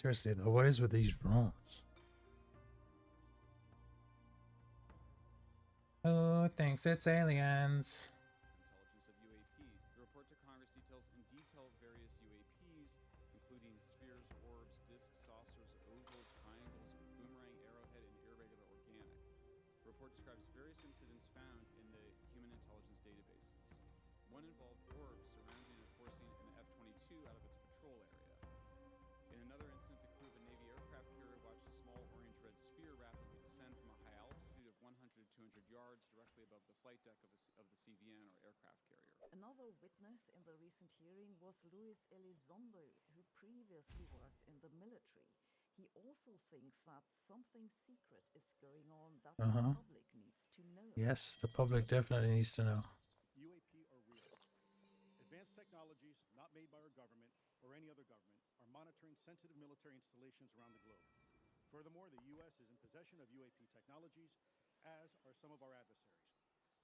Seriously though, what is with these drones? Oh, thinks it's aliens. Intelligence of UAPs. The report to Congress details in detail various UAPs, including spheres, orbs, disks, saucers, ovals, triangles, boomerang, arrowhead, and irregular organic. The report describes various incidents found in the human intelligence databases. One involved orbs surrounding and forcing an F-22 out of its patrol area. In another incident, the crew of a Navy aircraft carrier watched a small orange-red sphere rapidly descend from a high altitude of 100 to 200 yards directly above the flight deck of the CVN, or aircraft carrier. Another witness in the recent hearing was Luis Elizondo, who previously worked in the military. He also thinks that something secret is going on that the public needs to know. Yes, the public definitely needs to know. UAP are real. Advanced technologies not made by our government or any other government are monitoring sensitive military installations around the globe. Furthermore, the U.S. is in possession of UAP technologies, as are some of our adversaries.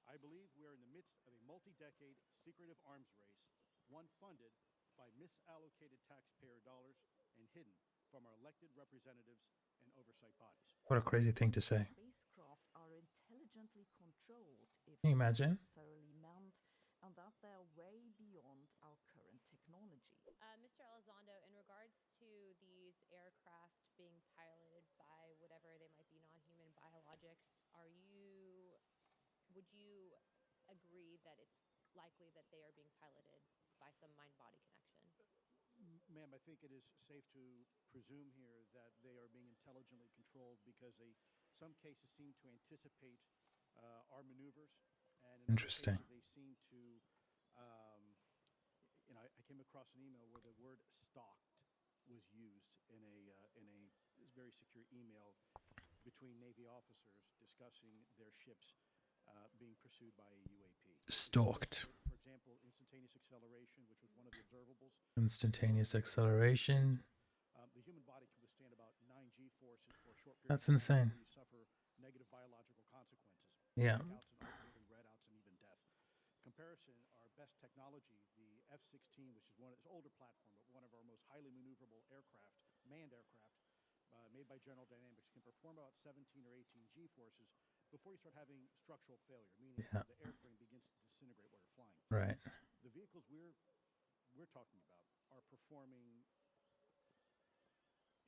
I believe we are in the midst of a multi-decade secretive arms race, one funded by misallocated taxpayer dollars and hidden from our elected representatives and oversight bodies. What a crazy thing to say. Spacecraft are intelligently controlled, if Can you imagine? necessarily manned, and that they're way beyond our current technology. Mr. Elizondo, in regards to these aircraft being piloted by whatever they might be, non-human biologics, would you agree that it's likely that they are being piloted by some mind-body connection? Ma'am, I think it is safe to presume here that they are being intelligently controlled because some cases seem to anticipate our maneuvers. And in Interesting. They seem to, I came across an email where the word "stalked" was used in a very secure email between Navy officers discussing their ships being pursued by a UAP. Stalked. For example, instantaneous acceleration, which was one of the observables. Instantaneous acceleration. The human body can withstand about 9 G forces for a short period. That's insane. You suffer negative biological consequences. Yeah. Blackouts and alternating redouts and even death. Comparison, our best technology, the F-16, which is this older platform, but one of our most highly maneuverable aircraft, manned aircraft, made by General Dynamics, can perform about 17 or 18 G forces before you start having structural failure, meaning the airframe begins to disintegrate while you're flying. Right. The vehicles we're talking about are performing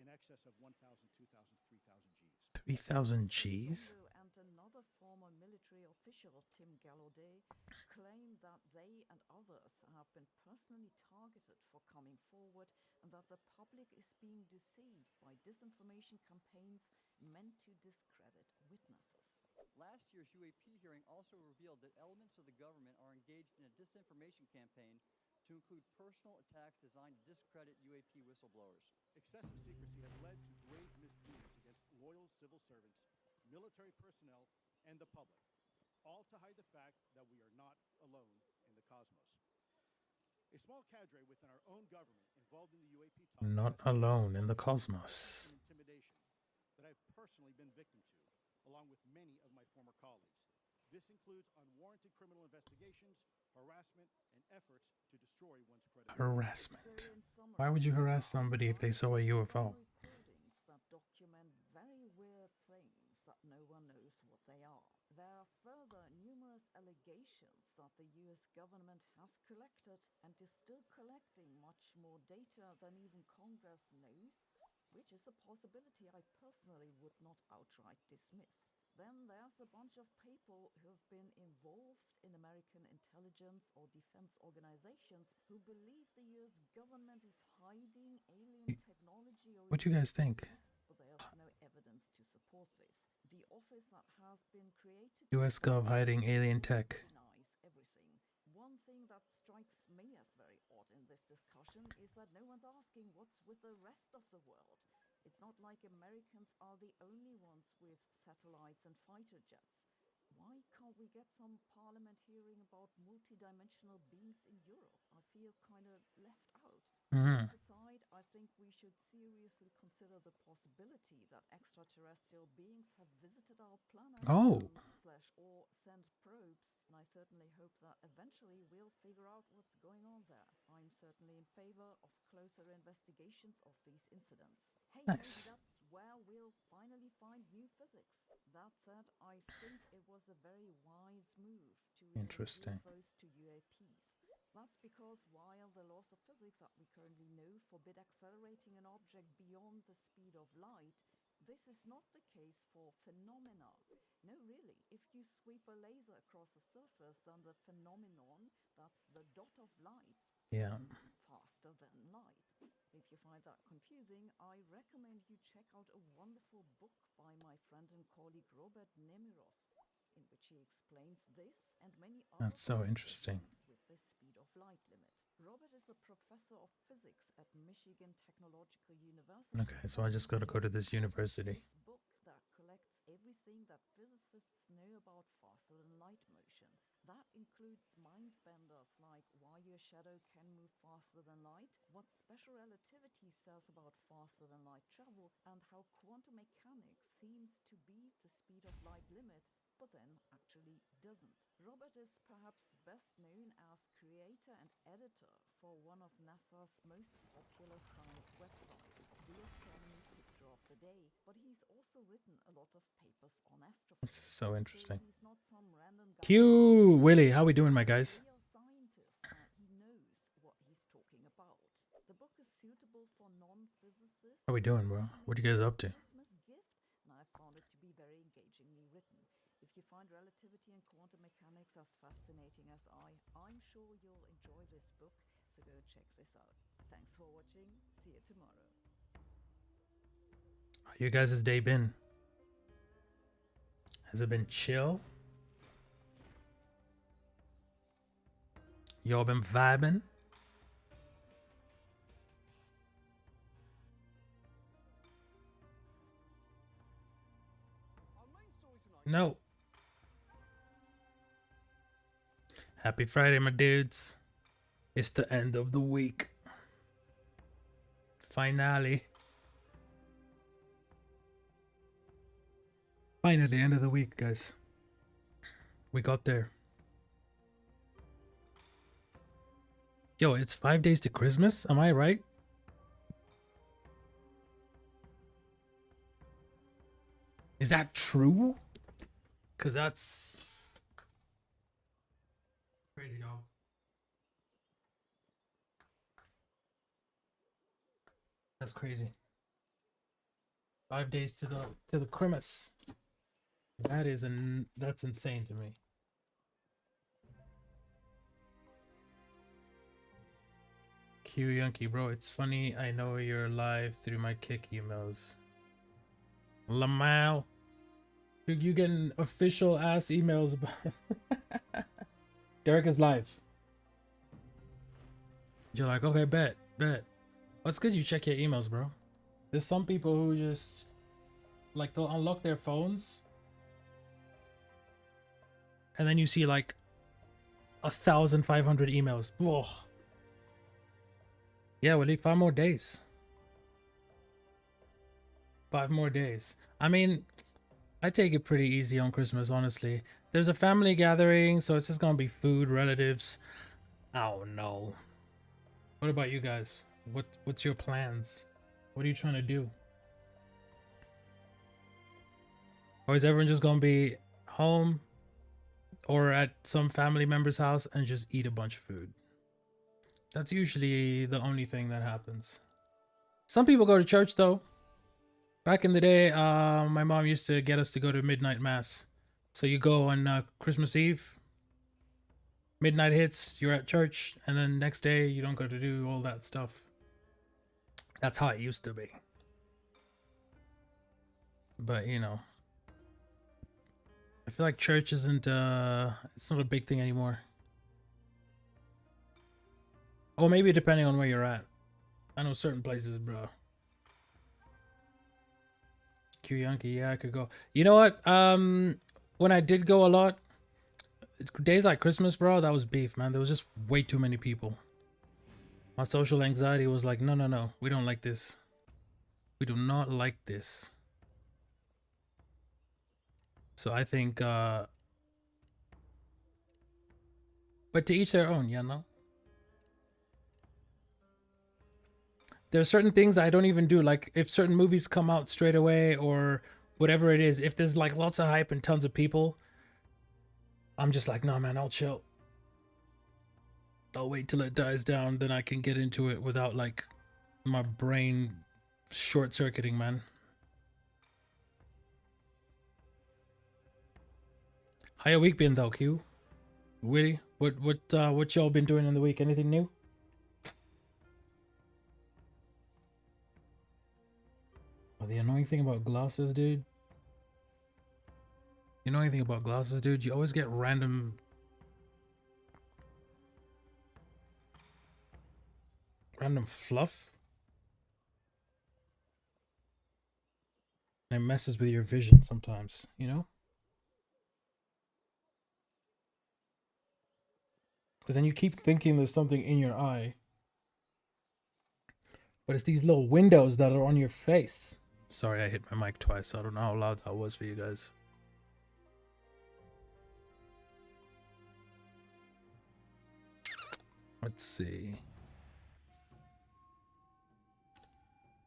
in excess of 1,000, 2,000, 3,000 Gs. 3,000 Gs? And another former military official, Tim Gallaudet, claimed that they and others have been personally targeted for coming forward and that the public is being deceived by disinformation campaigns meant to discredit witnesses. Last year's UAP hearing also revealed that elements of the government are engaged in a disinformation campaign to include personal attacks designed to discredit UAP whistleblowers. Excessive secrecy has led to grave misdeeds against loyal civil servants, military personnel, and the public, all to hide the fact that we are not alone in the cosmos. A small cadre within our own government involved in the UAP talk Not alone in the cosmos. Intimidation that I've personally been victim to, along with many of my former colleagues. This includes unwarranted criminal investigations, harassment, and efforts to destroy one's credibility. Harassment. Why would you harass somebody if they saw a UFO? Recordings that document very weird things that no one knows what they are. There are further numerous allegations that the US government has collected and is still collecting much more data than even Congress knows, which is a possibility I personally would not outright dismiss. Then there's a bunch of people who have been involved in American intelligence or defense organizations who believe the US government is hiding alien technology or... What do you guys think? There's no evidence to support this. The office that has been created... US Gov hiding alien tech. ...denies everything. One thing that strikes me as very odd in this discussion is that no one's asking what's with the rest of the world. It's not like Americans are the only ones with satellites and fighter jets. Why can't we get some parliament hearing about multidimensional beings in Europe? I feel kind of left out. This aside, I think we should seriously consider the possibility that extraterrestrial beings have visited our planet or sent probes. And I certainly hope that eventually we'll figure out what's going on there. I'm certainly in favor of closer investigations of these incidents. Hey, maybe Nice. that's where we'll finally find new physics. That said, I think it was a very wise move to link Interesting. UFOs to UAPs. That's because while the laws of physics that we currently know forbid accelerating an object beyond the speed of light, this is not the case for phenomena. No, really, if you sweep a laser across a surface, then the phenomenon, that's the dot of light, Yeah. faster than light. If you find that confusing, I recommend you check out a wonderful book by my friend and colleague Robert Nemirov, in which he explains this and many other That's so things interesting. with the speed of light limit. Robert is a professor of physics at Michigan Technological University. Okay, so I just gotta go to this university. This book that collects everything that physicists know about faster than light motion. That includes mind benders like why your shadow can move faster than light, what special relativity says about faster than light travel, and how quantum mechanics seems to beat the speed of light limit, but then actually doesn't. Robert is perhaps best known as creator and editor for one of NASA's most popular science websites, the Astronomy Picture of the Day, but he's also written a lot of papers on This astrophysics. is so interesting. So he's not some random guy. Q Willie, how we doing, my guys? He's a real scientist and he knows what he's talking about. The book is suitable for non-physicists. How we doing, bro? What you guys up to? Christmas gift, and I found it to be very engagingly written. If you find relativity and quantum mechanics as fascinating as I'm sure you'll enjoy this book, so go check this out. Thanks for watching. See you tomorrow. How you guys' day been? Has it been chill? Y'all been vibing? No. Happy Friday, my dudes. It's the end of the week. Finally. Finally, end of the week, guys. We got there. Yo, it's 5 days to Christmas? Am I right? Is that true? Because that's crazy, dog. That's crazy. 5 days to the Christmas. That's insane to me. Q Yankee, bro, it's funny. I know you're live through my kick emails. Lamal. You getting official ass emails about Derek is live. You're like, okay, bet. What's good you check your emails, bro? There's some people who just like they'll unlock their phones and then you see like 1,500 emails. Whoa. Yeah, we'll need 5 more days. 5 more days. I mean, I take it pretty easy on Christmas, honestly. There's a family gathering, so it's just gonna be food, relatives. I don't know. What about you guys? What's your plans? What are you trying to do? Or is everyone just gonna be home or at some family member's house and just eat a bunch of food? That's usually the only thing that happens. Some people go to church though. Back in the day, my mom used to get us to go to midnight mass. So you go on Christmas Eve, midnight hits, you're at church, and then next day you don't go to do all that stuff. That's how it used to be. But you know, I feel like church isn't it's not a big thing anymore. Or maybe depending on where you're at. I know certain places, bro. Q Yankee, yeah, I could go. You know what? When I did go a lot, days like Christmas, bro, that was beef, man. There was just way too many people. My social anxiety was like, no, we don't like this. We do not like this. So I think But to each their own, you know? There are certain things I don't even do. Like if certain movies come out straight away or whatever it is, if there's like lots of hype and tons of people, I'm just like, nah, man, I'll chill. I'll wait till it dies down, then I can get into it without like my brain short circuiting, man. How your week been though, Q? Willie? What y'all been doing in the week? Anything new? Oh, the annoying thing about glasses, dude. You know anything about glasses, dude? You always get random fluff. And it messes with your vision sometimes, you know? Because then you keep thinking there's something in your eye. But it's these little windows that are on your face. Sorry, I hit my mic twice. I don't know how loud that was for you guys. Let's see.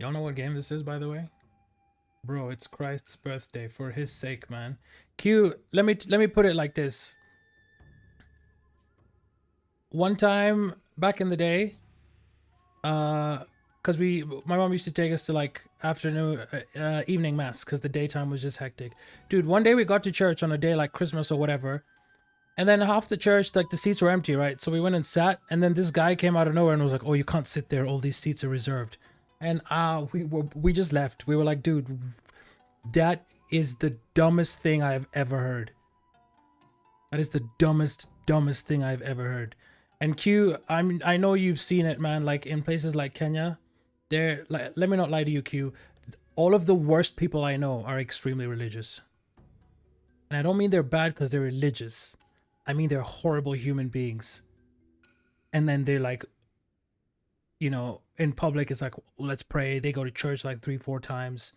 Y'all know what game this is, by the way? Bro, it's Christ's birthday. For his sake, man. Q, let me put it like this. One time back in the day, because my mom used to take us to like afternoon, evening mass, because the daytime was just hectic. Dude, one day we got to church on a day like Christmas or whatever, and then half the church, like the seats were empty, right? So we went and sat, and then this guy came out of nowhere and was like, "Oh, you can't sit there. All these seats are reserved." And we just left. We were like, "Dude, that is the dumbest thing I've ever heard. That is the dumbest thing I've ever heard." And Q, I know you've seen it, man. Like in places like Kenya, they're like, let me not lie to you, Q. All of the worst people I know are extremely religious, and I don't mean they're bad because they're religious. I mean they're horrible human beings. And then they're like, you know, in public, it's like, let's pray. They go to church like 3-4 times.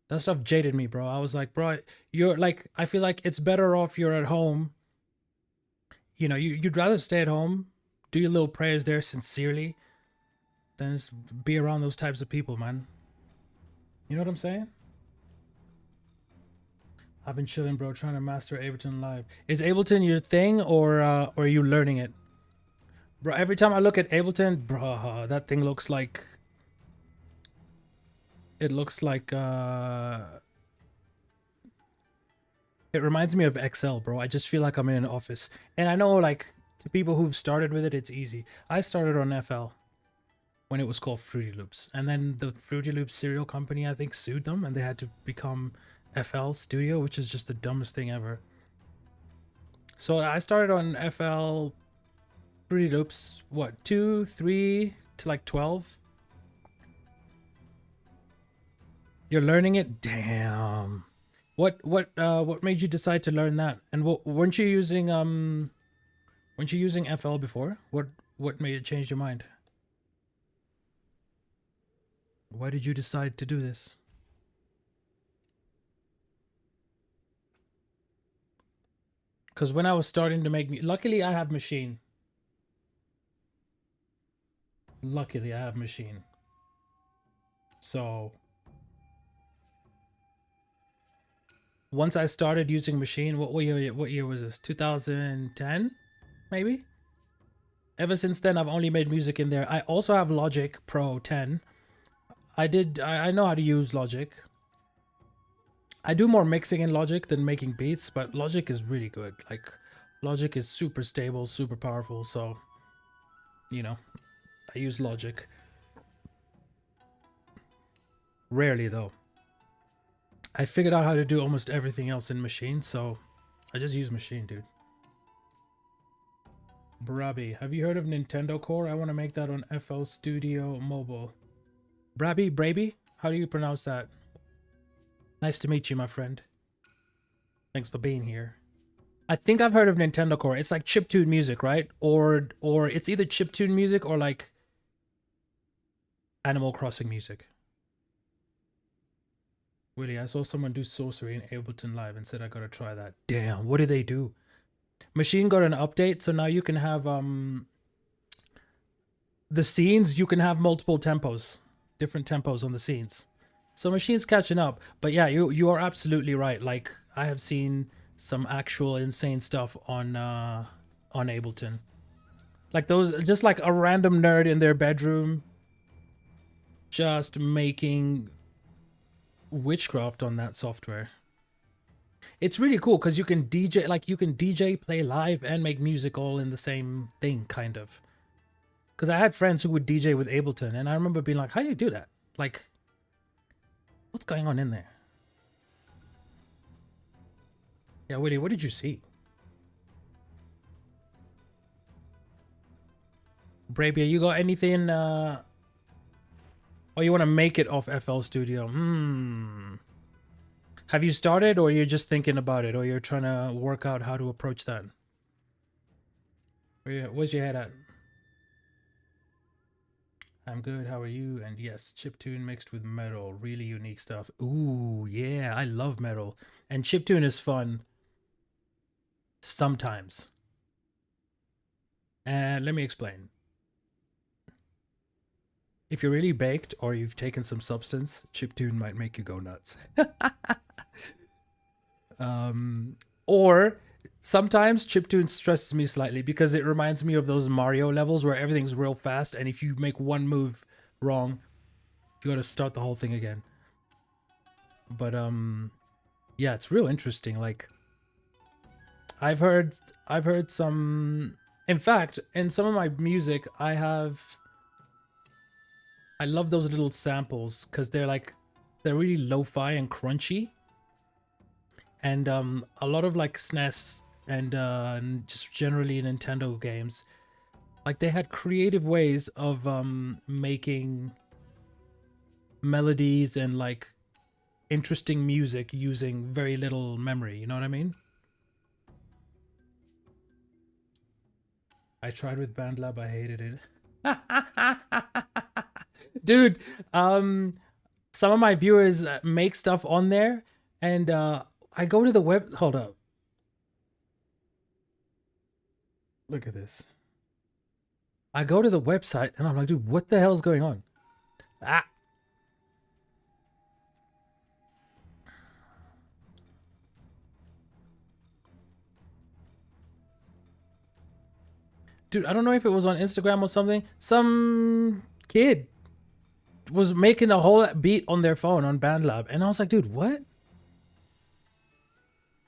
That stuff jaded me, bro. I was like, bro, you're like, I feel like it's better off you're at home. You know, you'd rather stay at home, do your little prayers there sincerely, than just be around those types of people, man. You know what I'm saying? I've been chilling, bro, trying to master Ableton Live. Is Ableton your thing, or are you learning it? Bro, every time I look at Ableton, bro, that thing looks like... It looks like, it reminds me of Excel, bro. I just feel like I'm in an office. And I know, like, to people who've started with it, it's easy. I started on FL when it was called Fruity Loops. And then the Fruity Loops cereal company, I think, sued them, and they had to become FL Studio, which is just the dumbest thing ever. So I started on FL Fruity Loops, what, 2, 3 to like 12? You're learning it? Damn. What made you decide to learn that? And weren't you using FL before? What made it change your mind? Why did you decide to do this? Because when I was starting to make luckily I have Machine. Luckily I have Machine. So once I started using Machine, what year was this? 2010, maybe? Ever since then, I've only made music in there. I also have Logic Pro 10. I know how to use Logic. I do more mixing in Logic than making beats, but Logic is really good. Like, Logic is super stable, super powerful, so, you know, I use Logic. Rarely, though. I figured out how to do almost everything else in Machine, so I just use Machine, dude. Brabby, have you heard of Nintendo Core? I want to make that on FL Studio Mobile. Brabby? How do you pronounce that? Nice to meet you, my friend. Thanks for being here. I think I've heard of Nintendo Core. It's like chiptune music, right? Or it's either chiptune music or like Animal Crossing music. Willie, I saw someone do sorcery in Ableton Live and said I gotta try that. Damn, what did they do? Machine got an update, so now you can have the scenes, you can have multiple tempos, different tempos on the scenes. So Machine's catching up. But yeah, you are absolutely right. Like, I have seen some actual insane stuff on Ableton. Like those, just like a random nerd in their bedroom just making witchcraft on that software. It's really cool because you can DJ, like you can DJ, play live, and make music all in the same thing, kind of. Because I had friends who would DJ with Ableton, and I remember being like, how do you do that? Like, what's going on in there? Yeah, Willie, what did you see? Brabia, you got anything, or you want to make it off FL Studio? Have you started, or you're just thinking about it, or you're trying to work out how to approach that? Where's your head at? I'm good, how are you? And yes, chiptune mixed with metal, really unique stuff. Ooh, yeah, I love metal. And chiptune is fun. Sometimes. And let me explain. If you're really baked or you've taken some substance, chiptune might make you go nuts. Or sometimes chiptune stresses me slightly because it reminds me of those Mario levels where everything's real fast, and if you make one move wrong, you gotta start the whole thing again. But yeah, it's real interesting. Like, I've heard some, in fact, in some of my music, I love those little samples because they're really lo-fi and crunchy. And a lot of like SNES and just generally Nintendo games, like they had creative ways of making melodies and like interesting music using very little memory, you know what I mean? I tried with BandLab, I hated it. Dude, some of my viewers make stuff on there, and I go to the web. Hold up. Look at this. I go to the website and I'm like, dude, what the hell's going on? Ah. Dude, I don't know if it was on Instagram or something. Some kid was making a whole beat on their phone on BandLab. And I was like, dude, what?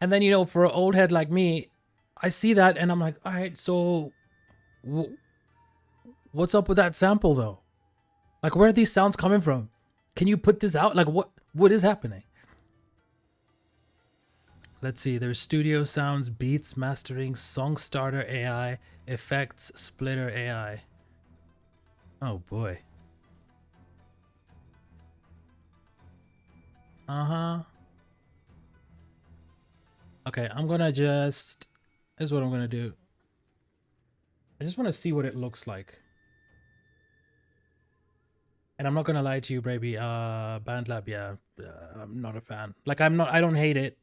And then, you know, for an old head like me, I see that and I'm like, all right, so what's up with that sample though? Like, where are these sounds coming from? Can you put this out? Like, what is happening? Let's see, there's studio sounds, beats, mastering, song starter AI, effects, splitter AI. Oh boy. Uh-huh. Okay, I'm gonna just, this is what I'm gonna do. I just want to see what it looks like. And I'm not gonna lie to you, Braby. BandLab, yeah, I'm not a fan. Like, I don't hate it.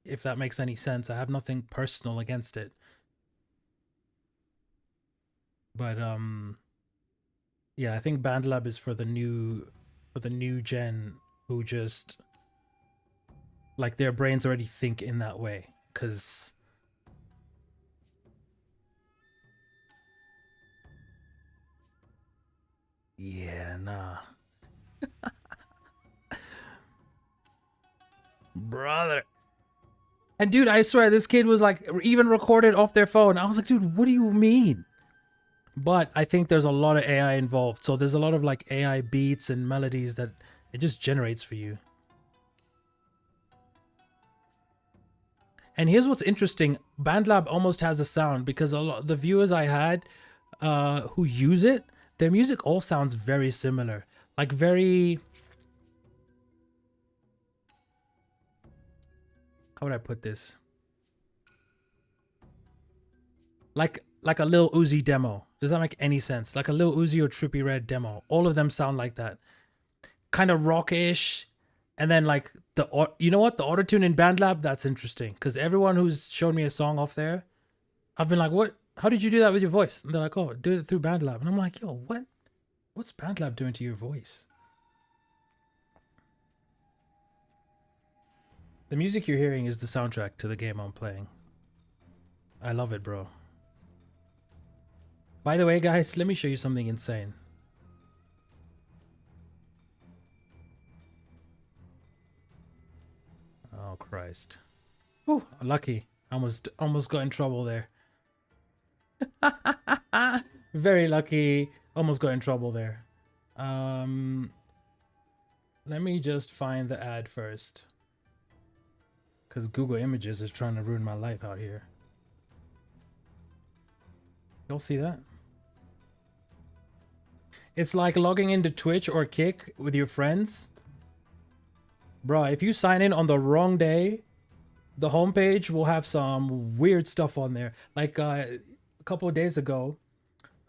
If that makes any sense. I have nothing personal against it. But yeah, I think BandLab is for the new gen who just, like, their brains already think in that way. Cause yeah, nah. Brother. And dude, I swear this kid was like even recorded off their phone. I was like, dude, what do you mean? But I think there's a lot of AI involved. So there's a lot of like AI beats and melodies that it just generates for you. And here's what's interesting. BandLab almost has a sound because a lot the viewers I had who use it, their music all sounds very similar. Like very, how would I put this? Like a Lil Uzi demo. Does that make any sense? Like a Lil Uzi or Trippie Redd demo. All of them sound like that. Kind of rockish, And then like you know what, the autotune in BandLab, that's interesting because everyone who's shown me a song off there, I've been like, what? How did you do that with your voice? And they're like, oh, do it through BandLab. And I'm like, yo, what? What's BandLab doing to your voice? The music you're hearing is the soundtrack to the game I'm playing. I love it, bro. By the way, guys, let me show you something insane. Oh, Christ. Whew, lucky. Almost got in trouble there. Very lucky. Almost got in trouble there. Let me just find the ad first. Because Google Images is trying to ruin my life out here. Y'all see that? It's like logging into Twitch or Kick with your friends. Bro, if you sign in on the wrong day, the homepage will have some weird stuff on there. Like a couple of days ago,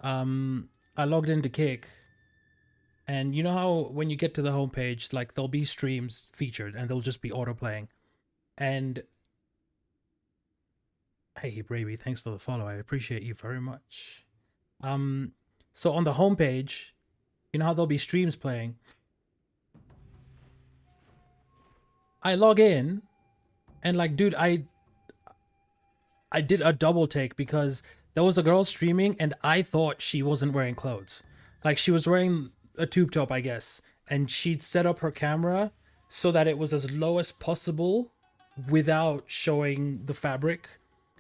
I logged into Kick. And you know how when you get to the homepage, like there'll be streams featured and they'll just be auto playing. And hey, Braby, thanks for the follow. I appreciate you very much. So on the homepage, you know how there'll be streams playing. I log in, and like, dude, I did a double take because there was a girl streaming, and I thought she wasn't wearing clothes. Like she was wearing a tube top, I guess, and she'd set up her camera so that it was as low as possible without showing the fabric,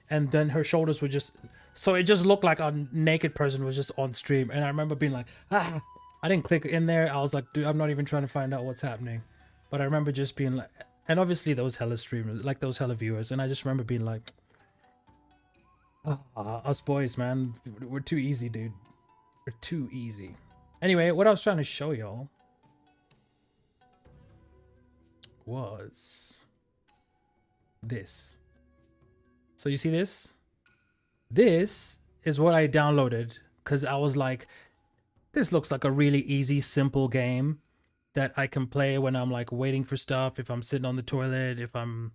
and then her shoulders were just, so it just looked like a naked person was just on stream. And I remember being like, I didn't click in there. I was like, dude, I'm not even trying to find out what's happening. But I remember just being like, and obviously those hella streamers, like those hella viewers, and I just remember being like, us boys, man, we're too easy, dude. We're too easy. Anyway, what I was trying to show y'all was this. So you see this? This is what I downloaded because I was like, this looks like a really easy, simple game that I can play when I'm like waiting for stuff, if I'm sitting on the toilet, if I'm,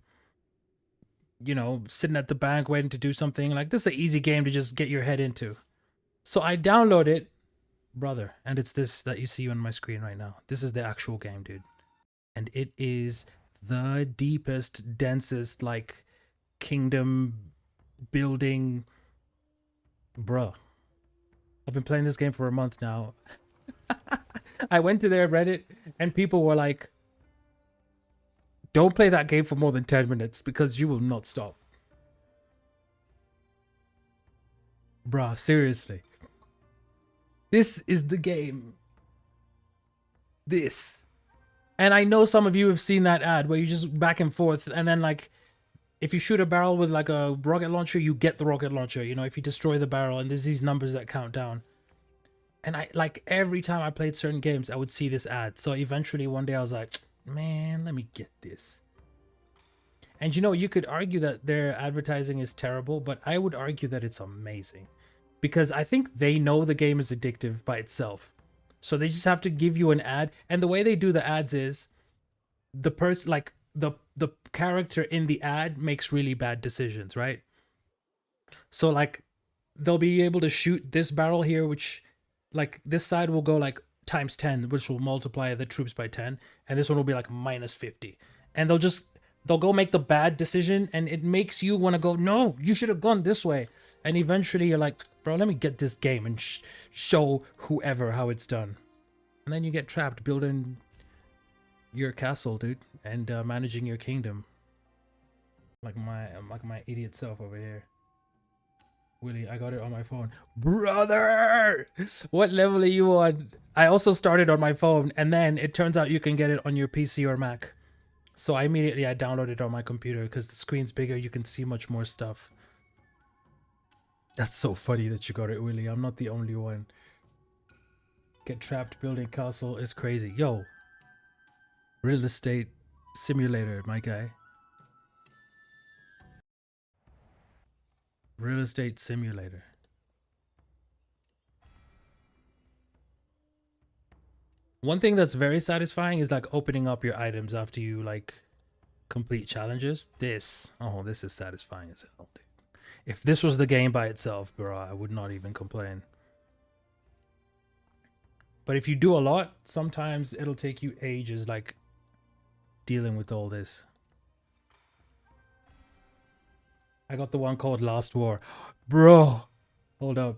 you know, sitting at the bank waiting to do something. Like this is an easy game to just get your head into. So I download it, brother, and it's this that you see on my screen right now. This is the actual game, dude. And it is the deepest, densest, like, kingdom building. Bruh. I've been playing this game for a month now. I went to their Reddit and people were like, don't play that game for more than 10 minutes because you will not stop. Bruh, seriously. This is the game. This. And I know some of you have seen that ad where you just back and forth, and then like, if you shoot a barrel with like a rocket launcher, you get the rocket launcher. You know, if you destroy the barrel, and there's these numbers that count down. And I like every time I played certain games, I would see this ad. So eventually one day I was like, man, let me get this. And you know, you could argue that their advertising is terrible, but I would argue that it's amazing. Because I think they know the game is addictive by itself. So they just have to give you an ad. And the way they do the ads is the person, like the character in the ad makes really bad decisions, right? So like they'll be able to shoot this barrel here, which like this side will go like times 10, which will multiply the troops by 10. And this one will be like minus 50. And they'll go make the bad decision, and it makes you want to go, no, you should have gone this way. And eventually you're like, bro, let me get this game and show whoever how it's done. And then you get trapped building your castle, dude, and managing your kingdom. Like my idiot self over here. Willie, I got it on my phone. Brother! What level are you on? I also started on my phone, and then it turns out you can get it on your PC or Mac. So I downloaded it on my computer because the screen's bigger, you can see much more stuff. That's so funny that you got it, Willie. I'm not the only one. Get trapped building castle is crazy. Yo. Real estate simulator, my guy. Real estate simulator. One thing that's very satisfying is like opening up your items after you like complete challenges. This is satisfying as hell, dude. If this was the game by itself, bro, I would not even complain. But if you do a lot, sometimes it'll take you ages like dealing with all this. I got the one called Last War. Bro, hold up.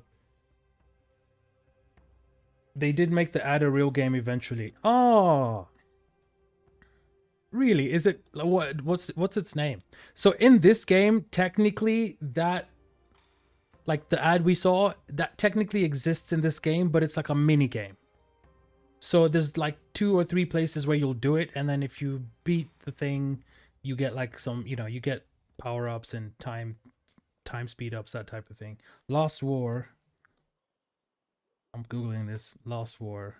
They did make the ad a real game eventually. Oh, really? Is it what's its name? So in this game, technically that like the ad we saw, that technically exists in this game, but it's like a mini game. So there's like 2 or 3 places where you'll do it, and then if you beat the thing, you get like some, you know, you get power-ups and time speed ups, that type of thing. Lost War. I'm googling this. Lost War.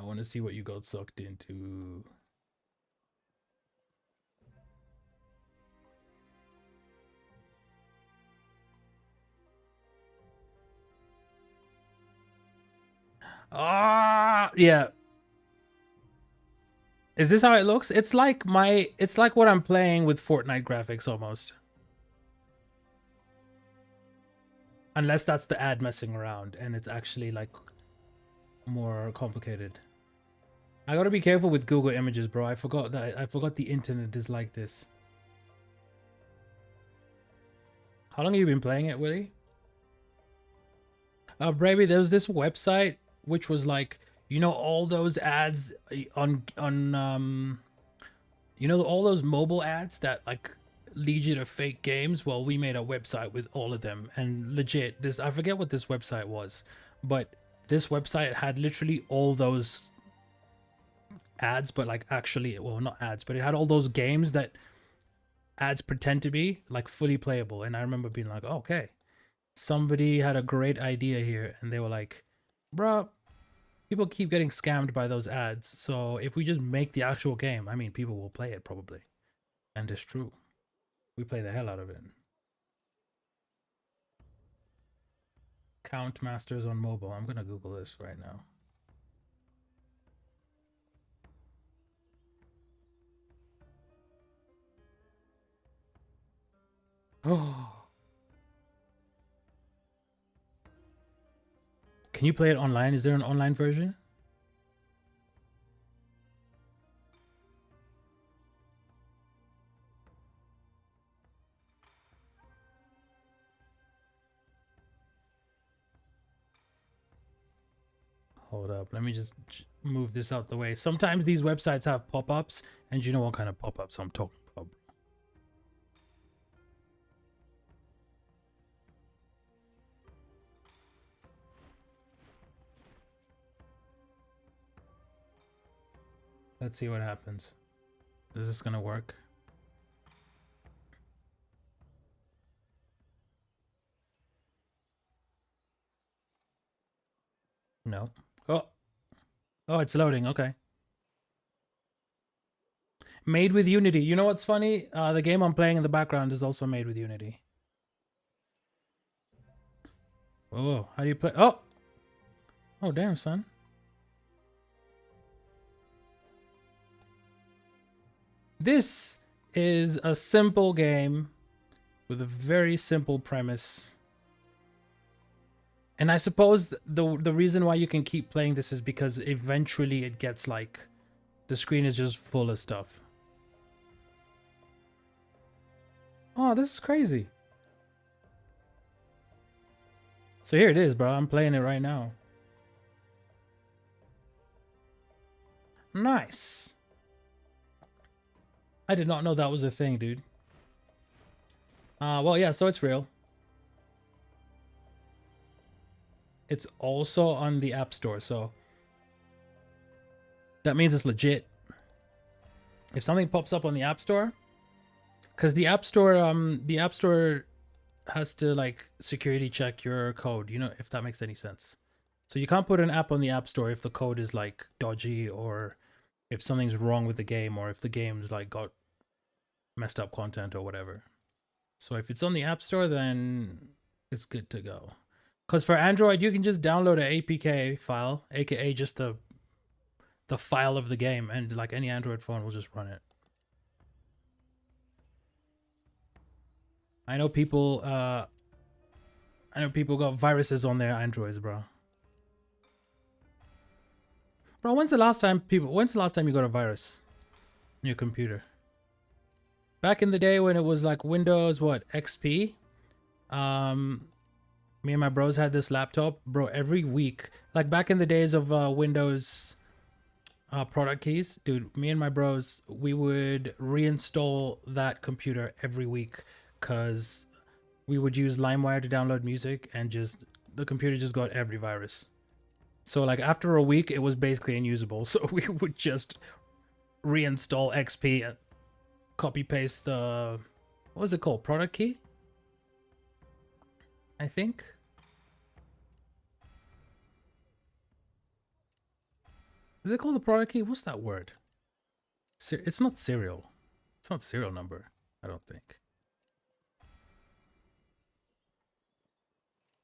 I want to see what you got sucked into. Ah, yeah. Is this how it looks? It's like what I'm playing with Fortnite graphics almost. Unless that's the ad messing around and it's actually like more complicated. I gotta be careful with Google Images, bro. I forgot the internet is like this. How long have you been playing it, Willie? Braby, there was this website which was like, you know, all those ads on you know, all those mobile ads that like lead you to fake games. Well, we made a website with all of them, and legit, this, I forget what this website was, but this website had literally all those ads, but like actually, well, not ads, but it had all those games that ads pretend to be like fully playable. And I remember being like, oh, okay, somebody had a great idea here, and they were like, bruh, people keep getting scammed by those ads, so if we just make the actual game, I mean, people will play it probably. And it's true. We play the hell out of it. Count Masters on mobile. I'm gonna Google this right now. Oh. Can you play it online? Is there an online version? Hold up. Let me just move this out the way. Sometimes these websites have pop-ups, and you know what kind of pop-ups I'm talking about. Let's see what happens. Is this gonna work? No. Oh. Oh, it's loading. Okay. Made with Unity. You know what's funny? The game I'm playing in the background is also made with Unity. Oh, how do you play? Oh! Oh, damn, son. This is a simple game with a very simple premise. And I suppose the reason why you can keep playing this is because eventually it gets like, the screen is just full of stuff. Oh, this is crazy. So here it is, bro. I'm playing it right now. Nice. I did not know that was a thing, dude. Well, yeah, so it's real. It's also on the App Store, so that means it's legit. If something pops up on the App Store, because the App Store has to like security check your code, you know, if that makes any sense. So you can't put an app on the App Store if the code is like dodgy, or if something's wrong with the game, or if the game's like got messed up content or whatever. So if it's on the App Store, then it's good to go. Because for Android, you can just download an APK file, aka just the file of the game, and like any Android phone will just run it. I know people got viruses on their Androids, bro. Bro, when's the last time you got a virus on your computer? Back in the day when it was like Windows XP, me and my bros had this laptop, bro. Every week, like back in the days of Windows product keys, dude, me and my bros, we would reinstall that computer every week because we would use LimeWire to download music, and just the computer just got every virus. So like after a week, it was basically unusable. So we would just reinstall XP and copy paste the, what was it called? Product key? I think. Is it called the product key? What's that word? It's not serial. It's not serial number, I don't think.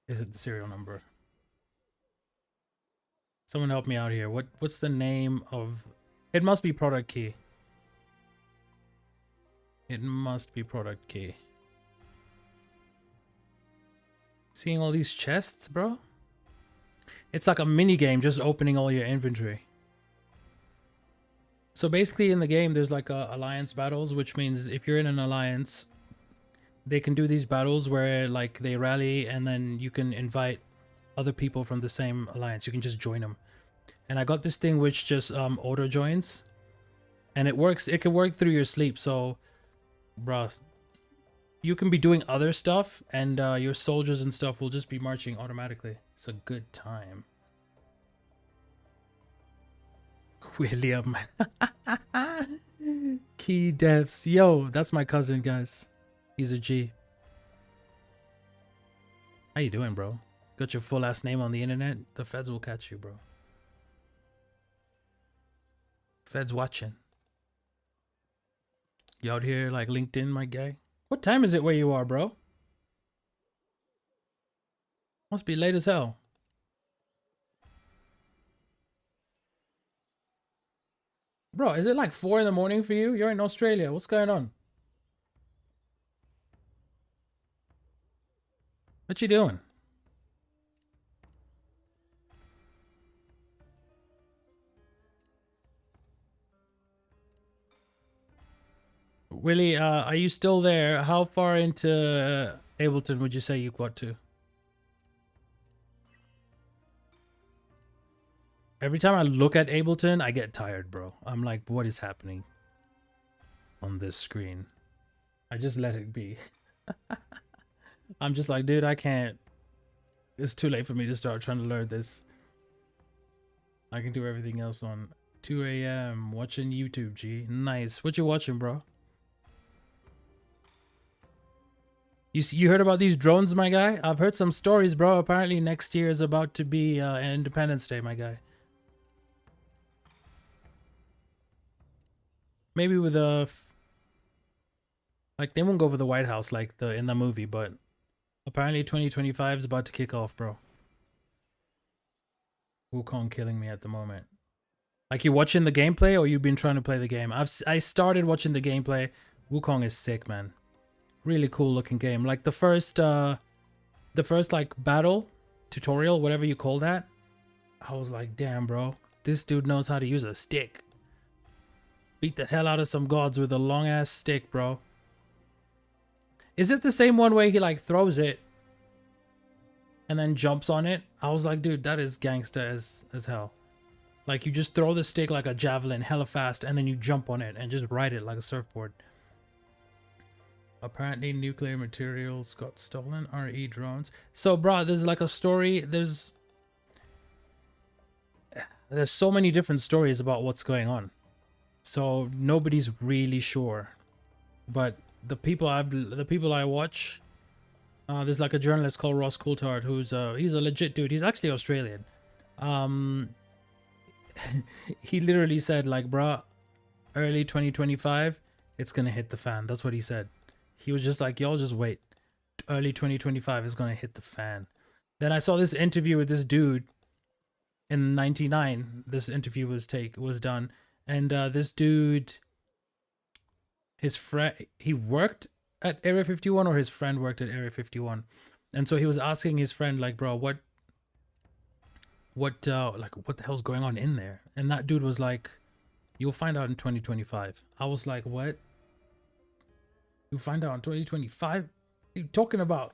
Is it the serial number? Someone help me out here. What's the name of... It must be product key. It must be product key. Seeing all these chests, bro? It's like a mini game just opening all your inventory. So basically in the game, there's like alliance battles, which means if you're in an alliance, they can do these battles where like they rally, and then you can invite other people from the same alliance. You can just join them. And I got this thing which just auto joins, and it works. It can work through your sleep. So, bro, you can be doing other stuff, and your soldiers and stuff will just be marching automatically. It's a good time. William. Key devs. Yo, that's my cousin, guys. He's a G. How you doing, bro? Got your full ass name on the internet? The feds will catch you, bro. Feds watching. You out here like LinkedIn, my guy? What time is it where you are, bro? Must be late as hell. Bro, is it like 4 in the morning for you? You're in Australia. What's going on? What you doing? Willie, are you still there? How far into Ableton would you say you got to? Every time I look at Ableton, I get tired, bro. I'm like, what is happening on this screen? I just let it be. I'm just like, dude, I can't. It's too late for me to start trying to learn this. I can do everything else on 2 a.m. watching YouTube, G. Nice. What you watching, bro? You heard about these drones, my guy? I've heard some stories, bro. Apparently next year is about to be Independence Day, my guy. Maybe with a... like, they won't go for the White House like in the movie, but apparently 2025 is about to kick off, bro. Wukong killing me at the moment. Like, you watching the gameplay, or you've been trying to play the game? I started watching the gameplay. Wukong is sick, man. Really cool looking game. Like the first like battle tutorial, whatever you call that, I was like, damn, bro, this dude knows how to use a stick. Beat the hell out of some gods with a long ass stick, bro. Is it the same one where he like throws it and then jumps on it? I was like, dude, that is gangster as hell. Like, you just throw the stick like a javelin hella fast, and then you jump on it and just ride it like a surfboard. Apparently nuclear materials got stolen. RE drones. So, bro, there's like a story. There's so many different stories about what's going on. So nobody's really sure. But the people I watch, there's like a journalist called Ross Coulthard who's he's a legit dude. He's actually Australian. He literally said, like, bro, early 2025, it's gonna hit the fan. That's what he said. He was just like, y'all just wait. Early 2025 is going to hit the fan. Then I saw this interview with this dude in '99. This interview was done, and this dude, his friend, he worked at Area 51, or his friend worked at Area 51, and so he was asking his friend like, bro, what the hell's going on in there? And that dude was like, you'll find out in 2025. I was like, what? You'll find out in 2025? What are you talking about?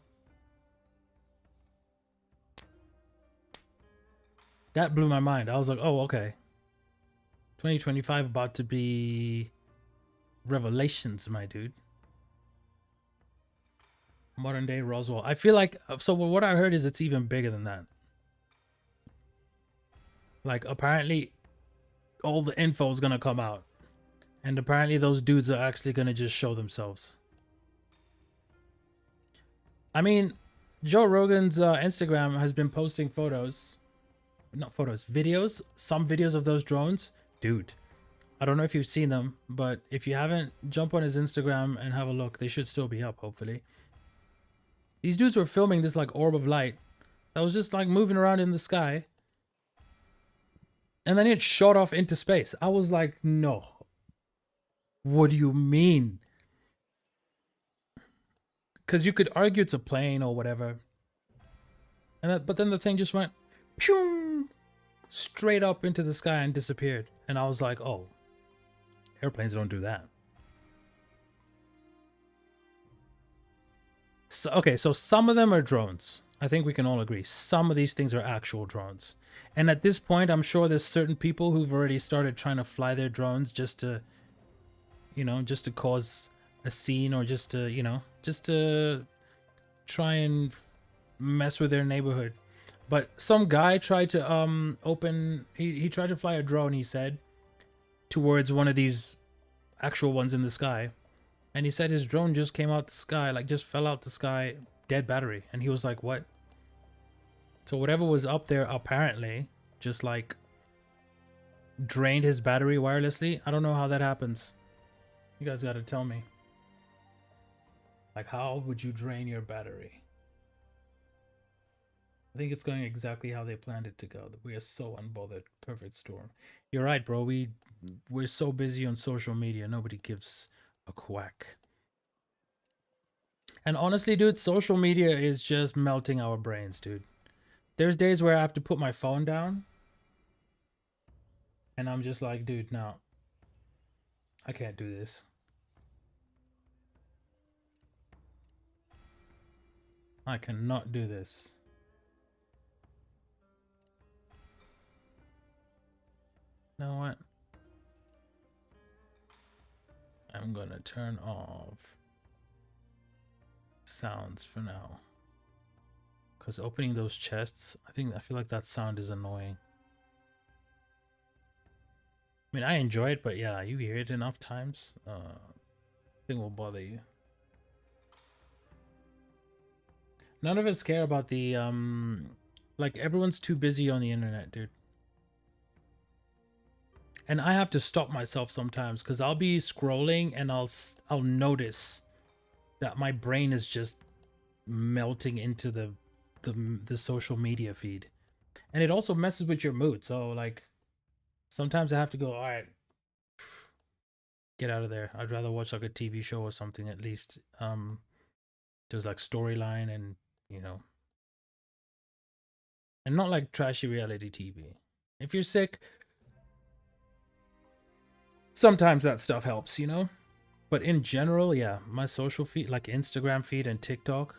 That blew my mind. I was like, oh, okay. 2025 about to be revelations, my dude. Modern day Roswell. I feel like, so what I heard is it's even bigger than that. Like, apparently all the info is gonna come out, and apparently those dudes are actually gonna just show themselves. I mean, Joe Rogan's Instagram has been posting videos, some videos of those drones. Dude, I don't know if you've seen them, but if you haven't, jump on his Instagram and have a look. They should still be up, hopefully. These dudes were filming this like orb of light that was just like moving around in the sky, and then it shot off into space. I was like, no. What do you mean? Because you could argue it's a plane or whatever. But then the thing just went pew, straight up into the sky and disappeared. And I was like, oh, airplanes don't do that. So, okay, so some of them are drones. I think we can all agree. Some of these things are actual drones. And at this point, I'm sure there's certain people who've already started trying to fly their drones just to, just to cause a scene, or just to, just to try and mess with their neighborhood. But some guy tried to he tried to fly a drone, he said, towards one of these actual ones in the sky. And he said his drone just came out the sky, like just fell out the sky, dead battery. And he was like, what? So whatever was up there apparently just like drained his battery wirelessly. I don't know how that happens. You guys gotta tell me. Like, how would you drain your battery? I think it's going exactly how they planned it to go. We are so unbothered. Perfect storm. You're right, bro. We're so busy on social media. Nobody gives a quack. And honestly, dude, social media is just melting our brains, dude. There's days where I have to put my phone down. And I'm just like, dude, no. I can't do this. I cannot do this. You know what? I'm gonna turn off sounds for now. Because opening those chests, I feel like that sound is annoying. I mean, I enjoy it, but yeah, you hear it enough times, I think it will bother you. None of us care about the, like, everyone's too busy on the internet, dude. And I have to stop myself sometimes, because I'll be scrolling and I'll notice that my brain is just melting into the social media feed. And it also messes with your mood. So like sometimes I have to go, all right, get out of there. I'd rather watch like a TV show or something at least. There's like storyline and, and not like trashy reality TV. If you're sick, sometimes that stuff helps, But in general, yeah, my social feed, like Instagram feed and TikTok.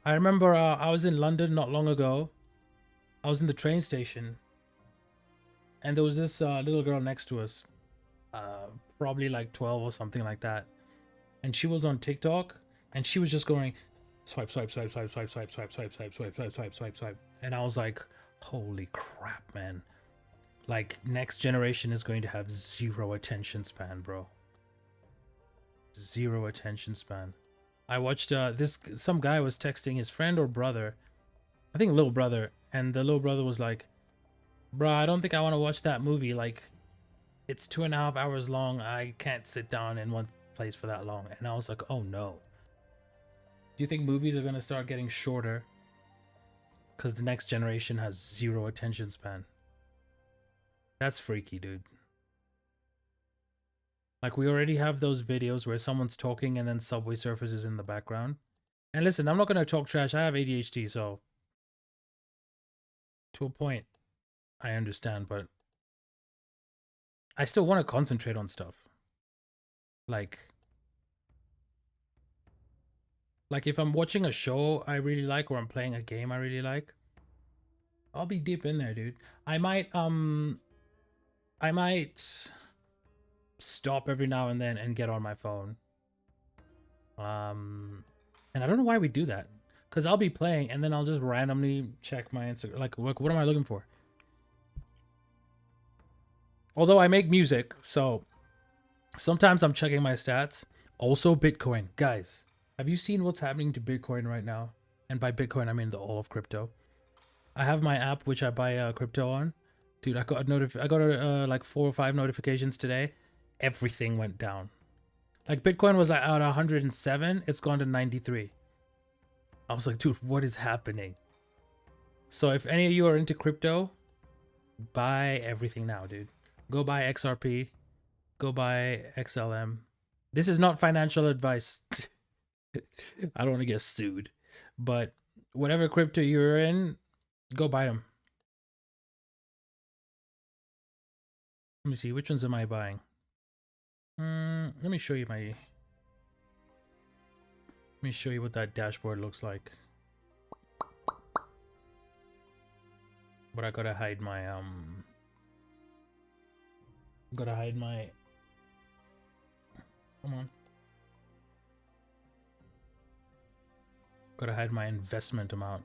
I remember I was in London not long ago. I was in the train station. And there was this little girl next to us. Probably like 12 or something like that. And she was on TikTok. And she was just going, swipe, swipe, swipe, swipe, swipe, swipe, swipe, swipe, swipe, swipe, swipe, swipe, swipe, swipe. And I was like, holy crap, man. Like, next generation is going to have zero attention span, bro. Zero attention span. I watched some guy was texting his friend or brother, I think little brother, and the little brother was like, bruh, I don't think I want to watch that movie. Like, it's 2.5 hours long. I can't sit down in one place for that long. And I was like, oh no. Do you think movies are going to start getting shorter because the next generation has zero attention span. That's freaky, dude. Like, we already have those videos where someone's talking and then Subway Surfers is in the background. And listen, I'm not going to talk trash. I have ADHD, so to a point, I understand, but I still want to concentrate on stuff. Like if I'm watching a show I really like, or I'm playing a game I really like, I'll be deep in there, dude. I might stop every now and then and get on my phone. And I don't know why we do that. Because I'll be playing and then I'll just randomly check my Instagram. Like, what am I looking for? Although I make music, so sometimes I'm checking my stats. Also, Bitcoin. Guys, have you seen what's happening to Bitcoin right now? And by Bitcoin, I mean the all of crypto. I have my app, which I buy crypto on. Dude, I got like 4 or 5 notifications today. Everything went down. Like, Bitcoin was at 107. It's gone to 93. I was like, dude, what is happening? So if any of you are into crypto, buy everything now, dude. Go buy XRP. Go buy XLM. This is not financial advice. I don't want to get sued. But whatever crypto you're in, go buy them. Let me see. Which ones am I buying? Let me show you my... Let me show you what that dashboard looks like. But I gotta hide my come on. Gotta hide my investment amount.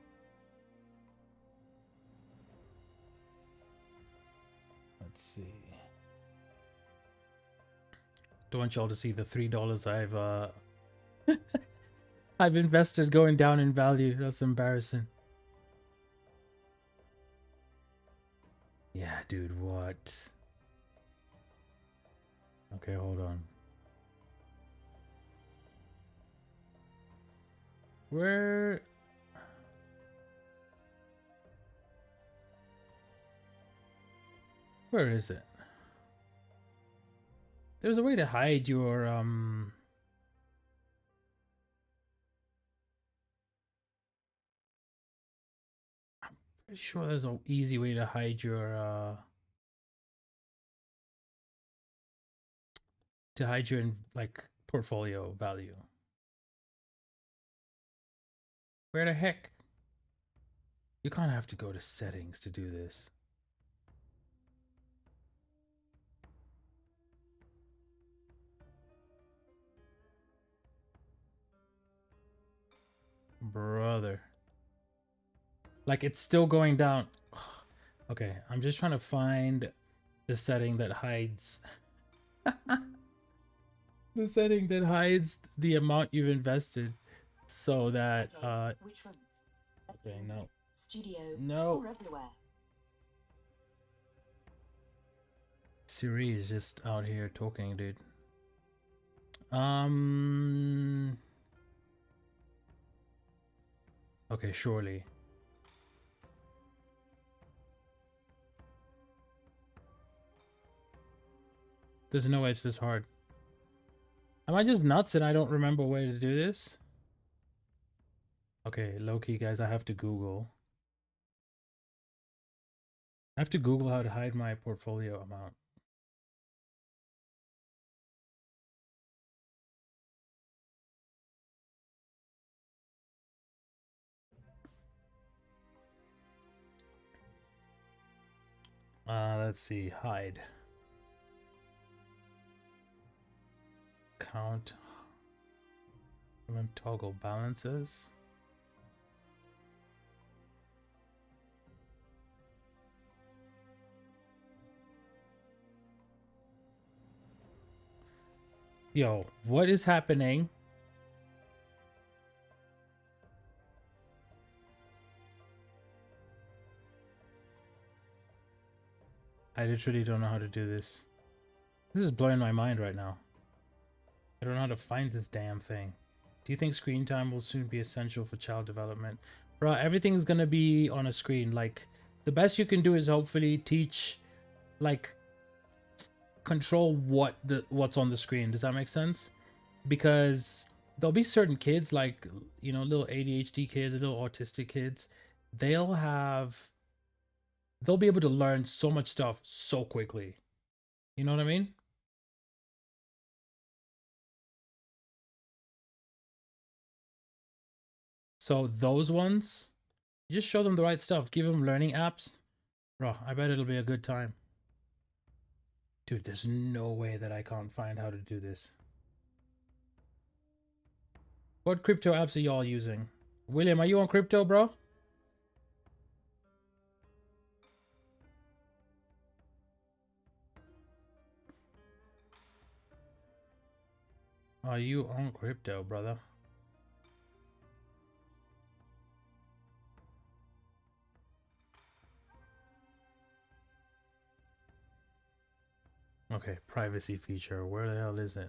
Let's see. Don't want y'all to see the $3 I've I've invested going down in value. That's embarrassing. Yeah, dude, what? Okay, hold on. Where is it? There's a way to hide your pretty sure there's an easy way to hide your like portfolio value. Where the heck? You can't have to go to settings to do this. Brother. Like, it's still going down. Okay, I'm just trying to find the setting that hides the setting that hides the amount you've invested, so that Which room? okay, no. Studio. No. Or everywhere. Siri is just out here talking, dude. Okay, surely. There's no way it's this hard. Am I just nuts and I don't remember a way to do this? Okay, low-key, guys, I have to Google. I have to Google how to hide my portfolio amount. Let's see, hide. Count. And then toggle balances. Yo, what is happening? I literally don't know how to do this. This is blowing my mind right now. I don't know how to find this damn thing. Do you think screen time will soon be essential for child development? Bro, everything's gonna be on a screen. Like, the best you can do is hopefully teach, like, control what's on the screen. Does that make sense? Because there'll be certain kids, like, you know, little ADHD kids, little autistic kids. They'll be able to learn so much stuff so quickly. You know what I mean? So those ones, you just show them the right stuff. Give them learning apps. Bro, I bet it'll be a good time. Dude, there's no way that I can't find how to do this. What crypto apps are y'all using? William, are you on crypto, bro? Are you on crypto, brother? Okay, privacy feature. Where the hell is it?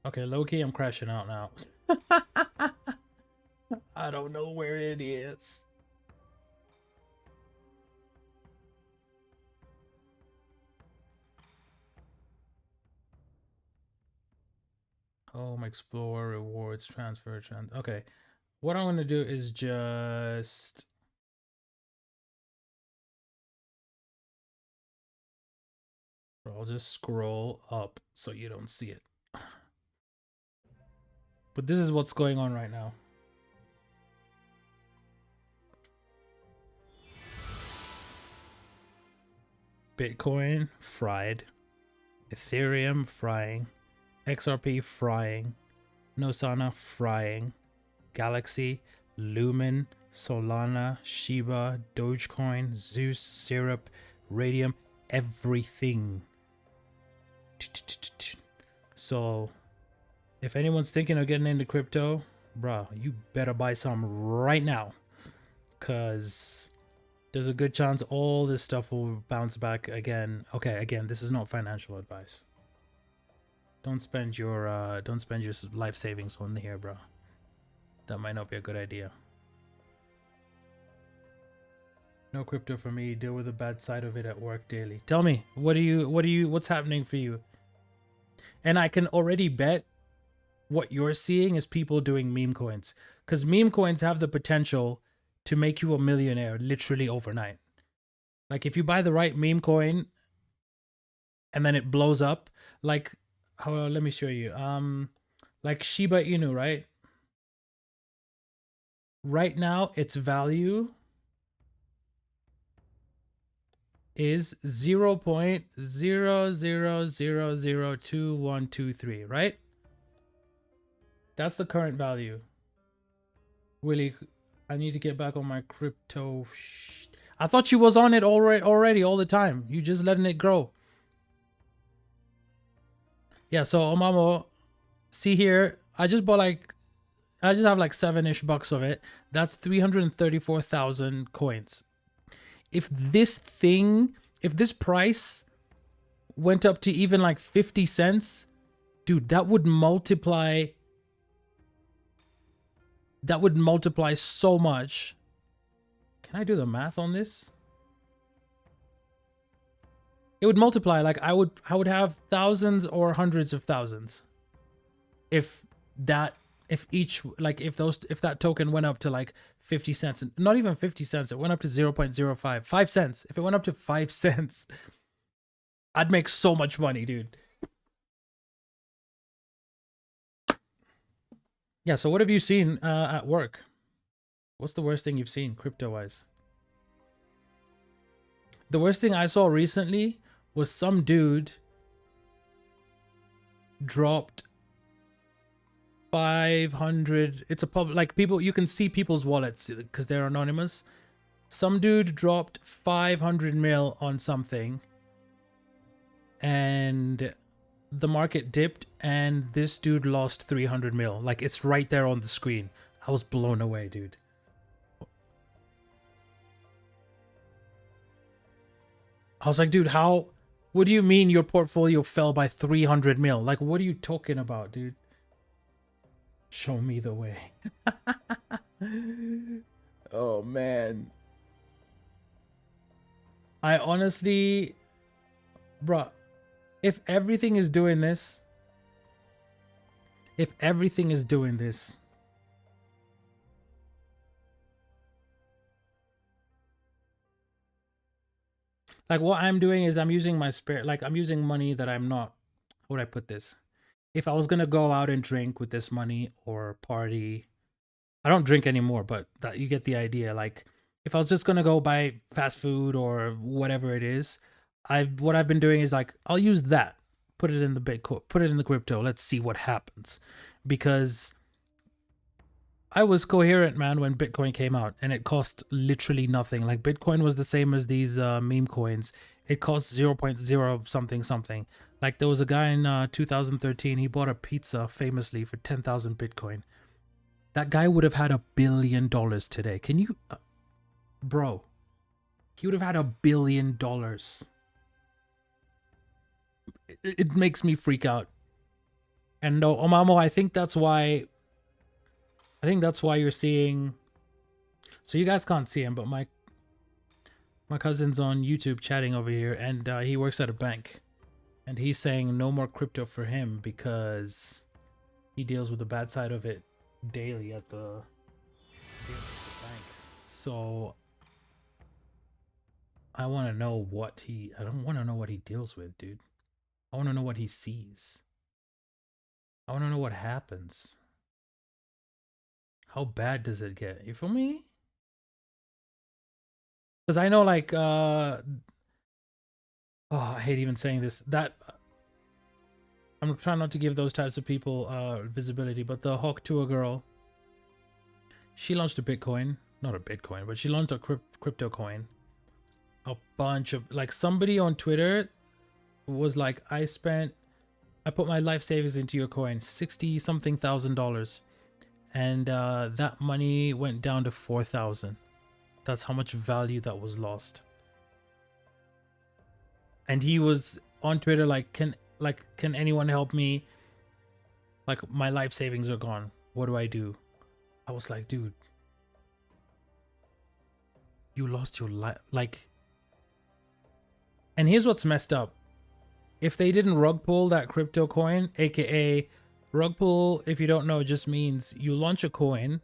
Okay, low-key, I'm crashing out now. I don't know where it is. Home, explore, rewards, transfer, okay. What I'm gonna do is just... I'll just scroll up so you don't see it. But this is what's going on right now. Bitcoin, fried. Ethereum, frying. XRP, frying. Nosana, frying. Galaxy, Lumen, Solana, Shiba, Dogecoin, Zeus, Syrup, Radium, everything. So, if anyone's thinking of getting into crypto, bruh, you better buy some right now. Because there's a good chance all this stuff will bounce back again. Okay, again, this is not financial advice. Don't spend your life savings on here, bro. That might not be a good idea. No crypto for me. Deal with the bad side of it at work daily. Tell me, what's happening for you? And I can already bet what you're seeing is people doing meme coins. Because meme coins have the potential to make you a millionaire literally overnight. Like, if you buy the right meme coin and then it blows up, like, let me show you. Like Shiba Inu, right? Right now, its value is 0.00002123, right? That's the current value. Willie, I need to get back on my crypto. I thought you was on it already all the time. You just letting it grow. Yeah, so Omamo, see here, I just have like 7-ish bucks of it. That's 334,000 coins. If this price went up to even like 50 cents, dude, that would multiply so much. Can I do the math on this? It would multiply, like I would have thousands or hundreds of thousands if that token went up to like 50 cents, not even 50 cents, it went up to 0.05, 5 cents. If it went up to 5 cents, I'd make so much money, dude. Yeah, so what have you seen at work? What's the worst thing you've seen crypto-wise? The worst thing I saw recently was some dude dropped 500. It's a public, like, people, you can see people's wallets because they're anonymous. Some dude dropped 500 mil on something and the market dipped and this dude lost 300 mil. Like, it's right there on the screen. I was blown away, dude. I was like, dude, how What do you mean your portfolio fell by 300 mil? Like, what are you talking about, dude? Show me the way. Oh, man. I honestly, bruh, if everything is doing this, like what I'm doing is I'm using my spare, like I'm using money that I'm not, how would I put this? If I was gonna go out and drink with this money or party, I don't drink anymore, but that you get the idea. Like if I was just gonna go buy fast food or whatever it is, what I've been doing is like I'll use that, put it in the Bitcoin, put it in the crypto. Let's see what happens, because I was coherent, man, when Bitcoin came out and it cost literally nothing. Like Bitcoin was the same as these meme coins. It cost 0.0 something something. Like there was a guy in 2013, he bought a pizza famously for 10,000 Bitcoin. That guy would have had $1 billion today. Can you, bro, he would have had $1 billion. It makes me freak out. And no, Omamo, I think that's why you're seeing, so you guys can't see him, but my cousin's on YouTube chatting over here, and he works at a bank, and he's saying no more crypto for him because he deals with the bad side of it daily at the bank. So I want to know I don't want to know what he deals with, dude. I want to know what he sees. I want to know what happens. How bad does it get? You feel me? Because I know, like, oh, I hate even saying this. That I'm trying not to give those types of people visibility, but the Hawk Tour girl, she launched a Bitcoin, not a Bitcoin, but she launched a crypto coin. A bunch of, like, somebody on Twitter was like, I put my life savings into your coin, 60 something thousand dollars. And that money went down to 4,000. That's how much value that was lost. And he was on Twitter like, can anyone help me? Like, my life savings are gone. What do I do? I was like, dude, you lost your life. Like, and here's what's messed up. If they didn't rug pull that crypto coin, aka rug pull, if you don't know, just means you launch a coin,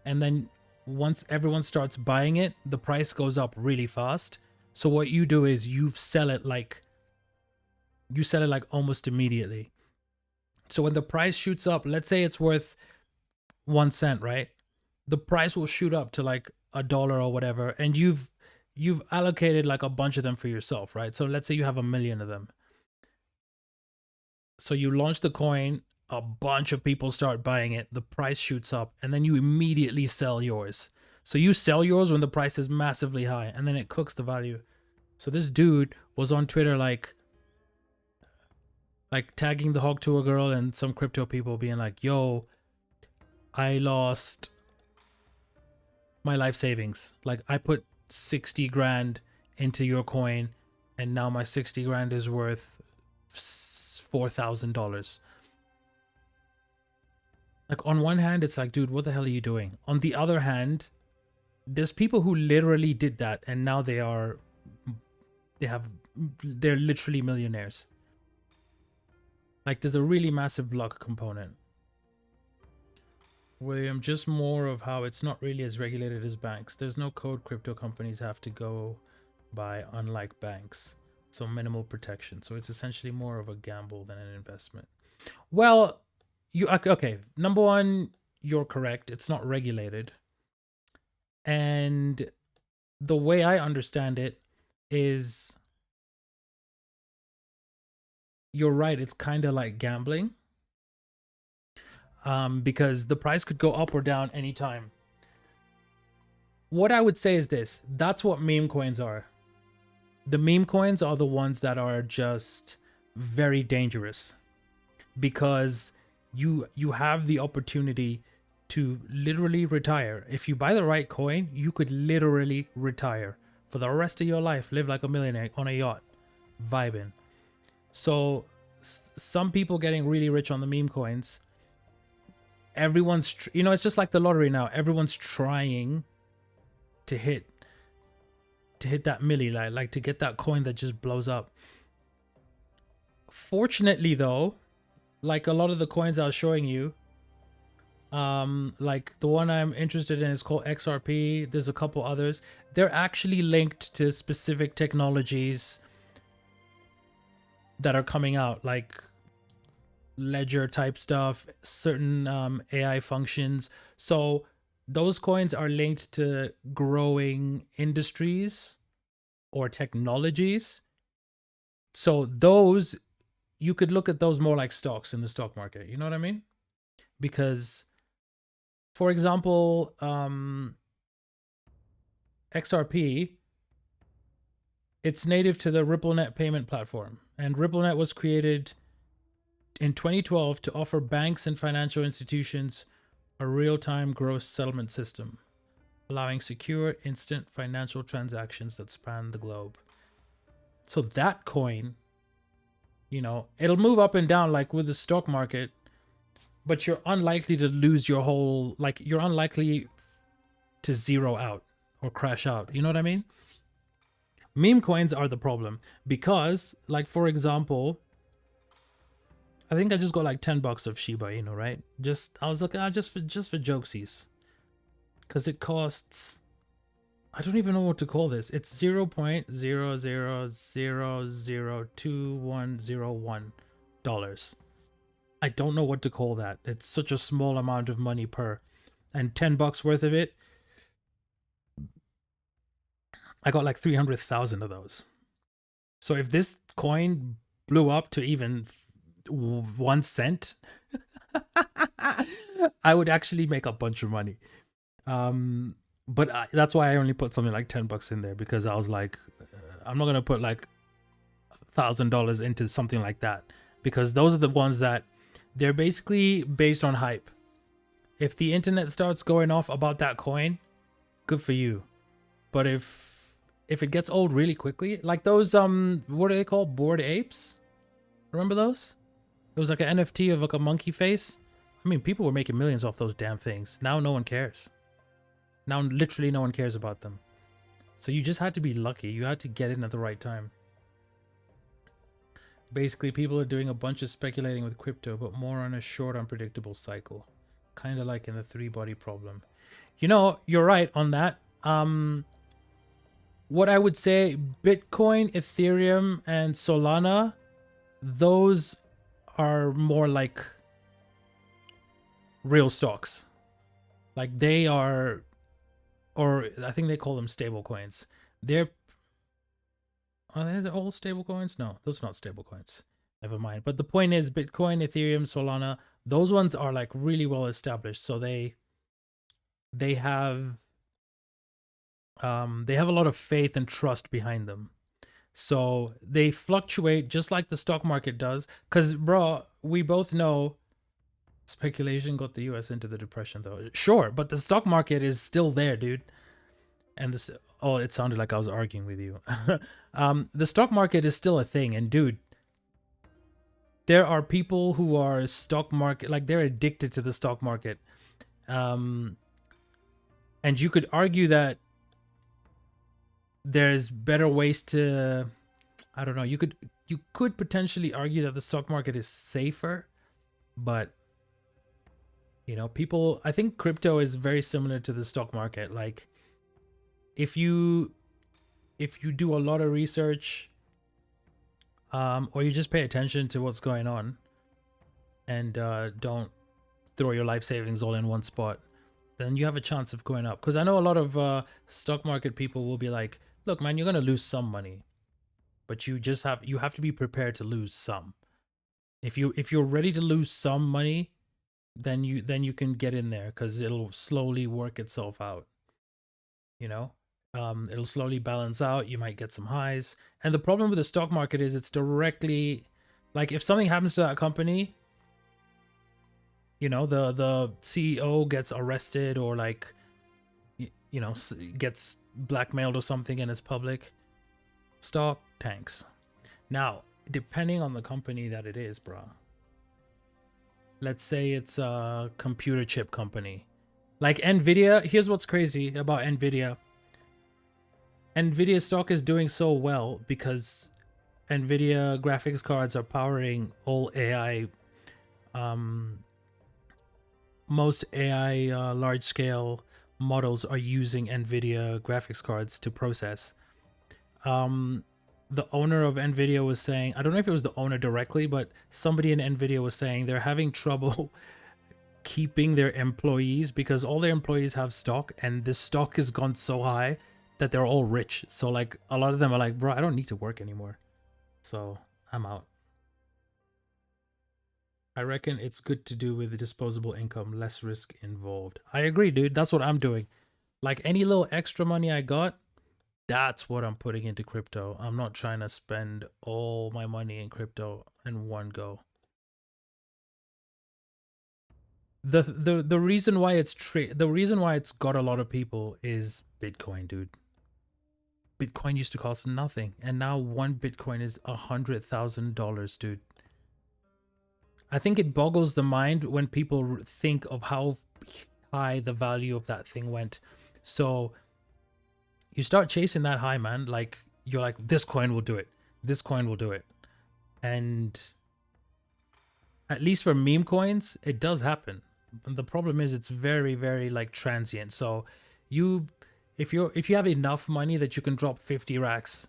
and then once everyone starts buying it, the price goes up really fast. So what you do is you sell it like almost immediately. So when the price shoots up, let's say it's worth 1 cent, right? The price will shoot up to like $1 or whatever, and you've allocated like a bunch of them for yourself, right? So let's say you have 1 million of them. So you launch the coin, a bunch of people start buying it, the price shoots up, and then you immediately sell yours. So you sell yours when the price is massively high, and then it cooks the value. So this dude was on Twitter like tagging the Hog Tour girl and some crypto people being like, yo, I lost my life savings. Like, I put 60 grand into your coin, and now my 60 grand is worth $4,000. Like, on one hand, it's like, dude, what the hell are you doing? On the other hand, there's people who literally did that, and now they're literally millionaires. Like, there's a really massive luck component. William, just more of how it's not really as regulated as banks. There's no code crypto companies have to go by, unlike banks. So minimal protection. So it's essentially more of a gamble than an investment. Well, okay. Number one, you're correct. It's not regulated. And the way I understand it is, you're right. It's kind of like gambling. Because the price could go up or down anytime. What I would say is this. That's what meme coins are. The meme coins are the ones that are just very dangerous. Because you have the opportunity to literally retire. If you buy the right coin, you could literally retire. For the rest of your life, live like a millionaire on a yacht. vibing. So some people getting really rich on the meme coins. Everyone's, it's just like the lottery now. Everyone's trying to hit that milli, like to get that coin that just blows up. Fortunately, though, like a lot of the coins I was showing you, like the one I'm interested in is called XRP. There's a couple others. They're actually linked to specific technologies that are coming out, like ledger type stuff, certain AI functions. So those coins are linked to growing industries or technologies. So those, you could look at those more like stocks in the stock market. You know what I mean? Because, for example, XRP, it's native to the RippleNet payment platform. And RippleNet was created in 2012 to offer banks and financial institutions a real-time gross settlement system, allowing secure, instant financial transactions that span the globe. So that coin, it'll move up and down like with the stock market, but you're unlikely to lose your whole, like you're unlikely to zero out or crash out. You know what I mean? Meme coins are the problem because, like, for example, I think I just got like $10 of Shiba Inu, right? I was like, just for jokesies, because it costs, I don't even know what to call this. It's 0.00002101 dollars. I don't know what to call that. It's such a small amount of money per, and $10 worth of it, I got like 300,000 of those. So if this coin blew up to even 1 cent, I would actually make a bunch of money. But that's why I only put something like $10 in there, because I was like, I'm not gonna put like $1,000 into something like that, because those are the ones that they're basically based on hype. If the internet starts going off about that coin, good for you. But if it gets old really quickly, like those what are they called? Bored apes? Remember those? It was like an NFT of like a monkey face. I mean, people were making millions off those damn things. Now no one cares. Now literally no one cares about them. So you just had to be lucky. You had to get in at the right time. Basically, people are doing a bunch of speculating with crypto, but more on a short, unpredictable cycle. Kind of like in the three-body problem. You're right on that. What I would say, Bitcoin, Ethereum, and Solana, those are more like real stocks. Like they are, or I think they call them stable coins. Are they all stable coins? No, those are not stable coins. Never mind. But the point is, Bitcoin, Ethereum, Solana, those ones are like really well established. So they have a lot of faith and trust behind them. So they fluctuate just like the stock market does. Because, bro, we both know speculation got the US into the depression, though. Sure, but the stock market is still there, dude. And this, oh, it sounded like I was arguing with you. The stock market is still a thing. And, dude, there are people who are stock market, like they're addicted to the stock market. And you could argue that there's better ways to, I don't know, you could potentially argue that the stock market is safer, but people, I think crypto is very similar to the stock market. Like if you do a lot of research, or you just pay attention to what's going on and don't throw your life savings all in one spot, then you have a chance of going up. Because I know a lot of stock market people will be like, look, man, you're going to lose some money, but you have to be prepared to lose some. If you're ready to lose some money, then you can get in there, because it'll slowly work itself out. It'll slowly balance out. You might get some highs. And the problem with the stock market is it's directly, like, if something happens to that company, the CEO gets arrested, or like, gets blackmailed or something, and it's public, stock tanks. Now, depending on the company that it is, bro. Let's say it's a computer chip company. Like Nvidia, here's what's crazy about Nvidia. Nvidia stock is doing so well because Nvidia graphics cards are powering all AI, most AI large scale models are using Nvidia graphics cards to process. The owner of Nvidia was saying, I don't know if it was the owner directly, but somebody in Nvidia was saying they're having trouble keeping their employees because all their employees have stock, and this stock has gone so high that they're all rich. So like a lot of them are like, bro, I don't need to work anymore, so I'm out. I reckon it's good to do with the disposable income, less risk involved. I agree, dude. That's what I'm doing. Like any little extra money I got, that's what I'm putting into crypto. I'm not trying to spend all my money in crypto in one go. The reason why it's got a lot of people is Bitcoin, dude. Bitcoin used to cost nothing, and now one Bitcoin is $100,000, dude. I think it boggles the mind when people think of how high the value of that thing went. So you start chasing that high, man. Like you're like, this coin will do it. This coin will do it. And at least for meme coins, it does happen. But the problem is it's very, very like transient. So if you have enough money that you can drop 50 racks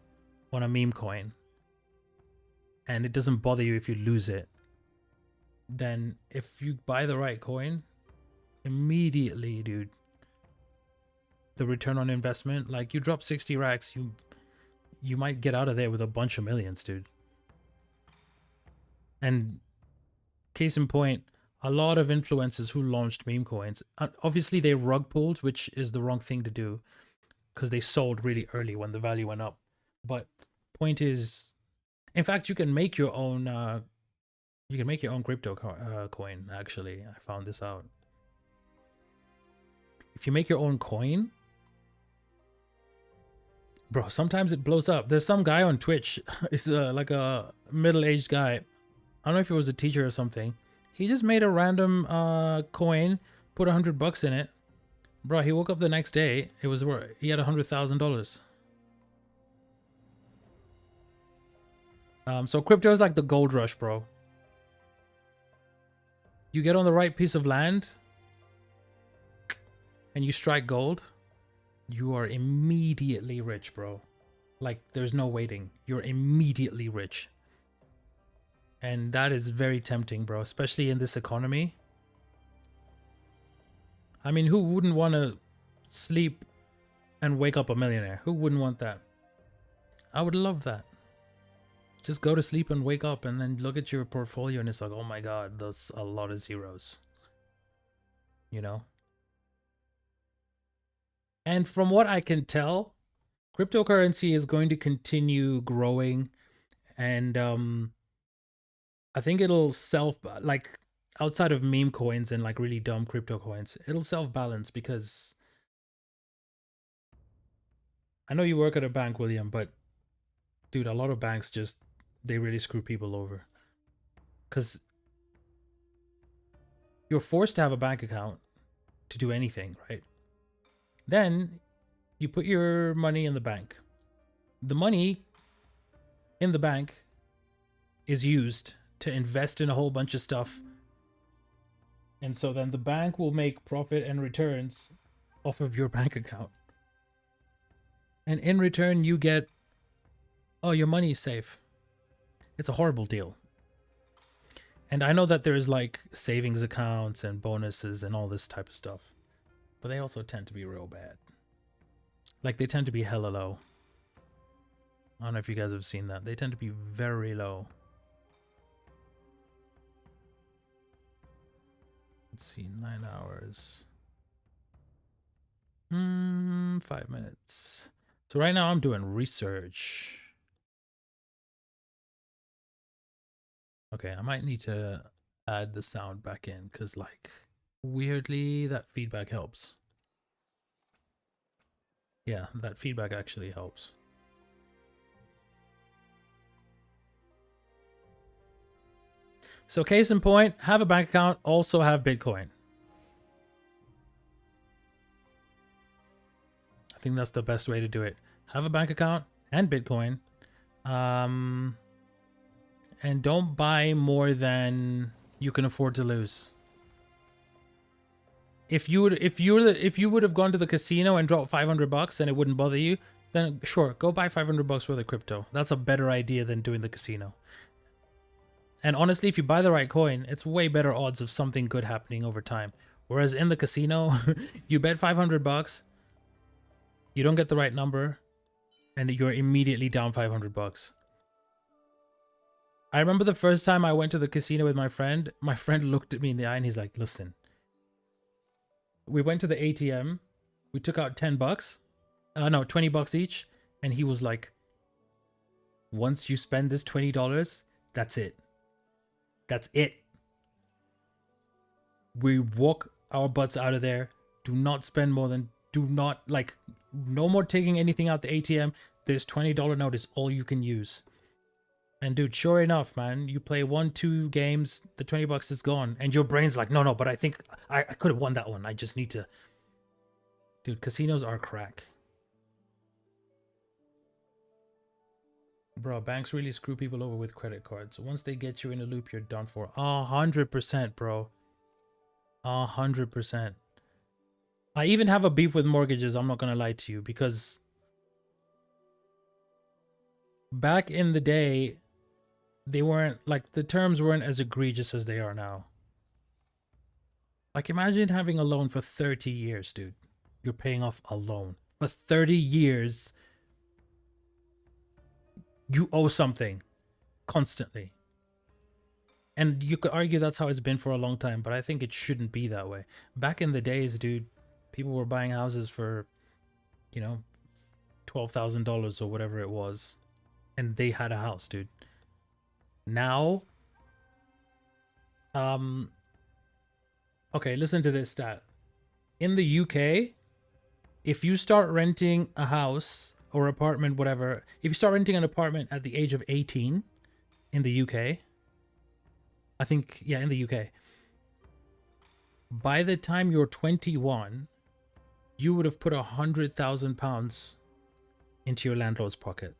on a meme coin and it doesn't bother you if you lose it, then if you buy the right coin, immediately, dude, the return on investment, like you drop 60 racks, you might get out of there with a bunch of millions, dude. And case in point, a lot of influencers who launched meme coins, obviously they rug pulled, which is the wrong thing to do because they sold really early when the value went up. But point is, in fact, you can make your own crypto coin. Actually, I found this out. If you make your own coin, bro, sometimes it blows up. There's some guy on Twitch. It's like a middle-aged guy. I don't know if it was a teacher or something. He just made a random coin, put $100 in it. Bro, he woke up the next day. He had $100,000. So crypto is like the gold rush, bro. You get on the right piece of land and you strike gold, you are immediately rich, bro. Like there's no waiting. You're immediately rich. And that is very tempting, bro, especially in this economy. I mean, who wouldn't want to sleep and wake up a millionaire? Who wouldn't want that? I would love that. Just go to sleep and wake up and then look at your portfolio and it's like, oh my God, that's a lot of zeros. You know? And from what I can tell, cryptocurrency is going to continue growing. And I think it'll like outside of meme coins and like really dumb crypto coins, it'll self-balance because I know you work at a bank, William, but dude, a lot of banks they really screw people over. Because you're forced to have a bank account to do anything, right? Then you put your money in the bank. The money in the bank is used to invest in a whole bunch of stuff. And so then the bank will make profit and returns off of your bank account. And in return, you get, oh, your money is safe. It's a horrible deal. And I know that there's like savings accounts and bonuses and all this type of stuff. But they also tend to be real bad. Like they tend to be hella low. I don't know if you guys have seen that. They tend to be very low. Let's see, 9 hours. 5 minutes. So right now I'm doing research. Okay, I might need to add the sound back in because like weirdly that feedback helps. Yeah, that feedback actually helps. So case in point, have a bank account, also have Bitcoin. I think that's the best way to do it. Have a bank account and Bitcoin. And don't buy more than you can afford to lose. If you would have gone to the casino and dropped $500 and it wouldn't bother you, then sure, go buy $500 worth of crypto. That's a better idea than doing the casino. And honestly, if you buy the right coin, it's way better odds of something good happening over time. Whereas in the casino, you bet $500, you don't get the right number, and you're immediately down $500. I remember the first time I went to the casino with my friend looked at me in the eye and he's like, listen, we went to the ATM, we took out $10, no, $20 each, and he was like, once you spend this $20, that's it. That's it. We walk our butts out of there. Do not spend more than, no more taking anything out the ATM. This $20 note is all you can use. And dude, sure enough, man, you play 1-2 games, the $20 is gone. And your brain's like, no, but I think I could have won that one. I just need to. Dude, casinos are crack. Bro, banks really screw people over with credit cards. Once they get you in a loop, you're done for. 100%, bro. 100%. I even have a beef with mortgages, I'm not gonna lie to you, because back in the day, they weren't, like, the terms weren't as egregious as they are now. Like, imagine having a loan for 30 years, dude. You're paying off a loan. For 30 years, you owe something constantly. And you could argue that's how it's been for a long time, but I think it shouldn't be that way. Back in the days, dude, people were buying houses for, you know, $12,000 or whatever it was. And they had a house, dude. Now, okay, listen to this stat. In the UK, if you start renting a house or apartment, whatever, if you start renting an apartment at the age of 18 in the UK, I think, yeah, in the UK, by the time you're 21, you would have put £100,000 into your landlord's pocket.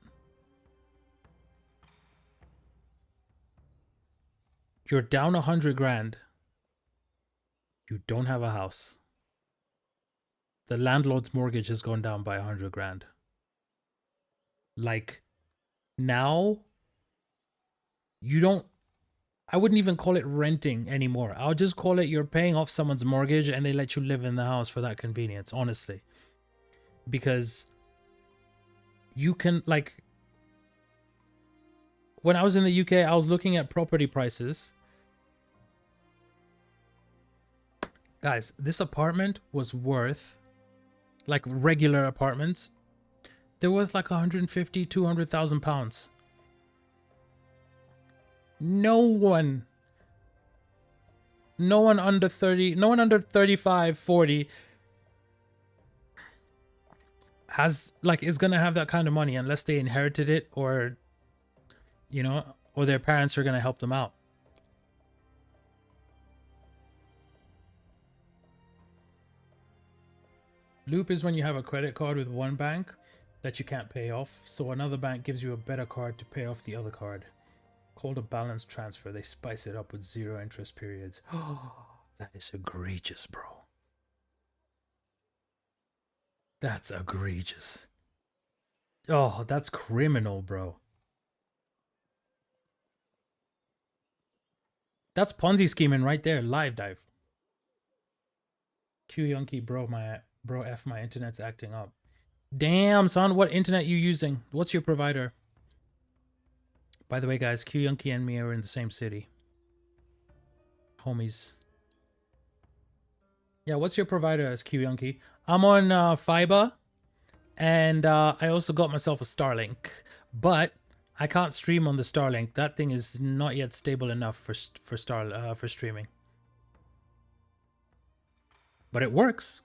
You're down 100 grand. You don't have a house. The landlord's mortgage has gone down by 100 grand. Like, now, you don't, I wouldn't even call it renting anymore. I'll just call it you're paying off someone's mortgage and they let you live in the house for that convenience, honestly. Because you can, like, when I was in the UK, I was looking at property prices. Guys, this apartment was worth, like regular apartments, they're worth like 150, 200,000 pounds. No one under 30, no one under 35, 40 has, like, is gonna have that kind of money unless they inherited it, or, you know, or their parents are gonna help them out. Loop is when you have a credit card with one bank that you can't pay off, so another bank gives you a better card to pay off the other card. Called a balance transfer. They spice it up with 0 interest periods. Oh, that is egregious, bro. That's egregious. Oh, that's criminal, bro. That's Ponzi scheming right there. Live dive. Q Yonky, bro, my internet's acting up. Damn, son, what internet you using? What's your provider? By the way, guys, Q Yonky and me are in the same city. Homies. Yeah, what's your provider as Q Yonky? I'm on fiber, and I also got myself a Starlink, but I can't stream on the Starlink. That thing is not yet stable enough for streaming. But it works.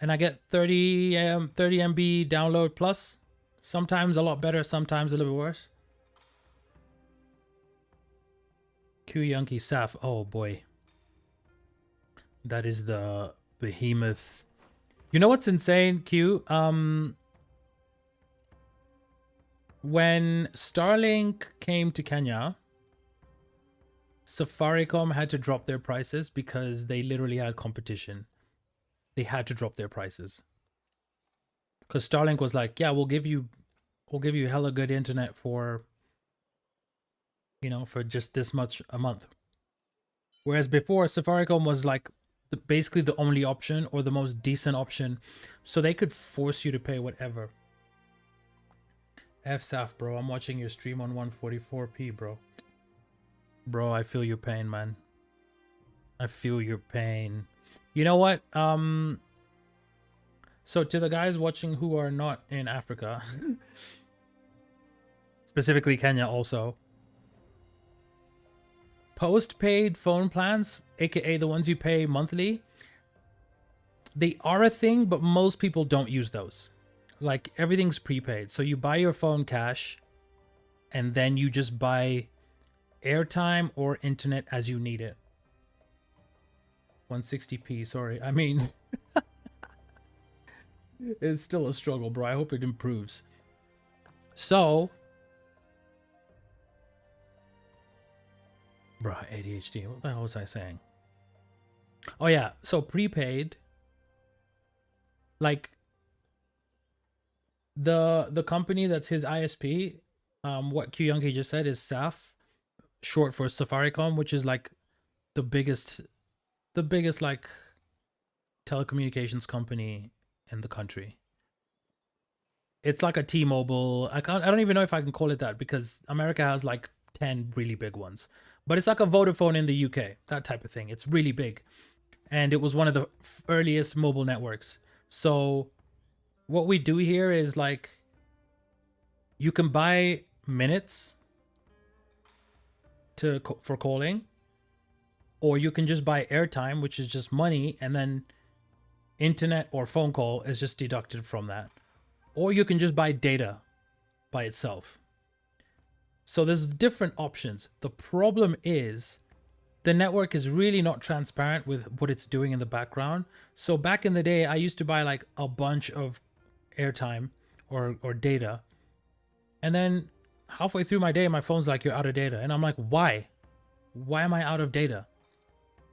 And I get 30 MB download plus. Sometimes a lot better, sometimes a little bit worse. Q Yankee Saf. Oh boy. That is the behemoth. You know what's insane, Q? When Starlink came to Kenya, Safaricom had to drop their prices because they literally had competition. They had to drop their prices. Because Starlink was like, yeah, we'll give you hella good internet for, you know, for just this much a month. Whereas before, Safaricom was like basically the only option or the most decent option. So they could force you to pay whatever. FSAF, bro. I'm watching your stream on 144p, bro. Bro, I feel your pain, man. I feel your pain. You know what? So to the guys watching who are not in Africa, specifically Kenya also, postpaid phone plans, aka the ones you pay monthly, they are a thing, but most people don't use those. Like everything's prepaid. So you buy your phone cash and then you just buy airtime or internet as you need it. 160p, sorry. I mean, it's still a struggle, bro. I hope it improves. So, bro, ADHD. What the hell was I saying? Oh yeah, so prepaid, like the company that's his ISP, what Q Yankee just said is SAF, short for Safaricom, which is like the biggest like telecommunications company in the country. It's like a T-Mobile. I don't even know if I can call it that because America has like 10 really big ones. But it's like a Vodafone in the UK, that type of thing. It's really big. And it was one of the earliest mobile networks. So what we do here is like you can buy minutes for calling, or you can just buy airtime, which is just money, and then internet or phone call is just deducted from that. Or you can just buy data by itself. So there's different options. The problem is the network is really not transparent with what it's doing in the background. So back in the day, I used to buy like a bunch of airtime or data. And then halfway through my day, my phone's like, you're out of data. And I'm like, why? Why am I out of data?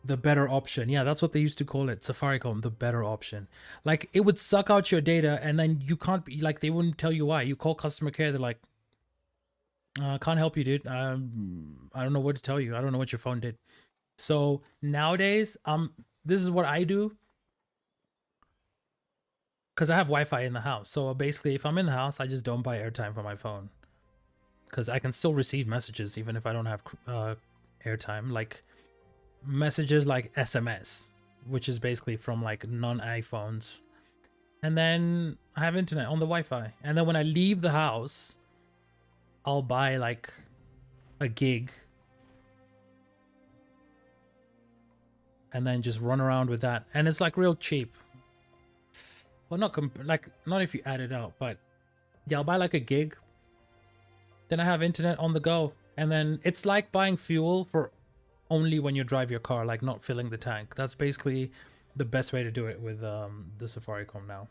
The better option. Yeah, that's what they used to call it. Safaricom, the better option. Like it would suck out your data and then you can't be like, they wouldn't tell you why. You call customer care. They're like, can't help you, dude. I don't know what to tell you. I don't know what your phone did. So nowadays, this is what I do. Because I have Wi-Fi in the house. So basically, if I'm in the house, I just don't buy airtime for my phone. Because I can still receive messages even if I don't have airtime. Like messages like SMS, which is basically from like non-iPhones. And then I have internet on the Wi-Fi. And then when I leave the house, I'll buy like a gig. And then just run around with that. And it's like real cheap. Well, not if you add it out, but yeah, I'll buy like a gig. Then I have internet on the go. And then it's like buying fuel for only when you drive your car, like not filling the tank. That's basically the best way to do it with the Safaricom now.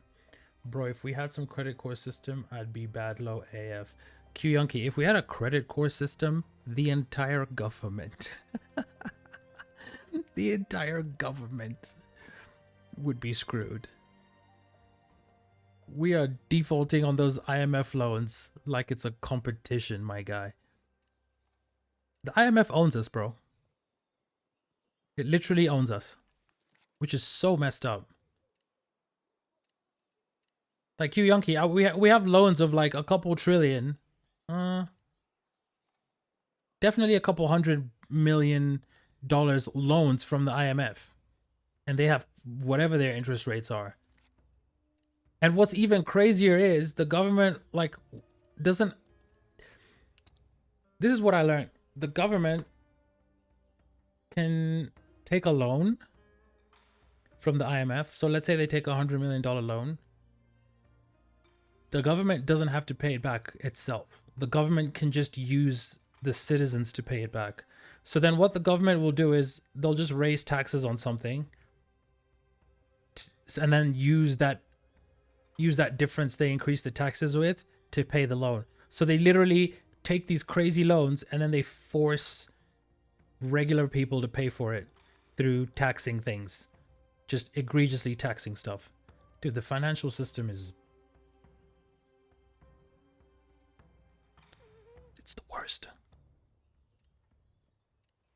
Bro, if we had some credit core system, I'd be bad low AF. Q Yankee, if we had a credit core system, the entire government, the entire government would be screwed. We are defaulting on those IMF loans like it's a competition, my guy. The IMF owns us, bro. It literally owns us, which is so messed up. Like Q Yankee, we have loans of like a couple trillion. Definitely a couple $100 million loans from the IMF. And they have whatever their interest rates are. And what's even crazier is the government like doesn't. This is what I learned. The government can take a loan from the IMF. So let's say they take $100 million loan. The government doesn't have to pay it back itself. The government can just use the citizens to pay it back. So then what the government will do is they'll just raise taxes on something and then use that difference they increase the taxes with to pay the loan. So they literally take these crazy loans and then they force regular people to pay for it through taxing things, just egregiously taxing stuff. Dude, the financial system is, it's the worst.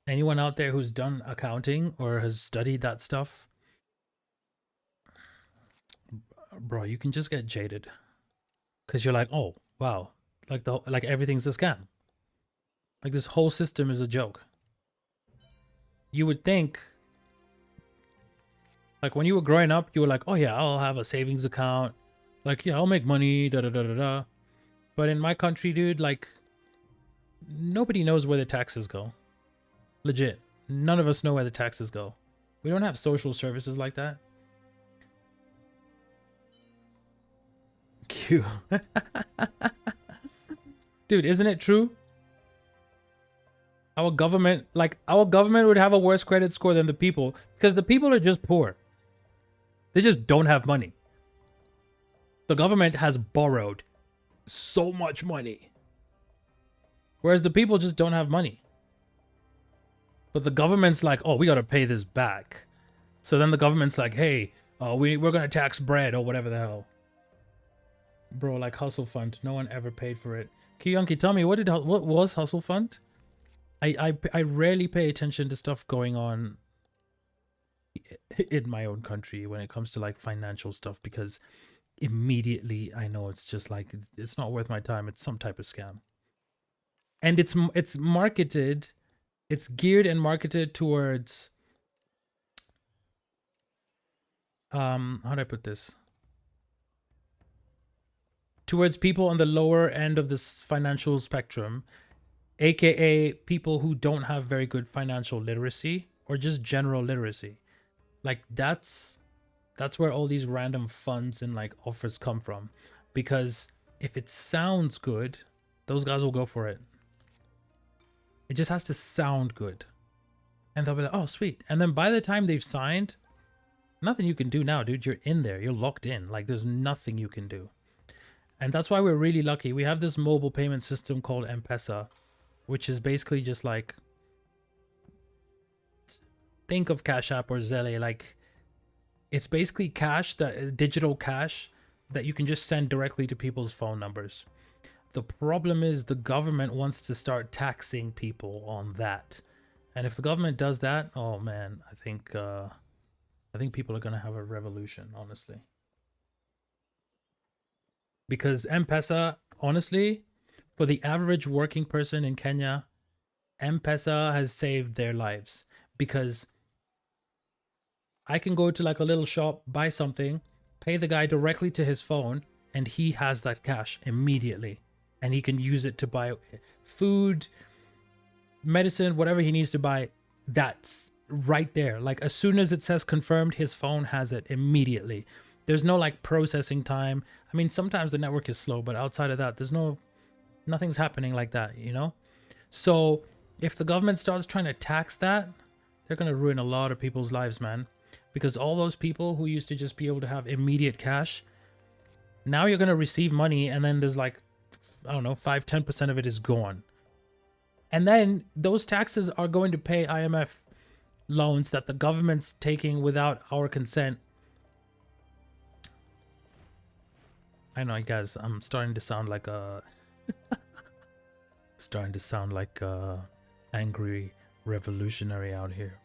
Anyone out there who's done accounting or has studied that stuff, bro, you can just get jaded because you're like, oh wow, like everything's a scam. Like this whole system is a joke. You would think, like when you were growing up, you were like, oh yeah, I'll have a savings account. Like, yeah, I'll make money, da da da da da. But in my country, dude, like nobody knows where the taxes go. Legit. None of us know where the taxes go. We don't have social services like that. Q. Dude, isn't it true? Our government would have a worse credit score than the people because the people are just poor. They just don't have money. The government has borrowed so much money. Whereas the people just don't have money. But the government's like, oh, we got to pay this back. So then the government's like, hey, we're going to tax bread or whatever the hell. Bro, like Hustle Fund. No one ever paid for it. Kiyonki, tell me, what was Hustle Fund? I rarely pay attention to stuff going on in my own country when it comes to like financial stuff because immediately I know it's just like it's not worth my time. It's some type of scam. And it's marketed, it's geared and marketed towards how do I put this? Towards people on the lower end of this financial spectrum, aka people who don't have very good financial literacy or just general literacy. Like that's where all these random funds and like offers come from, because if it sounds good, those guys will go for it. It just has to sound good, and they'll be like, oh sweet, and then by the time they've signed, nothing you can do now, dude. You're in there, you're locked in. Like there's nothing you can do. And that's why we're really lucky. We have this mobile payment system called M-Pesa, which is basically just like, think of Cash App or Zelle. Like it's basically cash, that digital cash that you can just send directly to people's phone numbers. The problem is the government wants to start taxing people on that. And if the government does that, oh man, I think people are going to have a revolution, honestly. Because M-Pesa, honestly, for the average working person in Kenya, M-Pesa has saved their lives. Because I can go to like a little shop, buy something, pay the guy directly to his phone, and he has that cash immediately. And he can use it to buy food, medicine, whatever he needs to buy. That's right there. Like as soon as it says confirmed, his phone has it immediately. There's no like processing time. I mean, sometimes the network is slow, but outside of that, nothing's happening like that, you know? So if the government starts trying to tax that, they're going to ruin a lot of people's lives, man. Because all those people who used to just be able to have immediate cash, now you're going to receive money and then there's like, I don't know, 5-10% of it is gone. And then those taxes are going to pay IMF loans that the government's taking without our consent. I know, guys, I'm starting to sound like a angry revolutionary out here.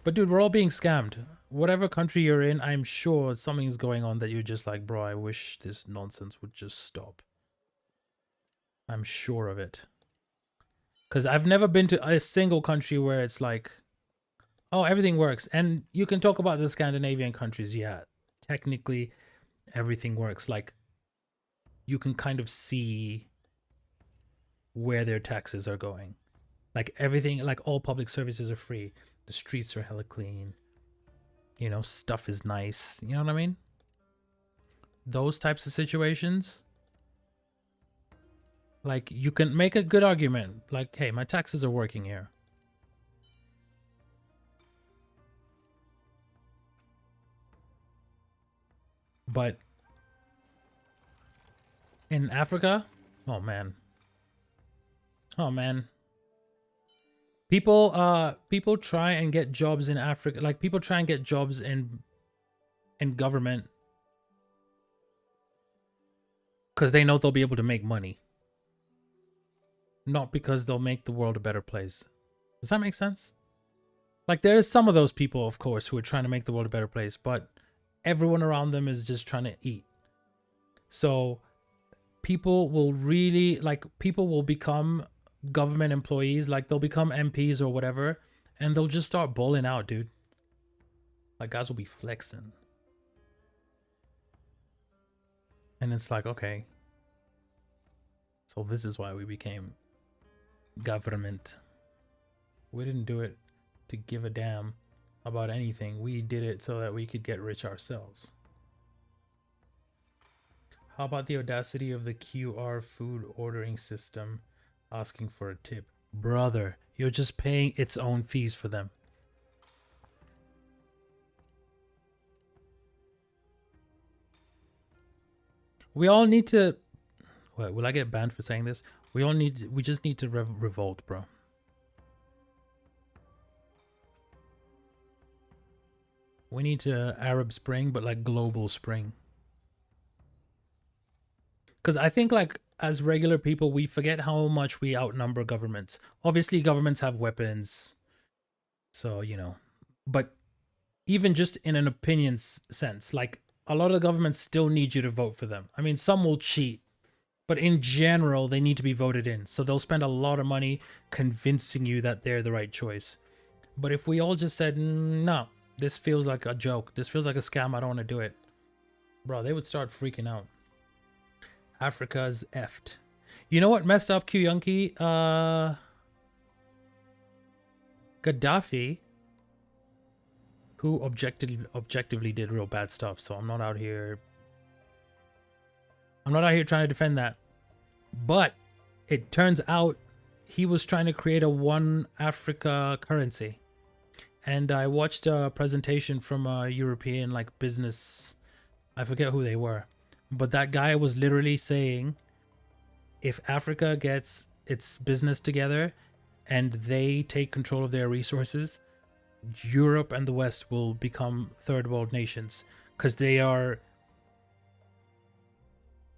But dude, we're all being scammed. Whatever country you're in, I'm sure something's going on that you're just like, bro, I wish this nonsense would just stop. I'm sure of it. Because I've never been to a single country where it's like, oh, everything works. And you can talk about the Scandinavian countries. Yeah, technically everything works. Like you can kind of see where their taxes are going. Like everything, like all public services are free. The streets are hella clean. You know, stuff is nice. You know what I mean? Those types of situations, Like, you can make a good argument. Like, hey, my taxes are working here. But in Africa, oh man. Oh man. People try and get jobs in Africa. Like, people try and get jobs in government because they know they'll be able to make money. Not because they'll make the world a better place. Does that make sense? Like, there is some of those people, of course, who are trying to make the world a better place, but everyone around them is just trying to eat. So people will really, like, people will become government employees, like they'll become MPs or whatever, and they'll just start balling out, dude. Like, guys will be flexing. And it's like, okay. So this is why we became government. We didn't do it to give a damn about anything. We did it so that we could get rich ourselves. How about the audacity of the QR food ordering system asking for a tip? Brother, you're just paying its own fees for them. We all need to... What, will I get banned for saying this? We just need to revolt, bro. We need to Arab Spring, but like global spring. Because I think, like, as regular people, we forget how much we outnumber governments. Obviously, governments have weapons. So, you know. But even just in an opinion sense, like, a lot of governments still need you to vote for them. I mean, some will cheat. But in general, they need to be voted in. So they'll spend a lot of money convincing you that they're the right choice. But if we all just said, no, this feels like a joke. This feels like a scam. I don't want to do it. Bro, they would start freaking out. Africa's effed. You know what messed up Kyunki? Gaddafi, who objectively did real bad stuff. So I'm not out here trying to defend that. But it turns out he was trying to create a one Africa currency. And I watched a presentation from a European, like, business, I forget who they were, but that guy was literally saying, if Africa gets its business together and they take control of their resources, Europe and the West will become third world nations, because they are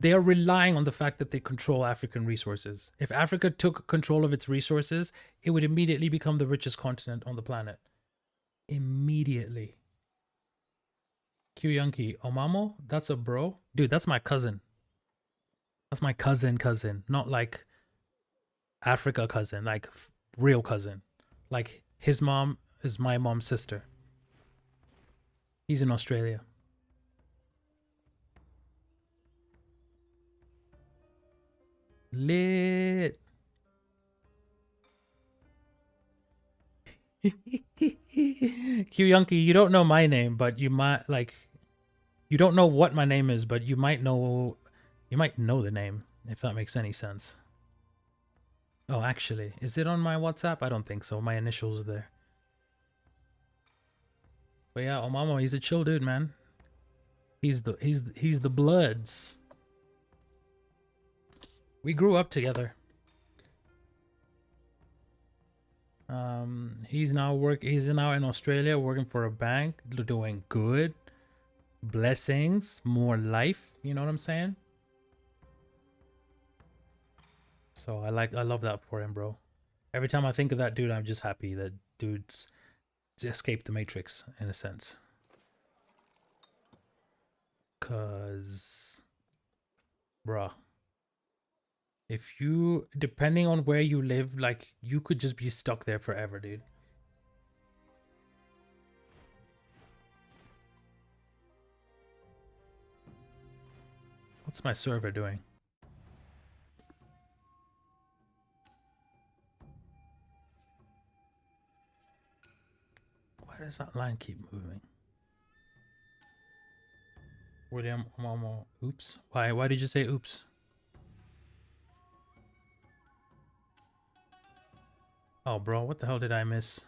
relying on the fact that they control African resources. If Africa took control of its resources, it would immediately become the richest continent on the planet. Immediately. Kyunki, Omamo? That's a bro? Dude, that's my cousin. That's my cousin. Not like Africa cousin, like real cousin. Like, his mom is my mom's sister. He's in Australia. Lit. Kyunki, you don't know my name, but you might, like, you don't know what my name is, but you might know the name, if that makes any sense. Oh, actually, is it on my WhatsApp? I don't think so. My initials are there. But yeah, Omamo, he's a chill dude, man. He's the Bloods. We grew up together. He's now in Australia working for a bank, doing good. Blessings, more life, you know what I'm saying? So I love that for him, bro. Every time I think of that dude, I'm just happy that dude's escaped the Matrix, in a sense. Cause, bruh, if you, depending on where you live, like, you could just be stuck there forever, dude. What's my server doing? Why does that line keep moving? William Momo, oops. Why did you say oops? Oh, bro, what the hell did I miss?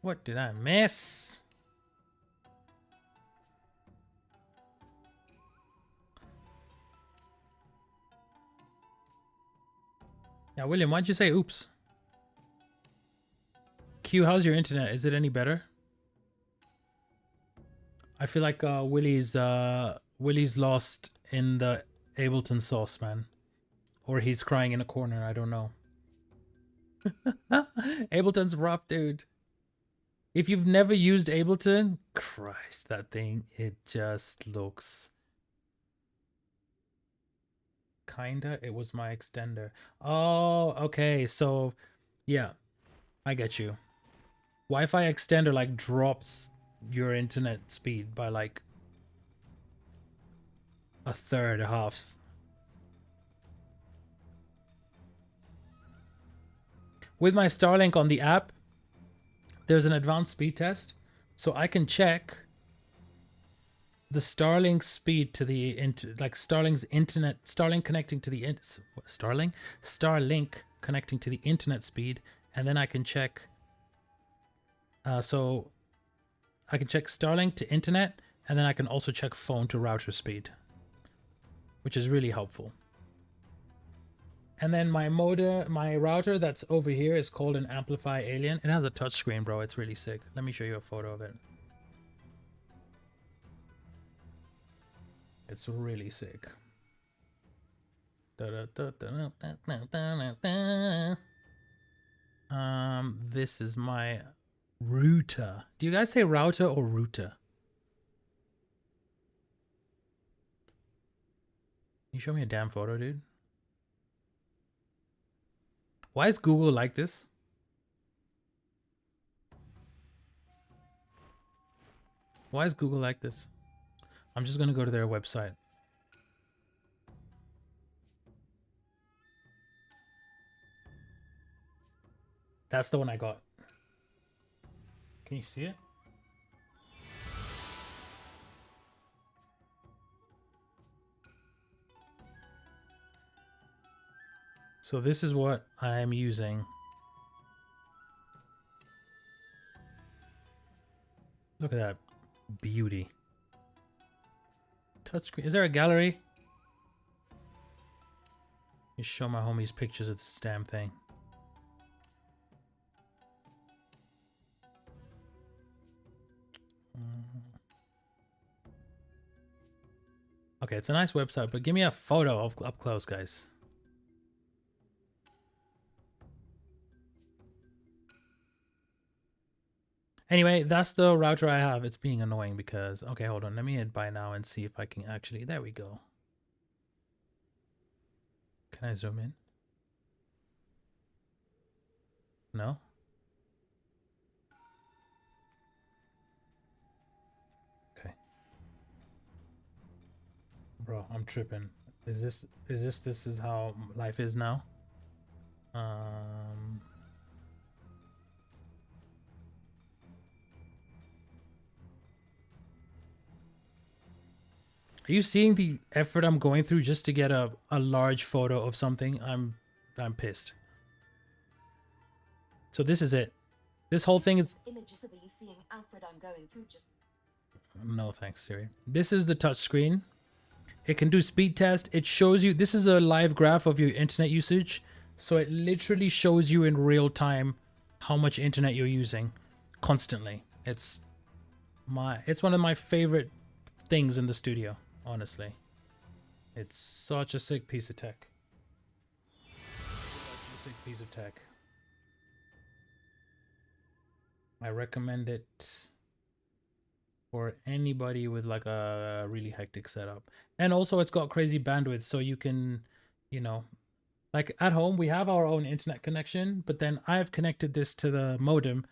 What did I miss? Yeah, William, why'd you say oops? Q, how's your internet? Is it any better? I feel like Willie's lost in the Ableton sauce, man. Or he's crying in a corner, I don't know. Ableton's rough, dude. If you've never used Ableton, Christ, that thing, it just looks... Kinda, it was my extender. Oh, okay, so, yeah, I get you. Wi-Fi extender, like, drops your internet speed by, like, a third, a half. With my Starlink on the app, there's an advanced speed test, so I can check the Starlink speed to the Starlink's internet, Starlink connecting to the Starlink connecting to the internet speed, and then I can check. So I can check Starlink to internet, and then I can also check phone to router speed, which is really helpful. And then my router that's over here is called an Amplify Alien. It has a touchscreen, bro. It's really sick. Let me show you a photo of it. It's really sick. This is my router. Do you guys say router or router? Can you show me a damn photo, dude? Why is Google like this? Why is Google like this? I'm just gonna go to their website. That's the one I got. Can you see it? So this is what I'm using. Look at that beauty. Touchscreen. Is there a gallery? You show my homies pictures of this damn thing. Okay, it's a nice website, but give me a photo of up close, guys. Anyway, that's the router I have. It's being annoying because... Okay, hold on. Let me hit buy now and see if I can actually... There we go. Can I zoom in? No? Okay. Bro, I'm tripping. This is how life is now? Are you seeing the effort I'm going through just to get a large photo of something? I'm pissed. So this is it. This whole thing is... Images of you seeing Alfred I'm going through just... No thanks, Siri. This is the touch screen. It can do speed test. It shows you... This is a live graph of your internet usage. So it literally shows you in real time how much internet you're using constantly. It's one of my favorite things in the studio. Honestly, it's such a sick piece of tech. Such a sick piece of tech. I recommend it for anybody with like a really hectic setup. And also it's got crazy bandwidth, so you can, you know, like at home we have our own internet connection, but then I've connected this to the modem,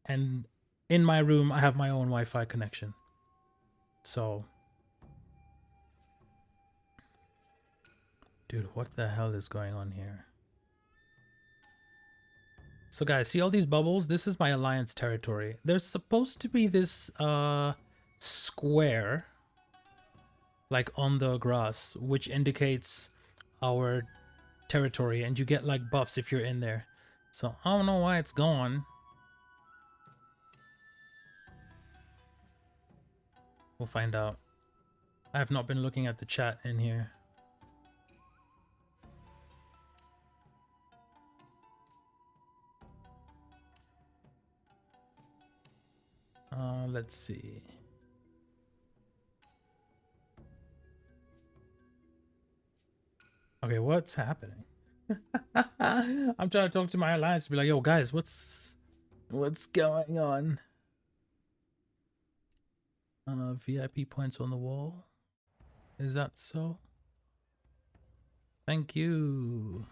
and in my room I have my own Wi-Fi connection. So... Dude, what the hell is going on here? So guys, see all these bubbles? This is my alliance territory. There's supposed to be this square, like on the grass, which indicates our territory, and you get like buffs if you're in there. So I don't know why it's gone. We'll find out. I have not been looking at the chat in here. Let's see. Okay, what's happening? I'm trying to talk to my alliance to be like, yo, guys, what's going on? VIP points on the wall. Is that so? Thank you.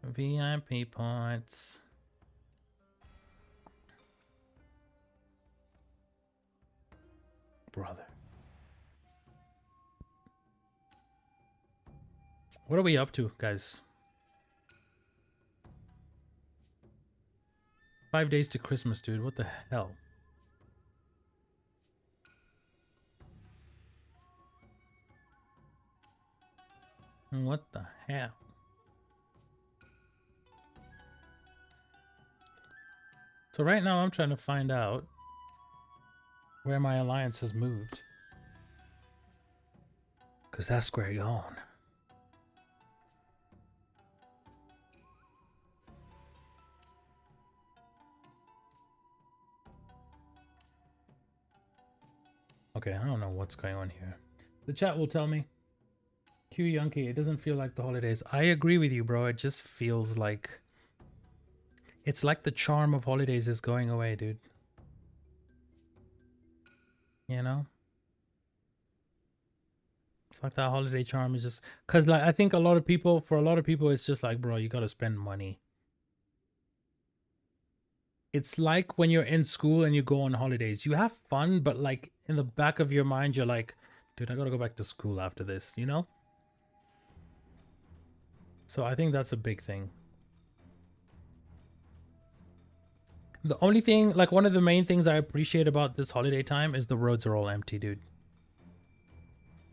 VIP points. Brother. What are we up to, guys? 5 days to Christmas, dude. What the hell? What the hell? So right now I'm trying to find out where my alliance has moved. Because that's where you're gone. Okay, I don't know what's going on here. The chat will tell me. Q Yankee, it doesn't feel like the holidays. I agree with you, bro. It just feels like... It's like the charm of holidays is going away, dude. You know? It's like that holiday charm is just... Because like, I think for a lot of people, it's just like, bro, you gotta spend money. It's like when you're in school and you go on holidays. You have fun, but like in the back of your mind, you're like, dude, I gotta go back to school after this, you know? So I think that's a big thing. The only thing, like one of the main things I appreciate about this holiday time is the roads are all empty, dude.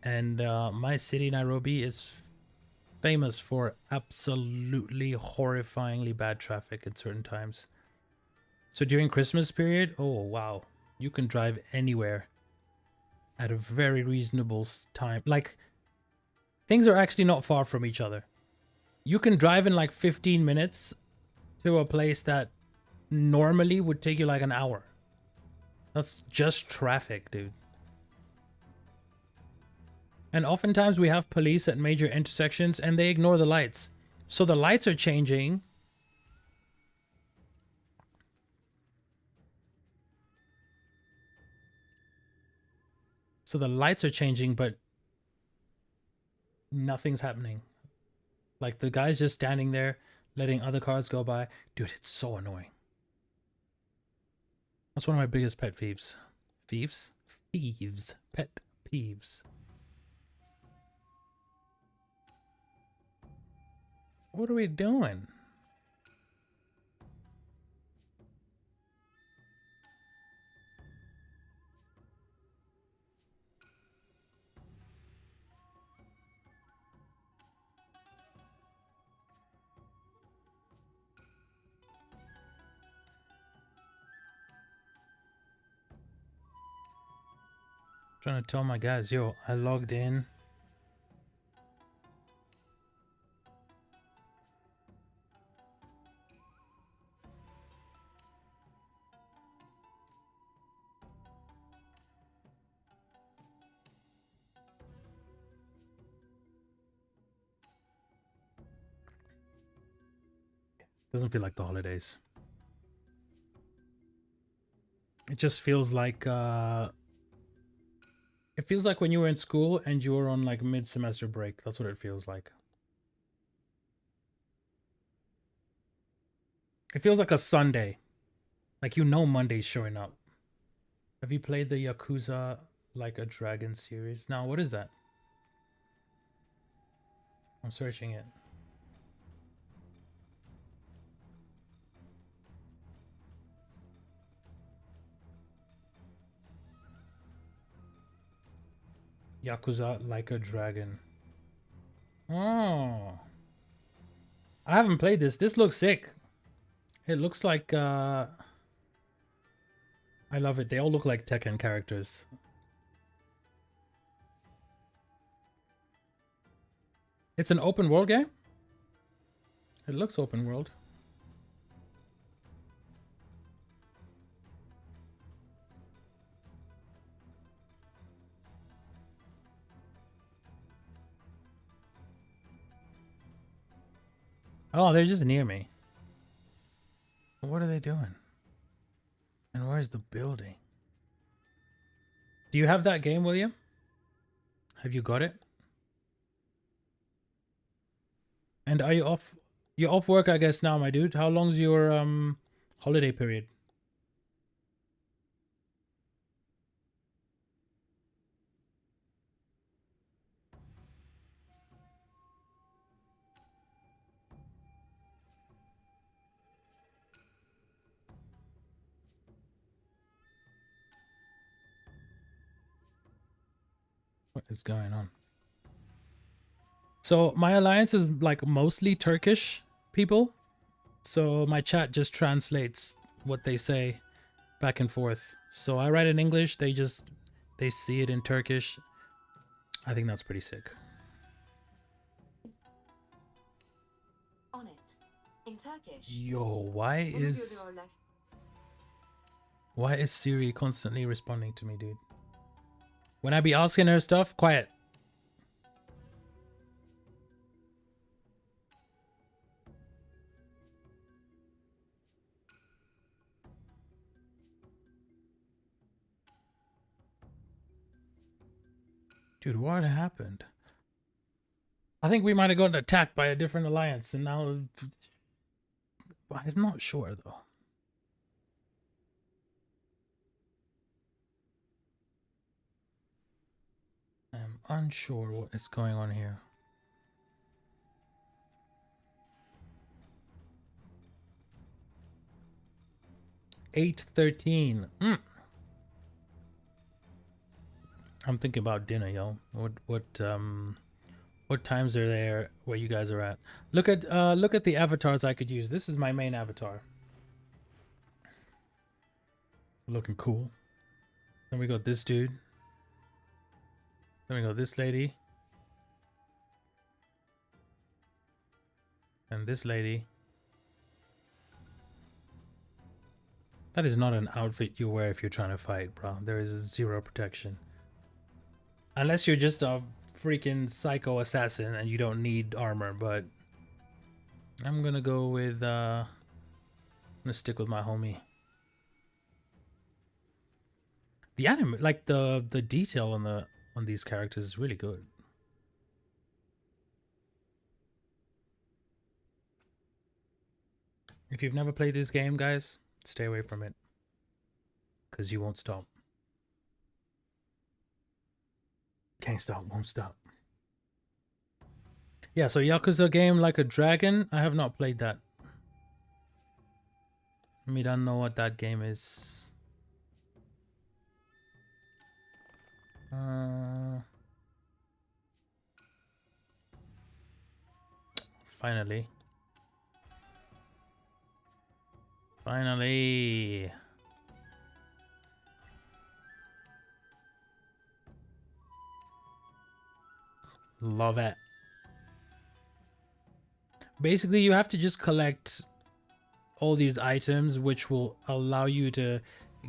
And my city, Nairobi, is famous for absolutely horrifyingly bad traffic at certain times. So during Christmas period, oh wow, you can drive anywhere at a very reasonable time. Like, things are actually not far from each other. You can drive in like 15 minutes to a place that normally would take you like an hour. That's just traffic, dude. And oftentimes we have police at major intersections and they ignore the lights. So the lights are changing. But nothing's happening. Like the guy's just standing there, letting other cars go by. Dude, it's so annoying. That's one of my biggest pet peeves. Thieves? Thieves. Pet peeves. What are we doing? Trying to tell my guys, yo, I logged in. Doesn't feel like the holidays. It just feels like it feels like when you were in school and you were on like mid-semester break. That's what it feels like. It feels like a Sunday. Like, you know, Monday's showing up. Have you played the Yakuza Like a Dragon series? Now, what is that? I'm searching it. Yakuza Like a Dragon. Oh. I haven't played this. This looks sick. It looks like I love it. They all look like Tekken characters. It's an open world game? It looks open world. Oh, they're just near me. What are they doing? And where's the building? Do you have that game, William? Have you got it? And are you off? You're off work, I guess, now, my dude. How long's your holiday period? What is going on? So my alliance is like mostly Turkish people. So my chat just translates what they say back and forth. So I write in English, they see it in Turkish. I think that's pretty sick. On it. In Turkish. Yo, why is Siri constantly responding to me, dude? When I be asking her stuff, quiet. Dude, what happened? I think we might have gotten attacked by a different alliance, and now I'm not sure though. I'm unsure what is going on here. $8.13. I'm thinking about dinner, yo. What times are there where you guys are at? Look at the avatars I could use. This is my main avatar. Looking cool. Then we got this dude. Then we got this lady. And this lady. That is not an outfit you wear if you're trying to fight, bro. There is zero protection. Unless you're just a freaking psycho assassin and you don't need armor, but I'm gonna go with I'm gonna stick with my homie. The anime, like the detail on these characters is really good. If you've never played this game, guys, stay away from it, because you won't stop. Can't stop, won't stop. Yeah, so Yakuza game Like a Dragon. I have not played that. Me don't know what that game is. Finally. Finally. Love it. Basically, you have to just collect all these items, which will allow you to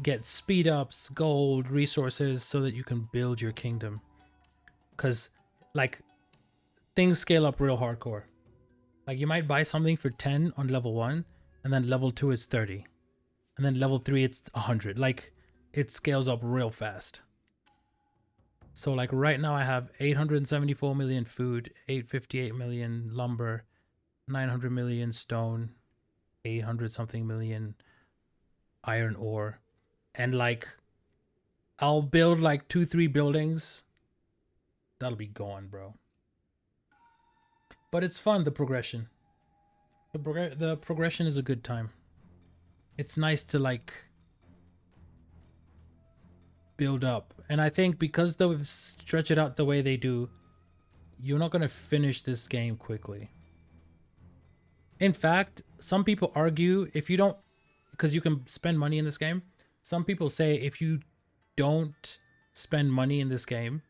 get speed ups, gold, resources, so that you can build your kingdom. Because, like, things scale up real hardcore. Like, you might buy something for 10 on level 1, and then level 2 it's 30. And then level 3 it's 100. Like, it scales up real fast. So, like, right now I have 874 million food, 858 million lumber, 900 million stone, 800 something million iron ore. And, like, I'll build, like, 2-3 buildings. That'll be gone, bro. But it's fun, the progression. The progression is a good time. It's nice to, like, build up. And I think because they stretch it out the way they do, you're not going to finish this game quickly. In fact, some people argue if you don't, because you can spend money in this game, some people say if you don't spend money in this game,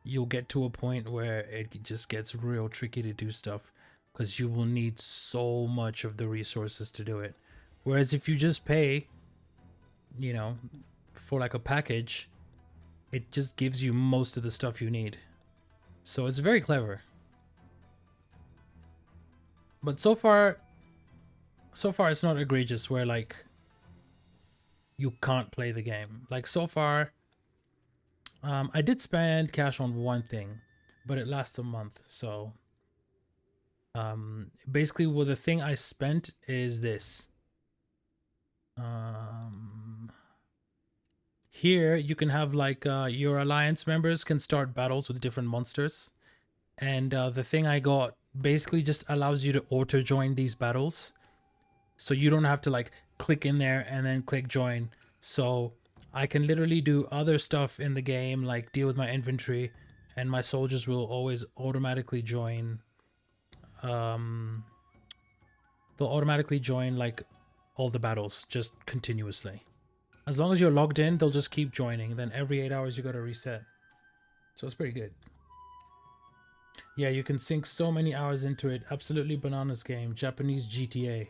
you'll get to a point where it just gets real tricky to do stuff because you will need so much of the resources to do it. Whereas if you just pay, you know, for like a package, it just gives you most of the stuff you need. So it's very clever. But so far it's not egregious where like you can't play the game. Like so far, I did spend cash on one thing, but it lasts a month. So basically, well, the thing I spent is this. Here you can have like your alliance members can start battles with different monsters, and the thing I got basically just allows you to auto join these battles, so you don't have to like click in there and then click join. So I can literally do other stuff in the game, like deal with my inventory, and my soldiers will always automatically join. They'll automatically join like all the battles just continuously. As long as you're logged in, they'll just keep joining. Then every 8 hours you gotta reset. So it's pretty good. Yeah, you can sink so many hours into it. Absolutely bananas game. Japanese GTA.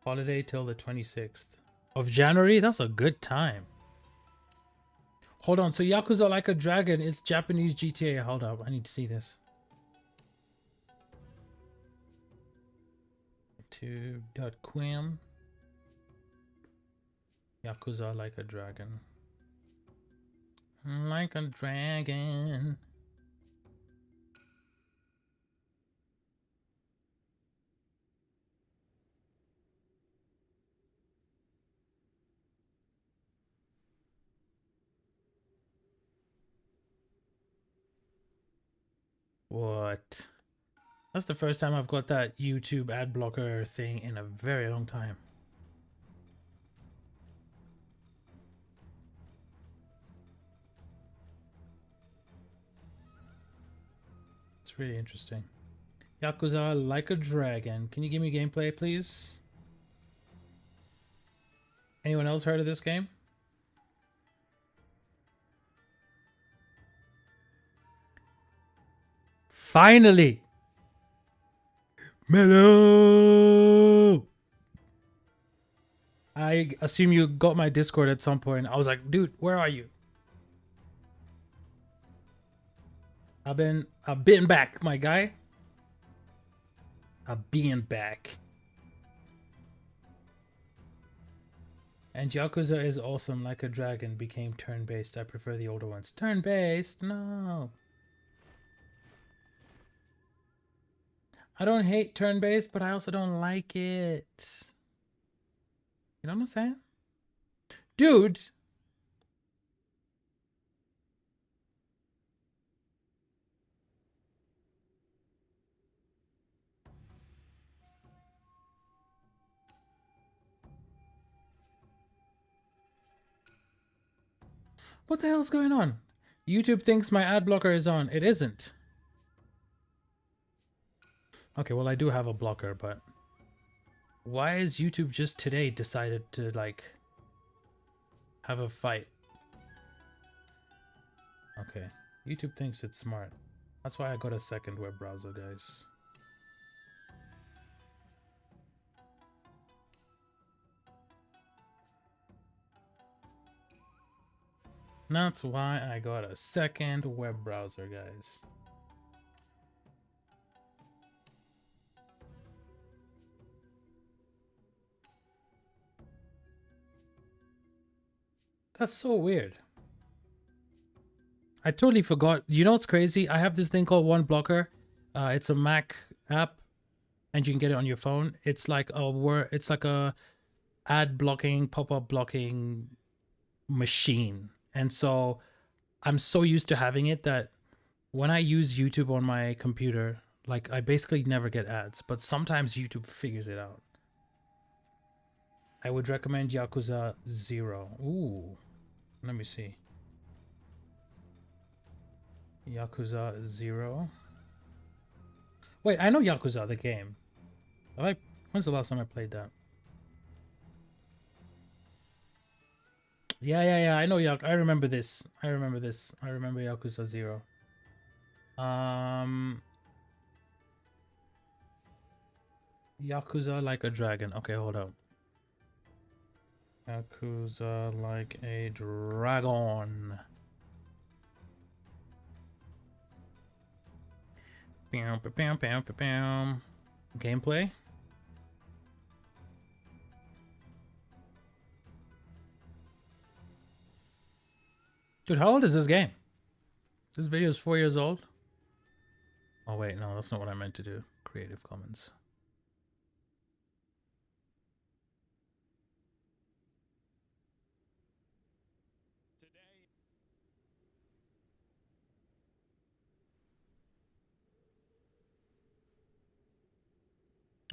Holiday till the 26th of January. That's a good time. Hold on. So Yakuza Like a Dragon is Japanese GTA. Hold up. I need to see this. YouTube.quim. Yakuza Like a Dragon. Like a dragon. What? That's the first time I've got that YouTube ad blocker thing in a very long time. It's really interesting. Yakuza Like a Dragon. Can you give me gameplay, please? Anyone else heard of this game? Finally! Mellow! I assume you got my Discord at some point. I was like, dude, where are you? I've been back, my guy. I've been back. And Yakuza is awesome. Like a Dragon became turn-based. I prefer the older ones. Turn-based? No. I don't hate turn-based, but I also don't like it. You know what I'm saying? Dude. What the hell's going on? YouTube thinks my ad blocker is on. It isn't. Okay, well, I do have a blocker, but why is YouTube just today decided to, like, have a fight? Okay, YouTube thinks it's smart. That's why I got a second web browser, guys. That's why I got a second web browser, guys. That's so weird. I totally forgot. You know what's crazy? I have this thing called One Blocker. It's a Mac app, and you can get it on your phone. It's like a ad blocking, pop-up blocking machine. And so I'm so used to having it that when I use YouTube on my computer, like I basically never get ads, but sometimes YouTube figures it out. I would recommend Yakuza 0. Ooh. Let me see. Yakuza 0. Wait, I know Yakuza, the game. When's the last time I played that? Yeah. I know I remember this. I remember Yakuza 0. Yakuza Like a Dragon. Okay, hold up. Yakuza Like a Dragon. Bam, bam, bam, bam, bam. Gameplay. Dude, how old is this game? This video is 4 years old. Oh wait, no, that's not what I meant to do. Creative Commons.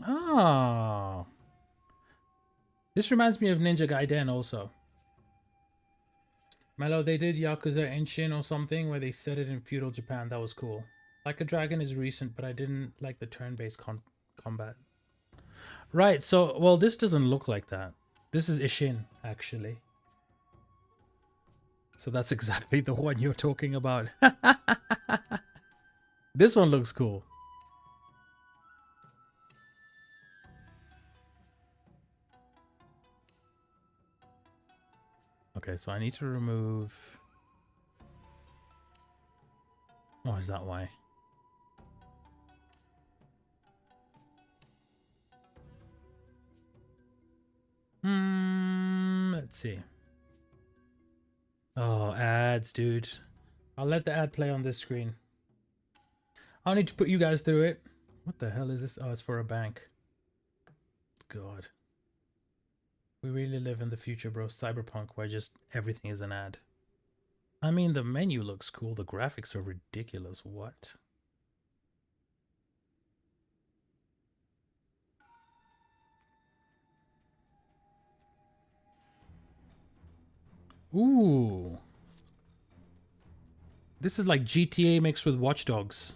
Oh. This reminds me of Ninja Gaiden also. Mello, they did Yakuza Enshin or something where they set it in feudal Japan. That was cool. Like a Dragon is recent, but I didn't like the turn-based combat. Right, so, well, this doesn't look like that. This is Ishin, actually. So that's exactly the one you're talking about. This one looks cool. Okay, so I need to remove... Oh, is that why? Let's see. Oh, ads, dude. I'll let the ad play on this screen. I'll need to put you guys through it. What the hell is this? Oh, it's for a bank. God. We really live in the future, bro. Cyberpunk, where just everything is an ad. I mean, the menu looks cool. The graphics are ridiculous. What? Ooh. This is like GTA mixed with Watch Dogs.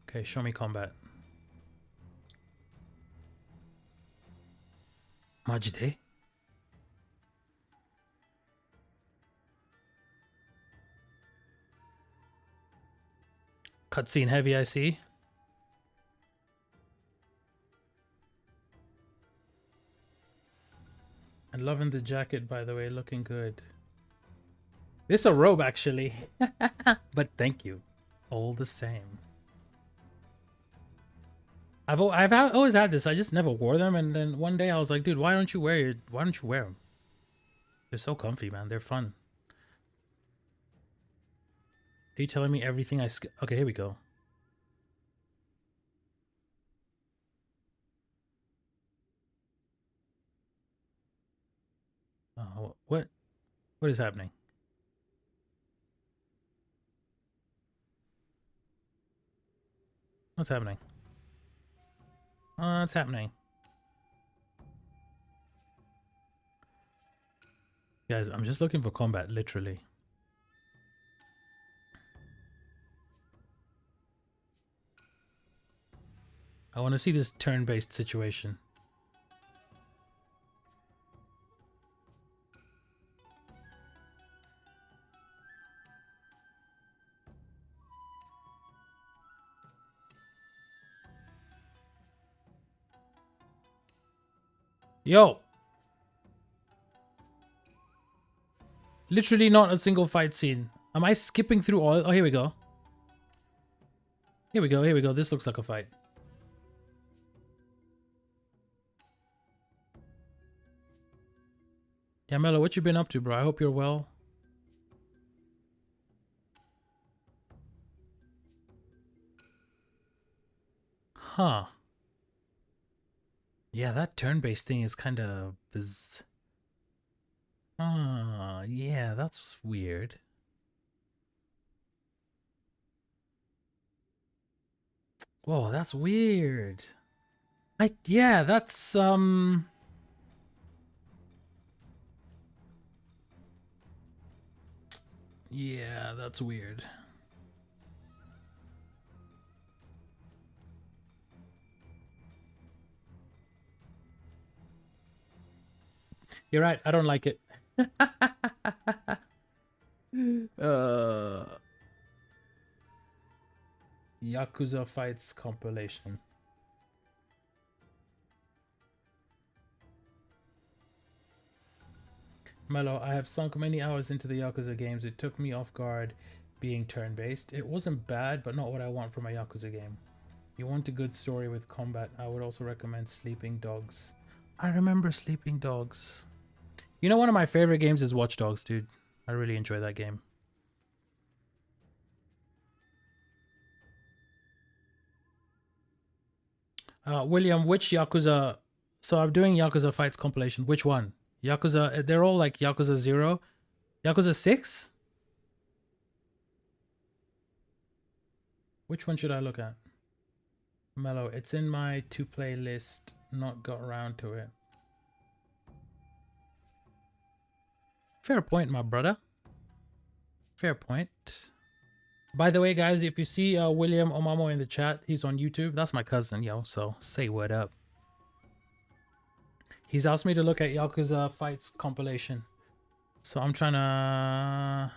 Okay, show me combat. Majide? Cutscene heavy, I see. And loving the jacket, by the way, looking good. This is a robe, actually. But thank you. All the same. I've always had this. I just never wore them, and then one day I was like, dude, why don't you wear them? They're so comfy, man. They're fun. Are you telling me everything okay, here we go. Oh, what is happening? What's happening? What's happening? Guys, I'm just looking for combat, literally. I want to see this turn-based situation. Yo! Literally not a single fight scene. Am I skipping through all? Oh, here we go. Here we go. This looks like a fight. Yeah, Mello, what you been up to, bro? I hope you're well. Huh. Yeah, that turn-based thing is kind of biz. Yeah, that's weird. Whoa, that's weird. Yeah, that's Yeah, that's weird. You're right. I don't like it. Yakuza Fights compilation. Mello, I have sunk many hours into the Yakuza games. It took me off guard being turn-based. It wasn't bad, but not what I want from a Yakuza game. You want a good story with combat. I would also recommend Sleeping Dogs. I remember Sleeping Dogs. You know, one of my favorite games is Watch Dogs, dude. I really enjoy that game. William, which Yakuza... So I'm doing Yakuza Fights compilation. Which one? Yakuza... They're all like Yakuza 0. Yakuza 6? Which one should I look at? Mellow, it's in my to-play list. Not got around to it. Fair point, my brother. Fair point. By the way, guys, if you see William Omamo in the chat, he's on YouTube. That's my cousin, yo. So say what up. He's asked me to look at Yakuza Fights compilation. So I'm trying to...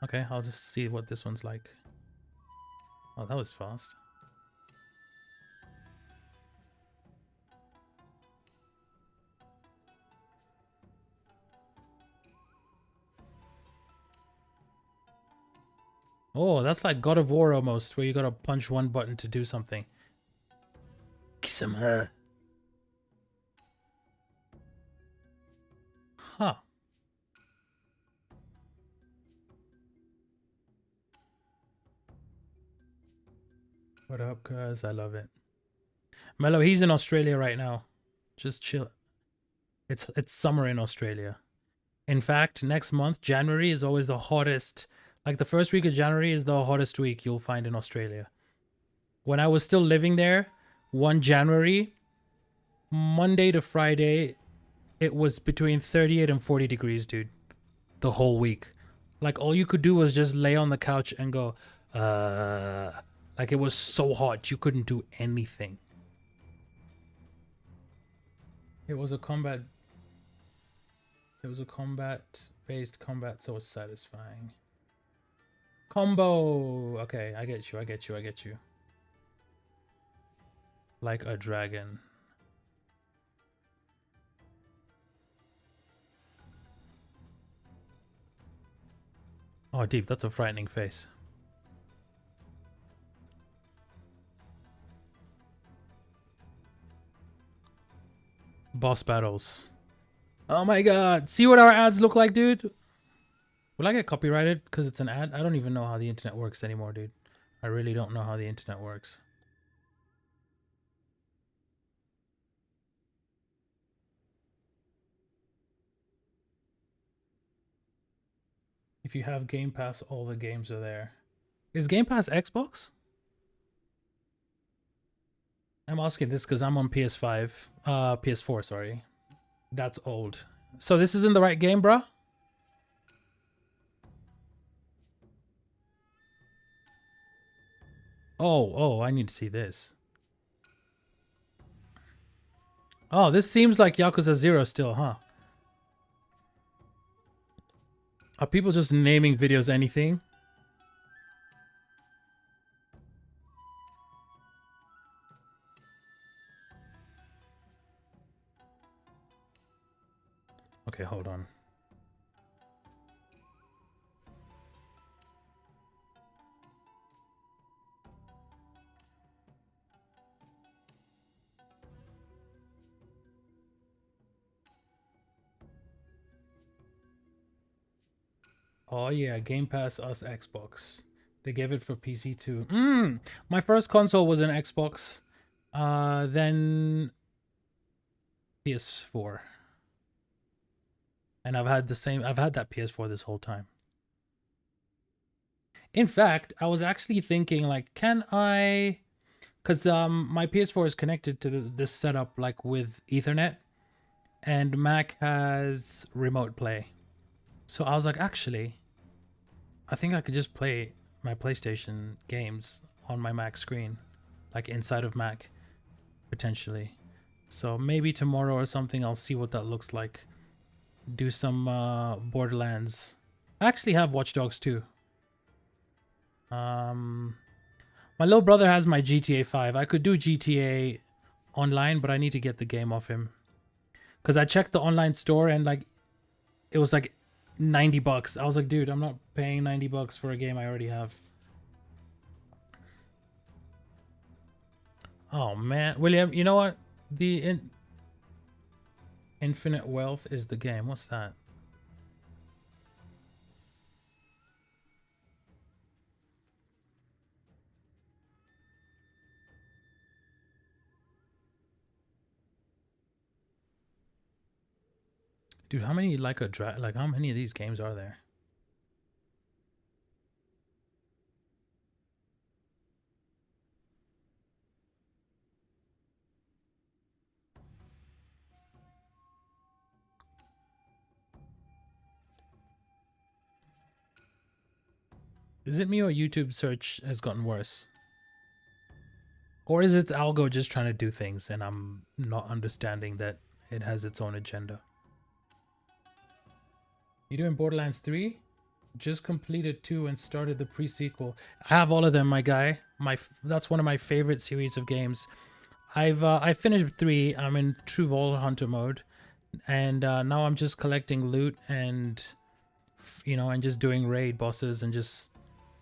Okay, I'll just see what this one's like. Oh, that was fast. Oh, that's like God of War almost, where you gotta punch one button to do something. Kiss him, her. Huh. What up, cuz? I love it. Mello, he's in Australia right now. Just chill. It's summer in Australia. In fact, next month, January, is always the hottest. Like the first week of January is the hottest week you'll find in Australia. When I was still living there, 1 January, Monday to Friday, it was between 38 and 40 degrees, dude. The whole week. Like all you could do was just lay on the couch and go, like it was so hot you couldn't do anything. It was a combat-based combat, so it's satisfying. Combo! Okay, I get you. Like a dragon. Oh, Deep, that's a frightening face. Boss battles. Oh my god. See what our ads look like, dude? Will I get copyrighted because it's an ad? I don't even know how the internet works anymore, dude. I really don't know how the internet works. If you have Game Pass, all the games are there. Is Game Pass Xbox? I'm asking this because I'm on PS5. PS4, sorry. That's old. So this isn't the right game, bruh? Oh, I need to see this. Oh, this seems like Yakuza 0 still, huh? Are people just naming videos anything? Okay, hold on. Oh yeah, Game Pass us Xbox. They gave it for PC too. My first console was an Xbox. Then PS4. And I've had that PS4 this whole time. In fact, I was actually thinking like, can I, cuz my PS4 is connected to this setup like with Ethernet, and Mac has remote play. So I was like, actually, I think I could just play my PlayStation games on my Mac screen, like inside of Mac, potentially. So maybe tomorrow or something, I'll see what that looks like. Do some Borderlands. I actually have Watch Dogs 2. My little brother has my GTA 5. I could do GTA online, but I need to get the game off him. Because I checked the online store and like it was like $90. I was like, dude, I'm not paying $90 for a game I already have. Oh man, William, you know what? The Infinite Wealth is the game. What's that? Dude, how many how many of these games are there? Is it me or YouTube search has gotten worse? Or is its algo just trying to do things and I'm not understanding that it has its own agenda? You doing Borderlands 3? Just completed 2 and started the pre-sequel. I have all of them, my guy. That's one of my favorite series of games. I finished 3. I'm in true Vault Hunter mode, and now I'm just collecting loot and and just doing raid bosses and just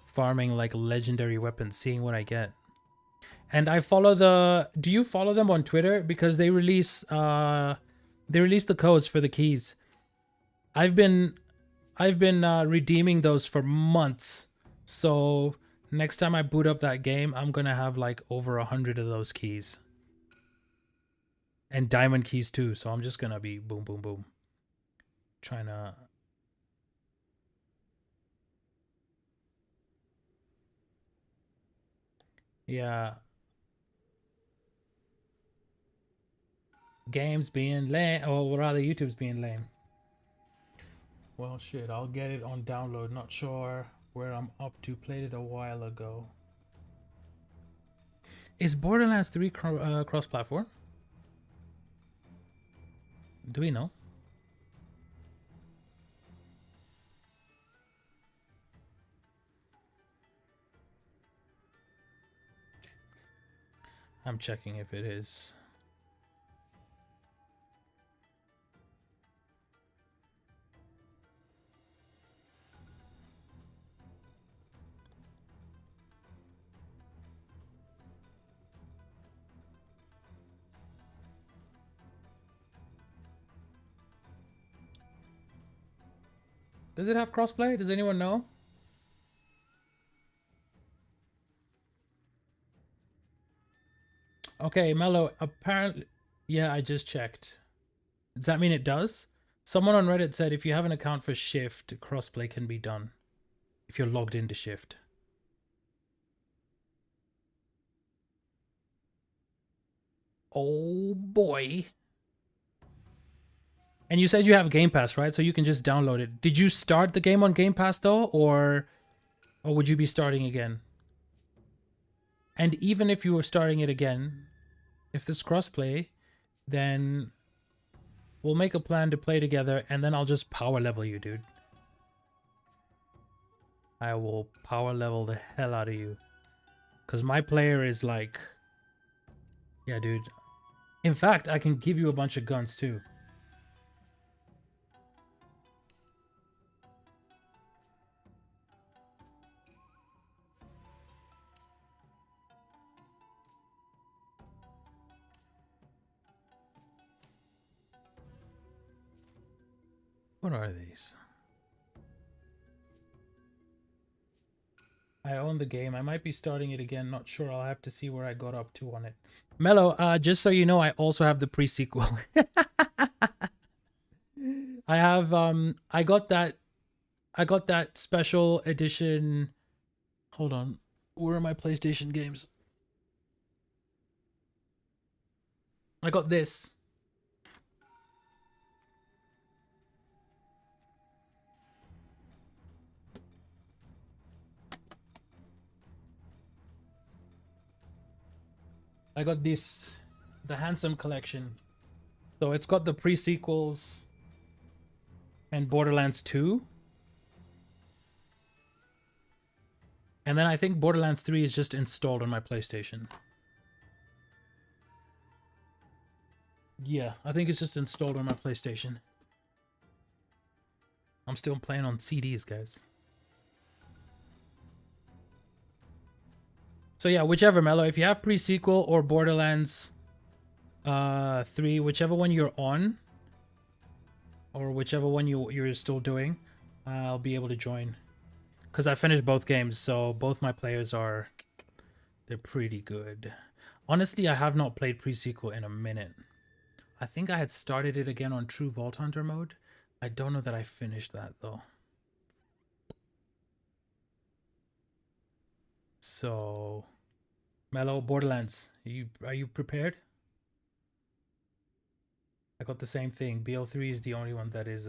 farming like legendary weapons, seeing what I get. And I follow do you follow them on Twitter? Because they release the codes for the keys. I've been redeeming those for months. So next time I boot up that game, I'm gonna have like over 100 of those keys. And diamond keys too. So I'm just gonna be boom, boom, boom. Trying to... Yeah. Games being lame, or rather YouTube's being lame. Well, shit, I'll get it on download. Not sure where I'm up to. Played it a while ago. Is Borderlands 3 cross-platform? Do we know? I'm checking if it is. Does it have crossplay? Does anyone know? Okay, Mello, apparently... Yeah, I just checked. Does that mean it does? Someone on Reddit said if you have an account for Shift, crossplay can be done. If you're logged into Shift. Oh boy. And you said you have Game Pass, right? So you can just download it. Did you start the game on Game Pass though? Or would you be starting again? And even if you were starting it again, if there's crossplay, then we'll make a plan to play together and then I'll just power level you, dude. I will power level the hell out of you. Because my player is like... Yeah, dude. In fact, I can give you a bunch of guns too. What are these? I own the game. I might be starting it again. Not sure. I'll have to see where I got up to on it. Mello, just so you know, I also have the pre-sequel. I have I got that special edition. Hold on. Where are my PlayStation games? I got this. I got this, the Handsome Collection. So it's got the pre-sequels and Borderlands 2. And then I think Borderlands 3 is just installed on my PlayStation. Yeah, I think it's just installed on my PlayStation. I'm still playing on CDs, guys. So yeah, whichever, Mello. If you have pre-sequel or Borderlands 3, whichever one you're on, or whichever one you're still doing, I'll be able to join. Because I finished both games, so both my players are... they're pretty good. Honestly, I have not played pre-sequel in a minute. I think I had started it again on True Vault Hunter mode. I don't know that I finished that, though. So... Mello, Borderlands, are you prepared? I got the same thing. BL3 is the only one that is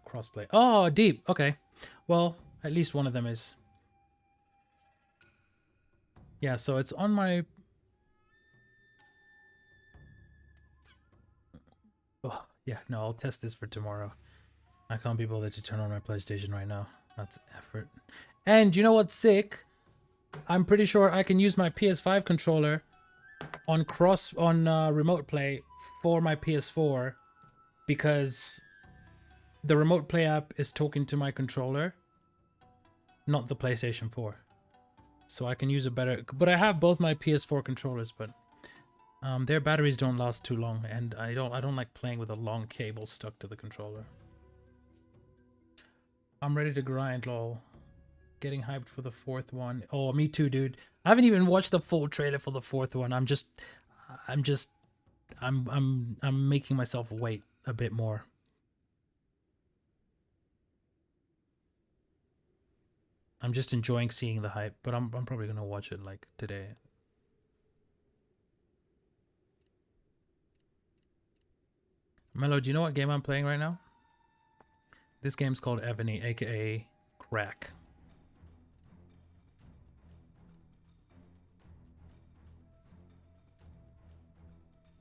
crossplay. Oh, deep. Okay. Well, at least one of them is. Yeah, so it's on my... oh, yeah, no, I'll test this for tomorrow. I can't be bothered to turn on my PlayStation right now. That's effort. And you know what's sick? I'm pretty sure I can use my PS5 controller on remote play for my PS4 because the remote play app is talking to my controller, not the PlayStation 4. So I can use a better... but I have both my PS4 controllers, but their batteries don't last too long, and I don't like playing with a long cable stuck to the controller. I'm ready to grind, lol. Getting hyped for the fourth one. Oh, me too, dude. I haven't even watched the full trailer for the fourth one. I'm making myself wait a bit more. I'm just enjoying seeing the hype, but I'm probably gonna watch it like today. Mello, do you know what game I'm playing right now? This game's called Ebony, aka Crack.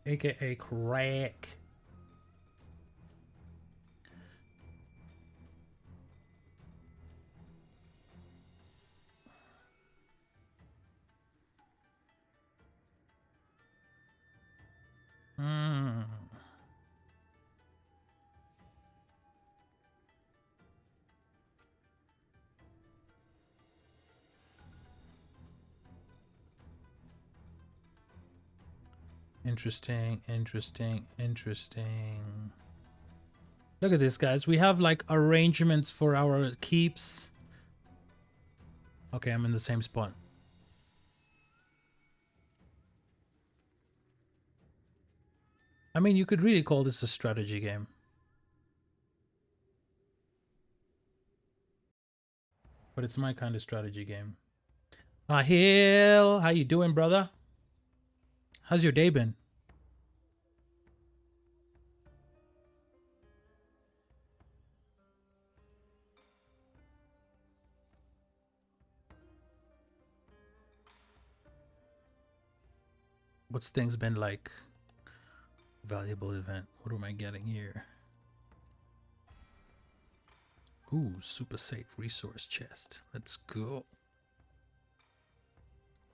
AKA Crack. Interesting, interesting, interesting. Look at this, guys. We have like arrangements for our keeps. Okay, I'm in the same spot. I mean, you could really call this a strategy game. But it's my kind of strategy game. Ahil, how you doing, brother? How's your day been? What's things been like? Valuable event. What am I getting here? Ooh, super safe resource chest. Let's go.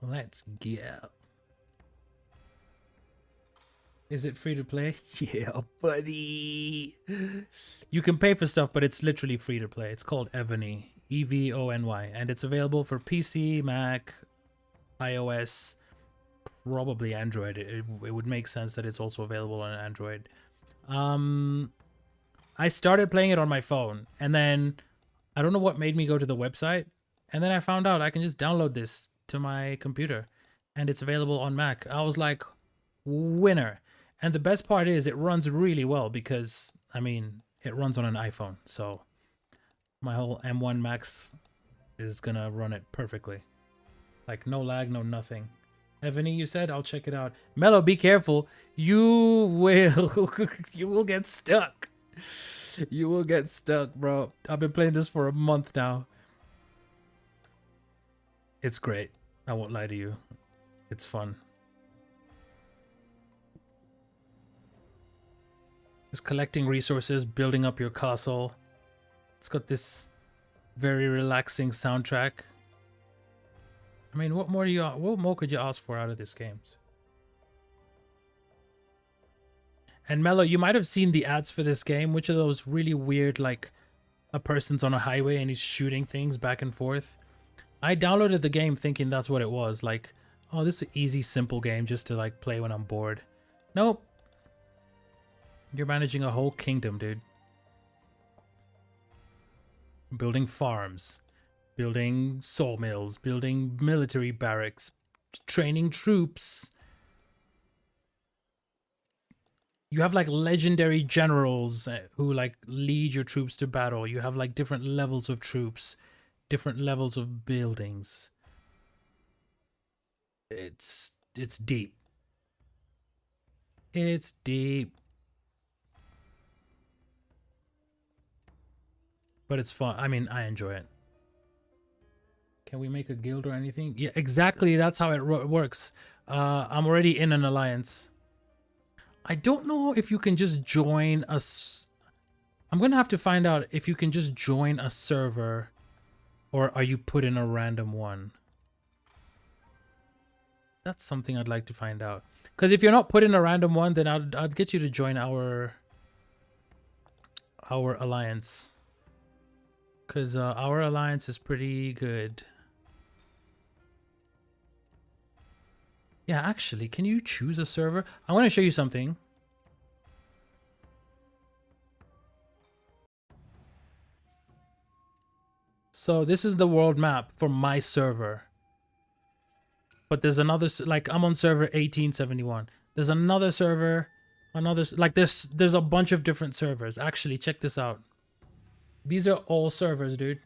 Let's go. Is it free to play? Yeah, buddy. You can pay for stuff, but it's literally free to play. It's called Evony. EVONY. And it's available for PC, Mac, iOS, probably Android. It would make sense that it's also available on Android. I started playing it on my phone, and then I don't know what made me go to the website, and then I found out I can just download this to my computer, and it's available on Mac. I was like, winner. And the best part is it runs really well because, I mean, it runs on an iPhone, so my whole M1 Max is gonna run it perfectly. Like, no lag, no nothing. Ebony, you said? I'll check it out. Mello, be careful. You will get stuck. You will get stuck, bro. I've been playing this for a month now. It's great. I won't lie to you. It's fun. Just collecting resources, building up your castle. It's got this very relaxing soundtrack. I mean, what more could you ask for out of this game? And Mello, you might have seen the ads for this game, which are those really weird, like a person's on a highway and he's shooting things back and forth. I downloaded the game thinking that's what it was. Like, oh, this is an easy, simple game just to like play when I'm bored. Nope. You're managing a whole kingdom, dude. Building farms, building sawmills, building military barracks, training troops. You have like legendary generals who like lead your troops to battle. You have like different levels of troops, different levels of buildings. It's deep. It's deep. But it's fun. I mean, I enjoy it. Can we make a guild or anything? Yeah, exactly. That's how it works. I'm already in an alliance. I don't know if you can just join us. I'm going to have to find out if you can just join a server or are you put in a random one. That's something I'd like to find out. Because if you're not put in a random one, then I'd get you to join our alliance. Because our alliance is pretty good. Yeah, actually, can you choose a server? I want to show you something. So this is the world map for my server. But there's another, like I'm on server 1871. There's another server, like there's a bunch of different servers. Actually, check this out. These are all servers, dude.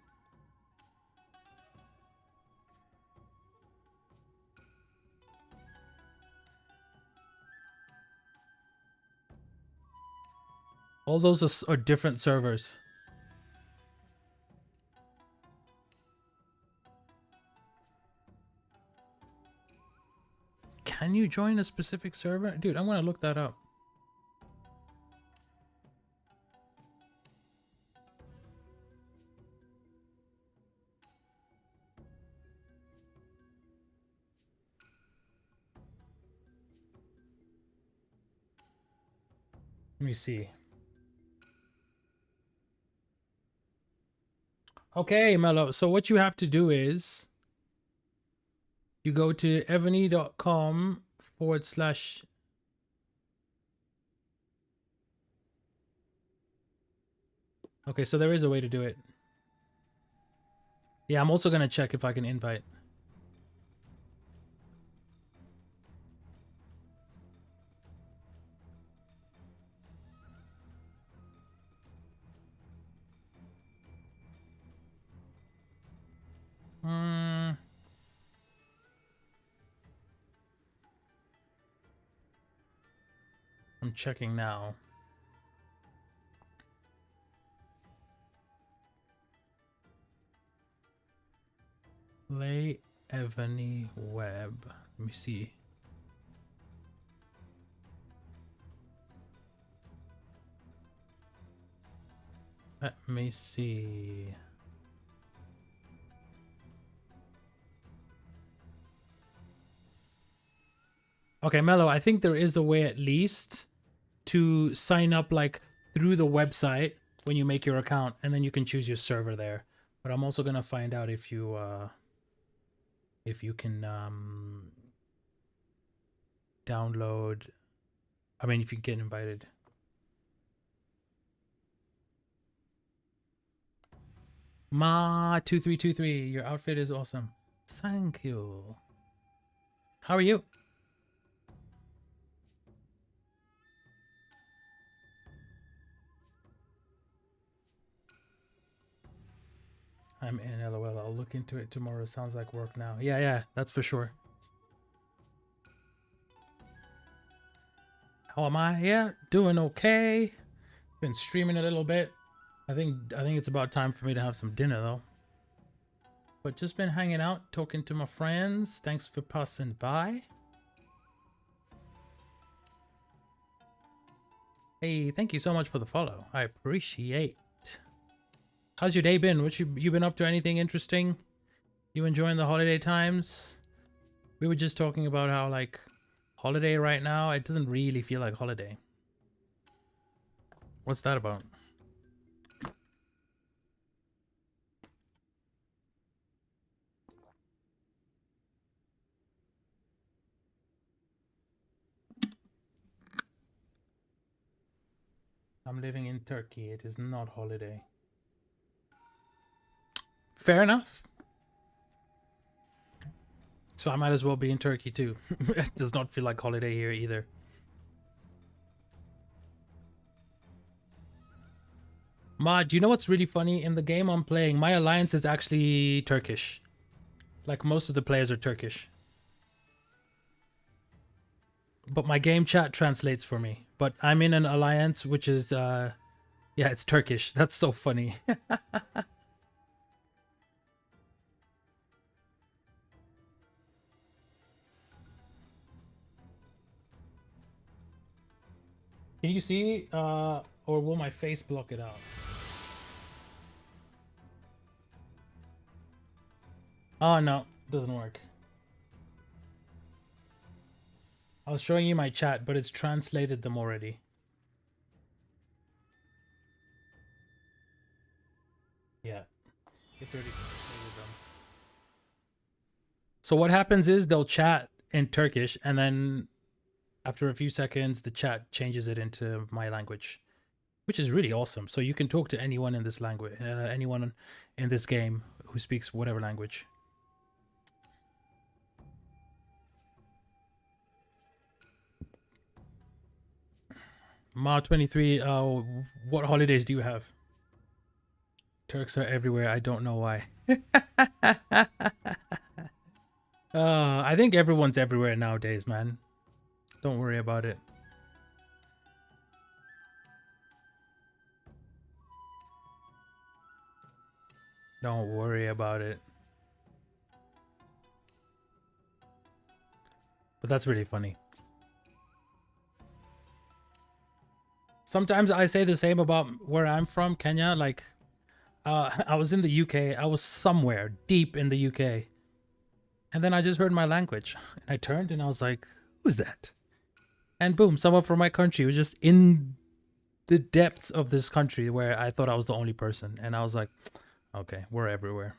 All those are different servers. Can you join a specific server? Dude, I'm gonna look that up. Let me see. Okay, Mello. So what you have to do is you go to ebony.com/. Okay, so there is a way to do it. Yeah, I'm also gonna check if I can invite. I'm checking now. Play Ebony Web. Let me see. Let me see. Okay, Mello, I think there is a way at least to sign up like through the website when you make your account, and then you can choose your server there. But I'm also gonna find out if you can download. I mean, if you get invited. Ma2323, your outfit is awesome. Thank you. How are you? I'm in LOL. I'll look into it tomorrow. Sounds like work now. Yeah, that's for sure. How am I? Yeah, doing okay. Been streaming a little bit. I think it's about time for me to have some dinner though. But just been hanging out, talking to my friends. Thanks for passing by. Hey, thank you so much for the follow. I appreciate. How's your day been? What you been up to? Anything interesting? You enjoying the holiday times? We were just talking about how like holiday right now, it doesn't really feel like holiday. What's that about? I'm living in Turkey. It is not holiday. Fair enough. So I might as well be in Turkey too. It does not feel like holiday here either. Ma, do you know what's really funny? In the game I'm playing, my alliance is actually Turkish. Like most of the players are Turkish. But my game chat translates for me. But I'm in an alliance which is yeah, it's Turkish. That's so funny. Can you see or will my face block it out? Oh no, doesn't work. I was showing you my chat, but it's translated them already. Yeah, it's already translated them. So what happens is they'll chat in Turkish, and then after a few seconds, the chat changes it into my language, which is really awesome. So you can talk to anyone in this language, anyone in this game who speaks whatever language. Ma 23, what holidays do you have? Turks are everywhere. I don't know why. I think everyone's everywhere nowadays, man. Don't worry about it. Don't worry about it. But that's really funny. Sometimes I say the same about where I'm from, Kenya. Like, I was in the UK. I was somewhere deep in the UK. And then I just heard my language. And I turned and I was like, who's that? And boom, someone from my country was just in the depths of this country where I thought I was the only person. And I was like, okay, we're everywhere.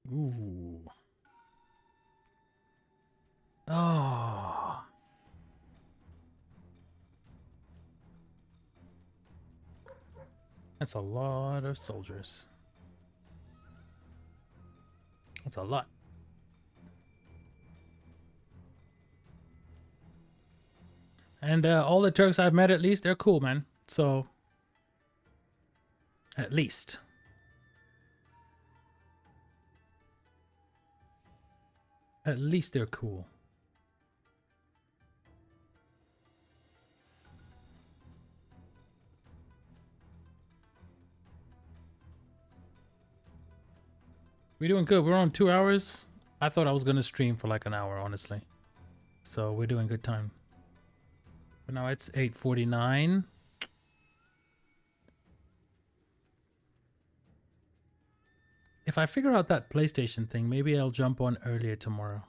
Ooh. Oh. That's a lot of soldiers. That's a lot. And all the Turks I've met, at least, they're cool, man. So, at least. At least they're cool. We're doing good. We're on 2 hours. I thought I was going to stream for like an hour, honestly. So we're doing good time. But now it's 8:49. If I figure out that PlayStation thing, maybe I'll jump on earlier tomorrow.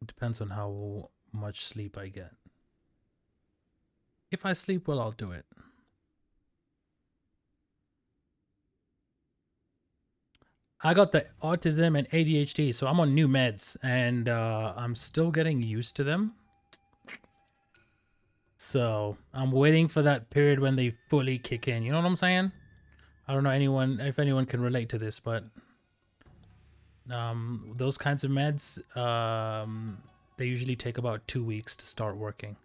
It depends on how much sleep I get. If I sleep well, I'll do it. I got the autism and ADHD, so I'm on new meds, and I'm still getting used to them. So I'm waiting for that period when they fully kick in. You know what I'm saying? I don't know if anyone can relate to this, but those kinds of meds, they usually take about 2 weeks to start working.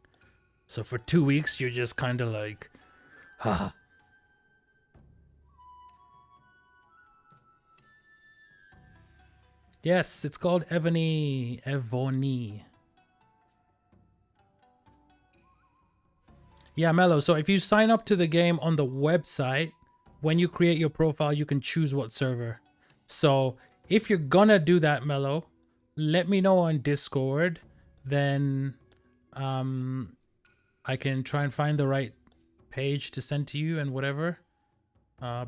So for 2 weeks, you're just kind of like, ah. Yes, it's called Evony. Yeah, Mello. So if you sign up to the game on the website, when you create your profile, you can choose what server. So if you're gonna do that, Mello, let me know on Discord. Then I can try and find the right page to send to you and whatever.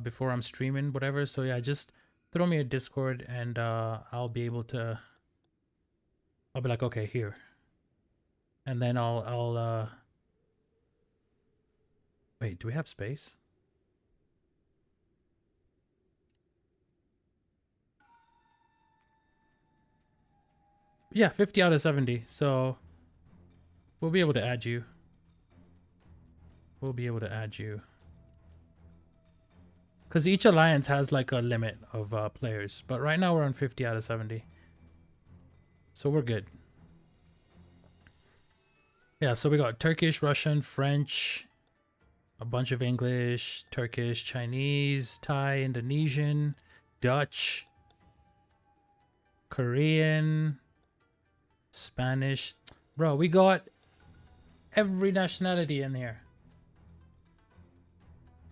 Before I'm streaming, whatever. So yeah, just throw me a Discord and I'll be able to. I'll be like, okay, here. And then I'll wait, do we have space? Yeah, 50 out of 70. So we'll be able to add you. We'll be able to add you. Because each alliance has like a limit of players. But right now we're on 50 out of 70. So we're good. Yeah, so we got Turkish, Russian, French, a bunch of English, Turkish, Chinese, Thai, Indonesian, Dutch, Korean, Spanish. Bro, we got every nationality in here.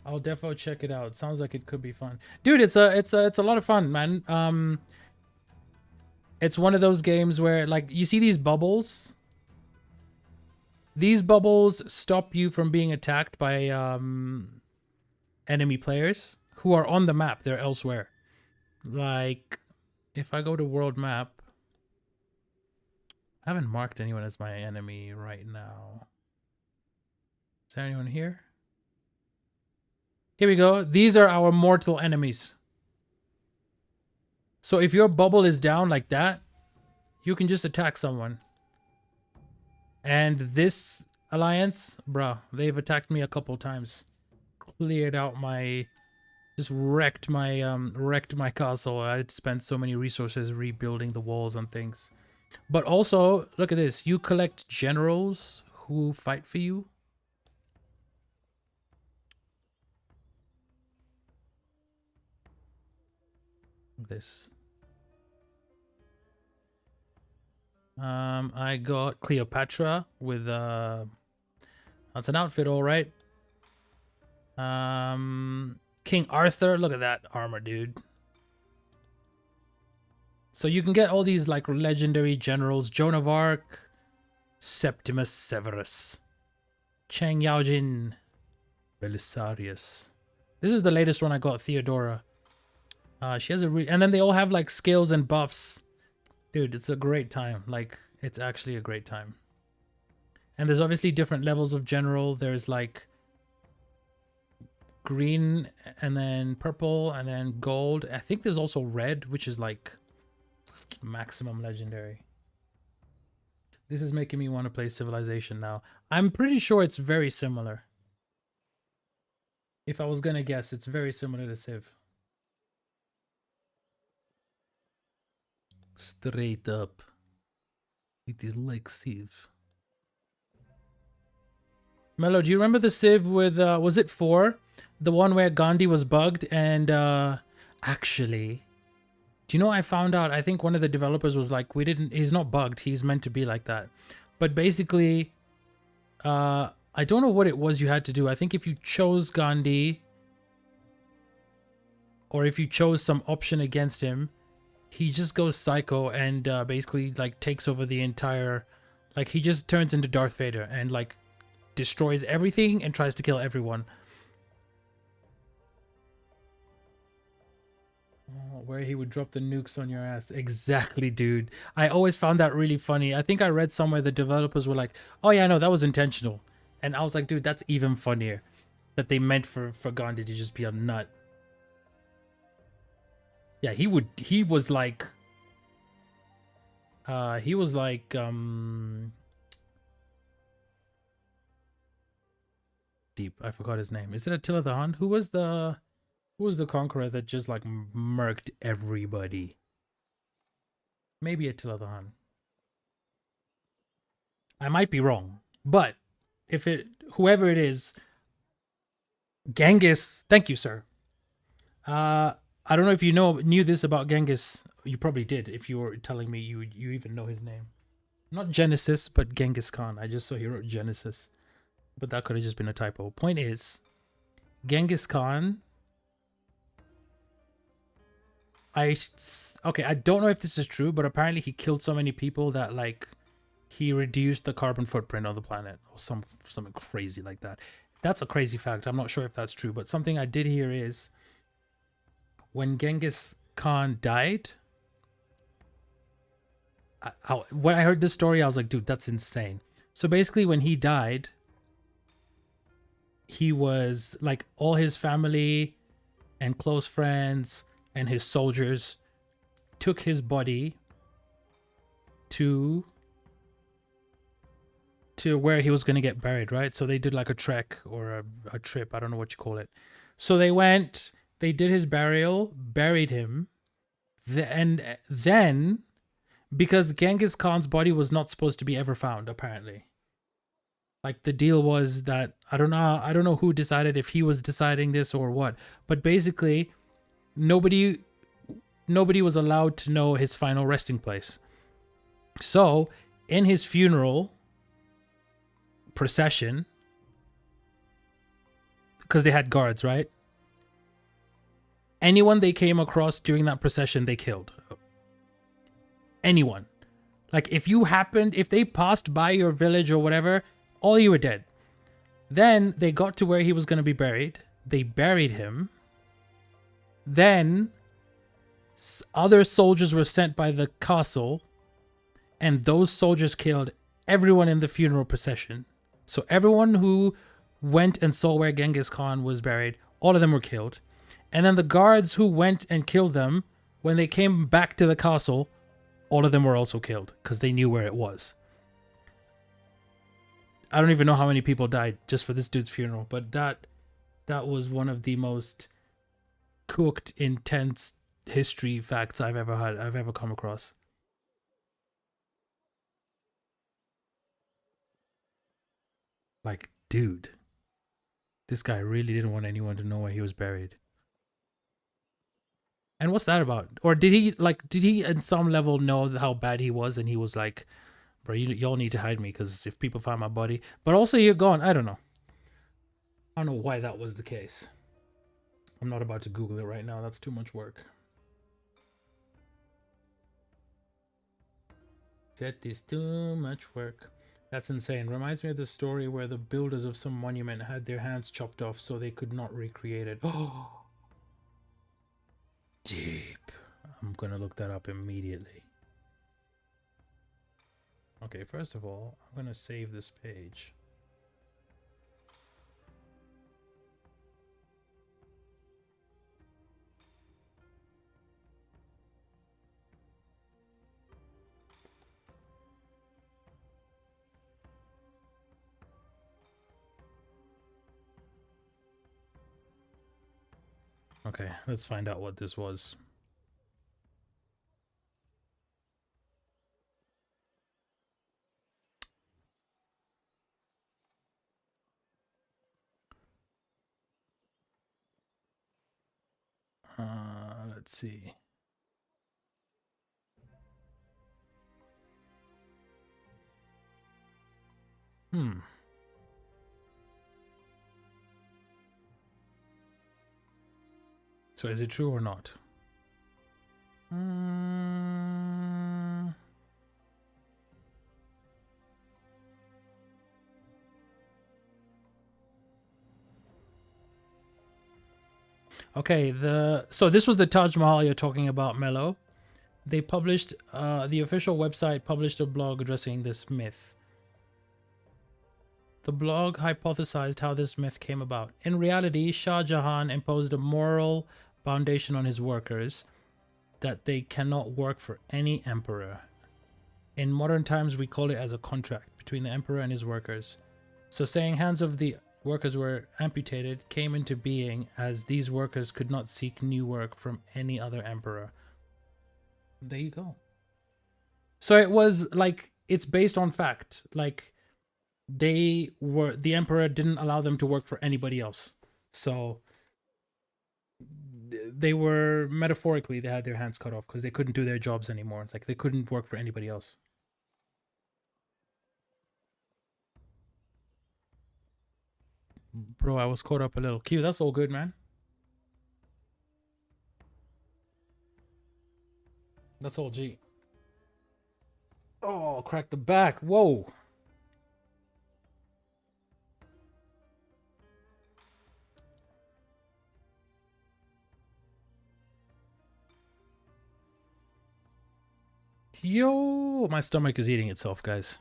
I'll definitely check it out. Sounds like it could be fun. Dude, it's a lot of fun, man. It's one of those games where like you see these bubbles. These bubbles stop you from being attacked by enemy players who are on the map. They're elsewhere. Like if I go to world map, I haven't marked anyone as my enemy right now. Is there anyone here? Here we go. These are our mortal enemies. So if your bubble is down like that, you can just attack someone. And this alliance, bro, they've attacked me a couple times. Cleared out my... Just wrecked my castle. I'd spent so many resources rebuilding the walls and things. But also, look at this. You collect generals who fight for you. This. I got Cleopatra with that's an outfit, all right. King Arthur, look at that armor, dude. So you can get all these like legendary generals: Joan of Arc, Septimus Severus, Cheng Yaojin, Belisarius. This is the latest one I got, Theodora. She has and then they all have like skills and buffs. Dude, it's a great time. Like, it's actually a great time. And there's obviously different levels of general. There's like green and then purple and then gold. I think there's also red, which is like maximum legendary. This is making me want to play Civilization now. I'm pretty sure it's very similar. If I was gonna guess, it's very similar to Civ. Straight up. It is like Civ. Mello, do you remember the Civ with, was it 4? The one where Gandhi was bugged and, actually, do you know I found out? I think one of the developers was like, he's not bugged, he's meant to be like that. But basically, I don't know what it was you had to do. I think if you chose Gandhi, or if you chose some option against him, he just goes psycho and basically like takes over the entire, like he just turns into Darth Vader and like destroys everything and tries to kill everyone. Oh, where he would drop the nukes on your ass. Exactly, dude. I always found that really funny. I think I read somewhere the developers were like, oh yeah, no, that was intentional. And I was like, dude, that's even funnier. That they meant for Gandhi to just be a nut. Yeah, he was like deep. I forgot his name. Is it Attila the Hun? Who was the conqueror that just like murked everybody? Maybe Attila the Hun. I might be wrong, but if whoever it is, Genghis, thank you, sir. I don't know if you knew this about Genghis. You probably did if you were telling me you even know his name. Not Genesis, but Genghis Khan. I just saw he wrote Genesis. but that could have just been a typo. Point is, Genghis Khan. Okay, I don't know if this is true, but apparently he killed so many people that like he reduced the carbon footprint on the planet or something crazy like that. That's a crazy fact. I'm not sure if that's true, but something I did hear is when Genghis Khan died, when I heard this story, I was like, dude, that's insane. So basically, when he died, he was like all his family and close friends and his soldiers took his body to where he was going to get buried, right? So they did like a trek or a trip, I don't know what you call it. So they went, they did his burial, buried him, and then because Genghis Khan's body was not supposed to be ever found, apparently. Like the deal was that I don't know who decided, if he was deciding this or what, but basically nobody was allowed to know his final resting place. So in his funeral procession, because they had guards, right? Anyone they came across during that procession, they killed. Anyone. Like if they passed by your village or whatever, all you were dead. Then they got to where he was going to be buried. They buried him. Then other soldiers were sent by the castle, and those soldiers killed everyone in the funeral procession. So everyone who went and saw where Genghis Khan was buried, all of them were killed. And then the guards who went and killed them, when they came back to the castle, all of them were also killed because they knew where it was. I don't even know how many people died just for this dude's funeral, but that was one of the most cooked, intense history facts I've ever come across. Like, dude, this guy really didn't want anyone to know where he was buried. And what's that about? Or did he in some level know how bad he was, and he was like, bro, y'all need to hide me because if people find my body, but also you're gone. I don't know why that was the case. I'm not about to Google it right now. That's too much work. That is too much work. That's insane. Reminds me of the story where the builders of some monument had their hands chopped off so they could not recreate it. Oh, deep. I'm gonna look that up immediately. Okay, first of all, I'm gonna save this page. Okay, let's find out what this was. Let's see. So is it true or not? Okay, so this was the Taj Mahal you're talking about, Mello. They published, the official website published a blog addressing this myth. The blog hypothesized how this myth came about. In reality, Shah Jahan imposed a moral foundation on his workers that they cannot work for any emperor. In modern times, we call it as a contract between the emperor and his workers. So saying hands of the workers were amputated came into being as these workers could not seek new work from any other emperor. There you go. So it was like, it's based on fact. Like, the emperor didn't allow them to work for anybody else. So they were, metaphorically, they had their hands cut off because they couldn't do their jobs anymore. Like, they couldn't work for anybody else. Bro, I was caught up a little. Q, that's all good, man. That's all G. Oh, crack the back. Whoa. Yo, my stomach is eating itself, guys.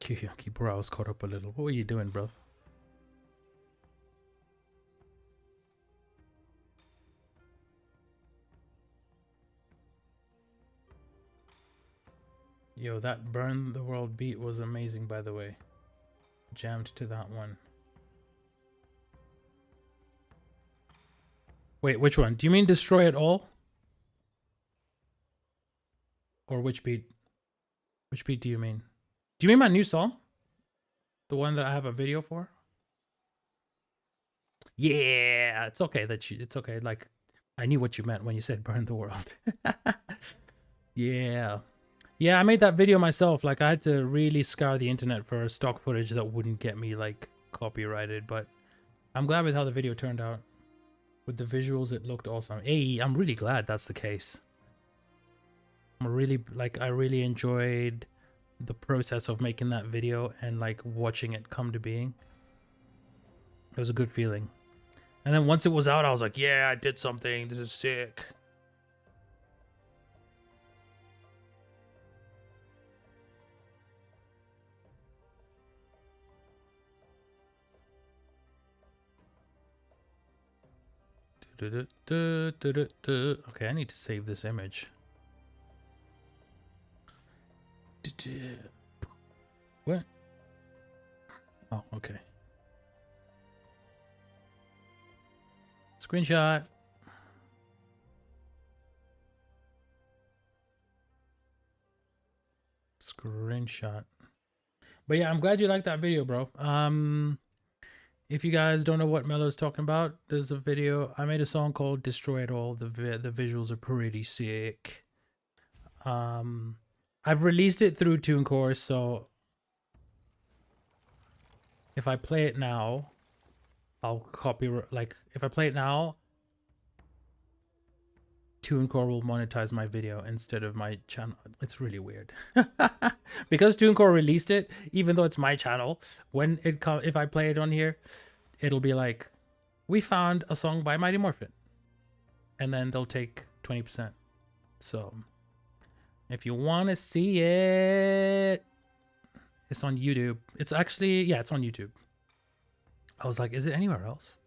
Q, bro, I was caught up a little. What were you doing, bro? Yo, that Burn the World beat was amazing, by the way. Jammed to that one. Wait, which one? Do you mean Destroy It All? Or which beat? Which beat do you mean? Do you mean my new song? The one that I have a video for? Yeah, it's okay that you, it's okay. Like, I knew what you meant when you said Burn the World. Yeah. Yeah, I made that video myself. Like, I had to really scour the internet for stock footage that wouldn't get me, like, copyrighted. But I'm glad with how the video turned out. With the visuals, it looked awesome. Hey, I'm really glad that's the case. I really enjoyed the process of making that video and, like, watching it come to being. It was a good feeling. And then once it was out, I was like, yeah, I did something. This is sick. Okay, I need to save this image. What? Oh, okay. Screenshot. Screenshot. But yeah, I'm glad you liked that video, bro. If you guys don't know what Mello's talking about, there's a video. I made a song called Destroy It All. The visuals are pretty sick. I've released it through TuneCore, so if I play it now, I'll like, if I play it now, TuneCore will monetize my video instead of my channel. It's really weird. Because TuneCore released it, even though it's my channel, when it if I play it on here, it'll be like, we found a song by Mighty Morfin. And then they'll take 20%. So if you want to see it, it's on YouTube. It's actually, yeah, it's on YouTube. I was like, is it anywhere else?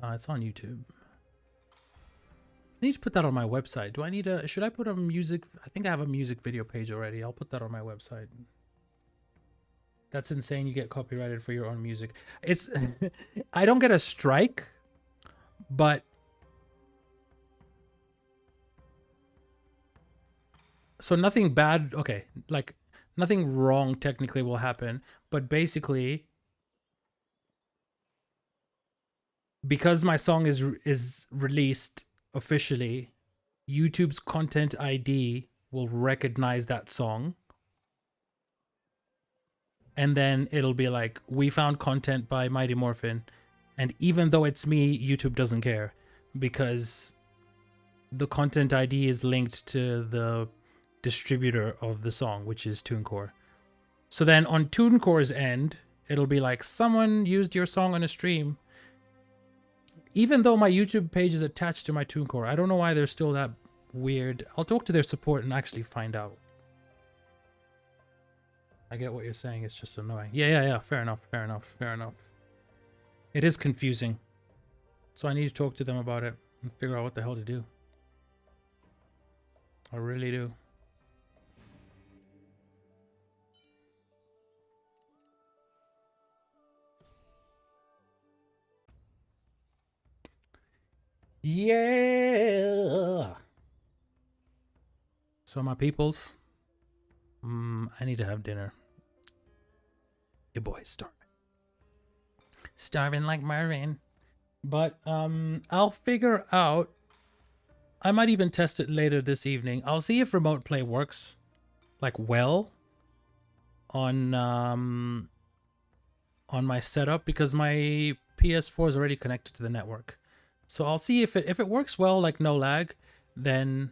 It's on YouTube. I need to put that on my website. Do I need a, should I put a music? I think I have a music video page already. I'll put that on my website. That's insane. You get copyrighted for your own music. It's, I don't get a strike, but so nothing bad. Okay. Like nothing wrong technically will happen, but basically because my song is released officially, YouTube's content ID will recognize that song. And then it'll be like, we found content by Mighty Morfin. And even though it's me, YouTube doesn't care because the content ID is linked to the distributor of the song, which is TuneCore. So then on TuneCore's end, it'll be like, someone used your song on a stream. Even though my YouTube page is attached to my TuneCore, I don't know why they're still that weird. I'll talk to their support and actually find out. I get what you're saying. It's just annoying. Yeah. Fair enough. It is confusing. So I need to talk to them about it and figure out what the hell to do. I really do. Yeah. So my peoples, I need to have dinner. Your boy's starving. Starving like Marvin. But I'll figure out. I might even test it later this evening. I'll see if remote play works. like well on my setup because my PS4 is already connected to the network. So I'll see if it works well, like no lag, then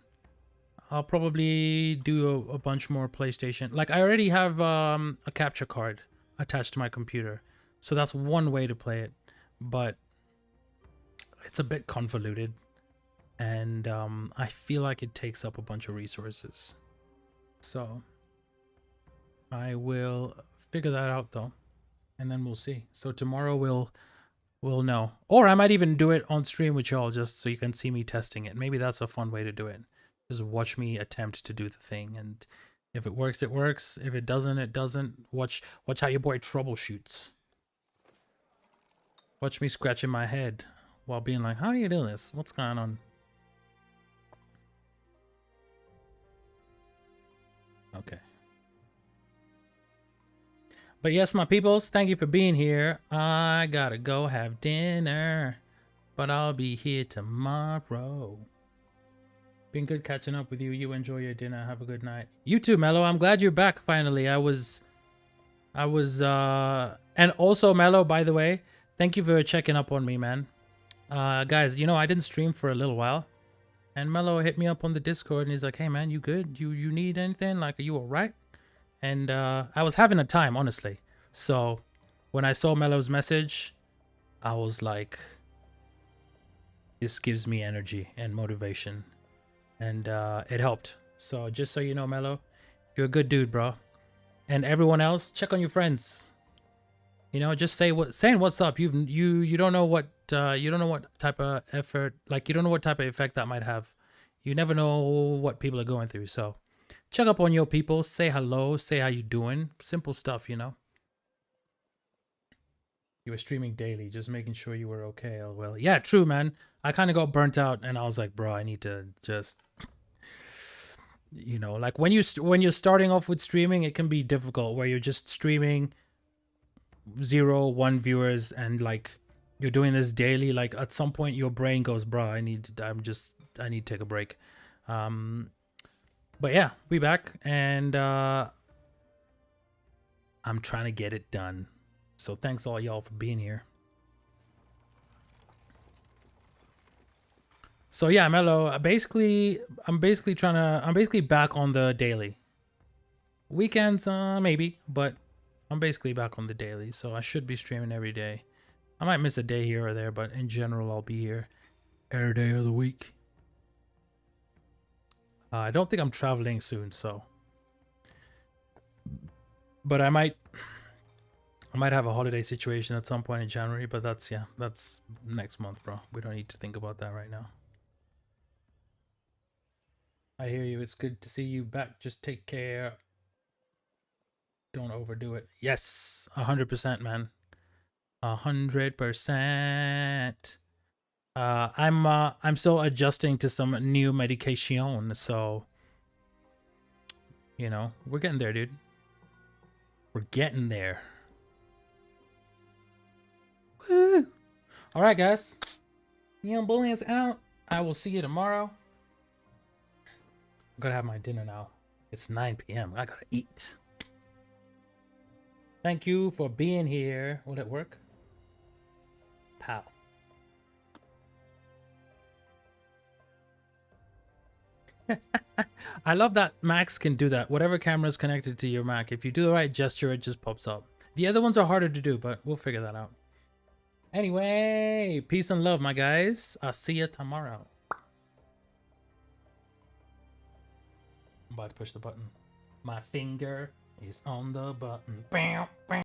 I'll probably do a bunch more PlayStation. Like I already have a capture card attached to my computer. So that's one way to play it, but it's a bit convoluted and I feel like it takes up a bunch of resources. So I will figure that out though, and then we'll see. So tomorrow we'll know. Or I might even do it on stream with y'all just so you can see me testing it. Maybe that's a fun way to do it. Just watch me attempt to do the thing, and if it works, it works. If it doesn't, it doesn't. Watch how your boy troubleshoots. Watch me scratching my head while being like, how do you do this? What's going on? Okay. But yes, my peoples, thank you for being here. I gotta go have dinner, but I'll be here tomorrow. Been good catching up with you. You enjoy your dinner. Have a good night. You too, Mello. I'm glad you're back finally. I was and also Mello, by the way, thank you for checking up on me, man. Guys, you know, I didn't stream for a little while, and Mello hit me up on the Discord and he's like, hey man, you good? You need anything? Like, are you all right? And I was having a time, honestly. So when I saw Mello's message, I was like, this gives me energy and motivation. And it helped. So just so you know, Mello, you're a good dude, bro. And everyone else, check on your friends. You know, just saying what's up. You don't know what type of effort, like you don't know what type of effect that might have. You never know what people are going through. So check up on your people, say hello, say how you doing. Simple stuff, you know. You were streaming daily, just making sure you were okay. Oh, well, yeah, true, man. I kind of got burnt out, and I was like, bro, I need to just, you know, like when you're starting off with streaming, it can be difficult where you're just streaming 0-1 viewers, and like you're doing this daily. Like at some point, your brain goes, bro, I need to take a break. But yeah, we back, and I'm trying to get it done. So thanks all y'all for being here. So yeah, Mello, I'm basically back on the daily. Weekends, maybe, but I'm basically back on the daily, so I should be streaming every day. I might miss a day here or there, but in general, I'll be here every day of the week. I don't think I'm traveling soon, so. But I might have a holiday situation at some point in January, but that's next month, bro. We don't need to think about that right now. I hear you. It's good to see you back. Just take care. Don't overdo it. Yes, 100%, man. 100%. I'm still adjusting to some new medication, so you know, we're getting there, dude. We're getting there. Woo! All right, guys. Young Bully is out. I will see you tomorrow. I'm gonna have my dinner now. It's 9 p.m. I gotta eat. Thank you for being here. Will it work? Pow. I love that Macs can do that. Whatever camera is connected to your Mac, if you do the right gesture, it just pops up. The other ones are harder to do, but we'll figure that out. Anyway, peace and love, my guys. I'll see you tomorrow. I'm about to push the button. My finger is on the button. Bam, bam.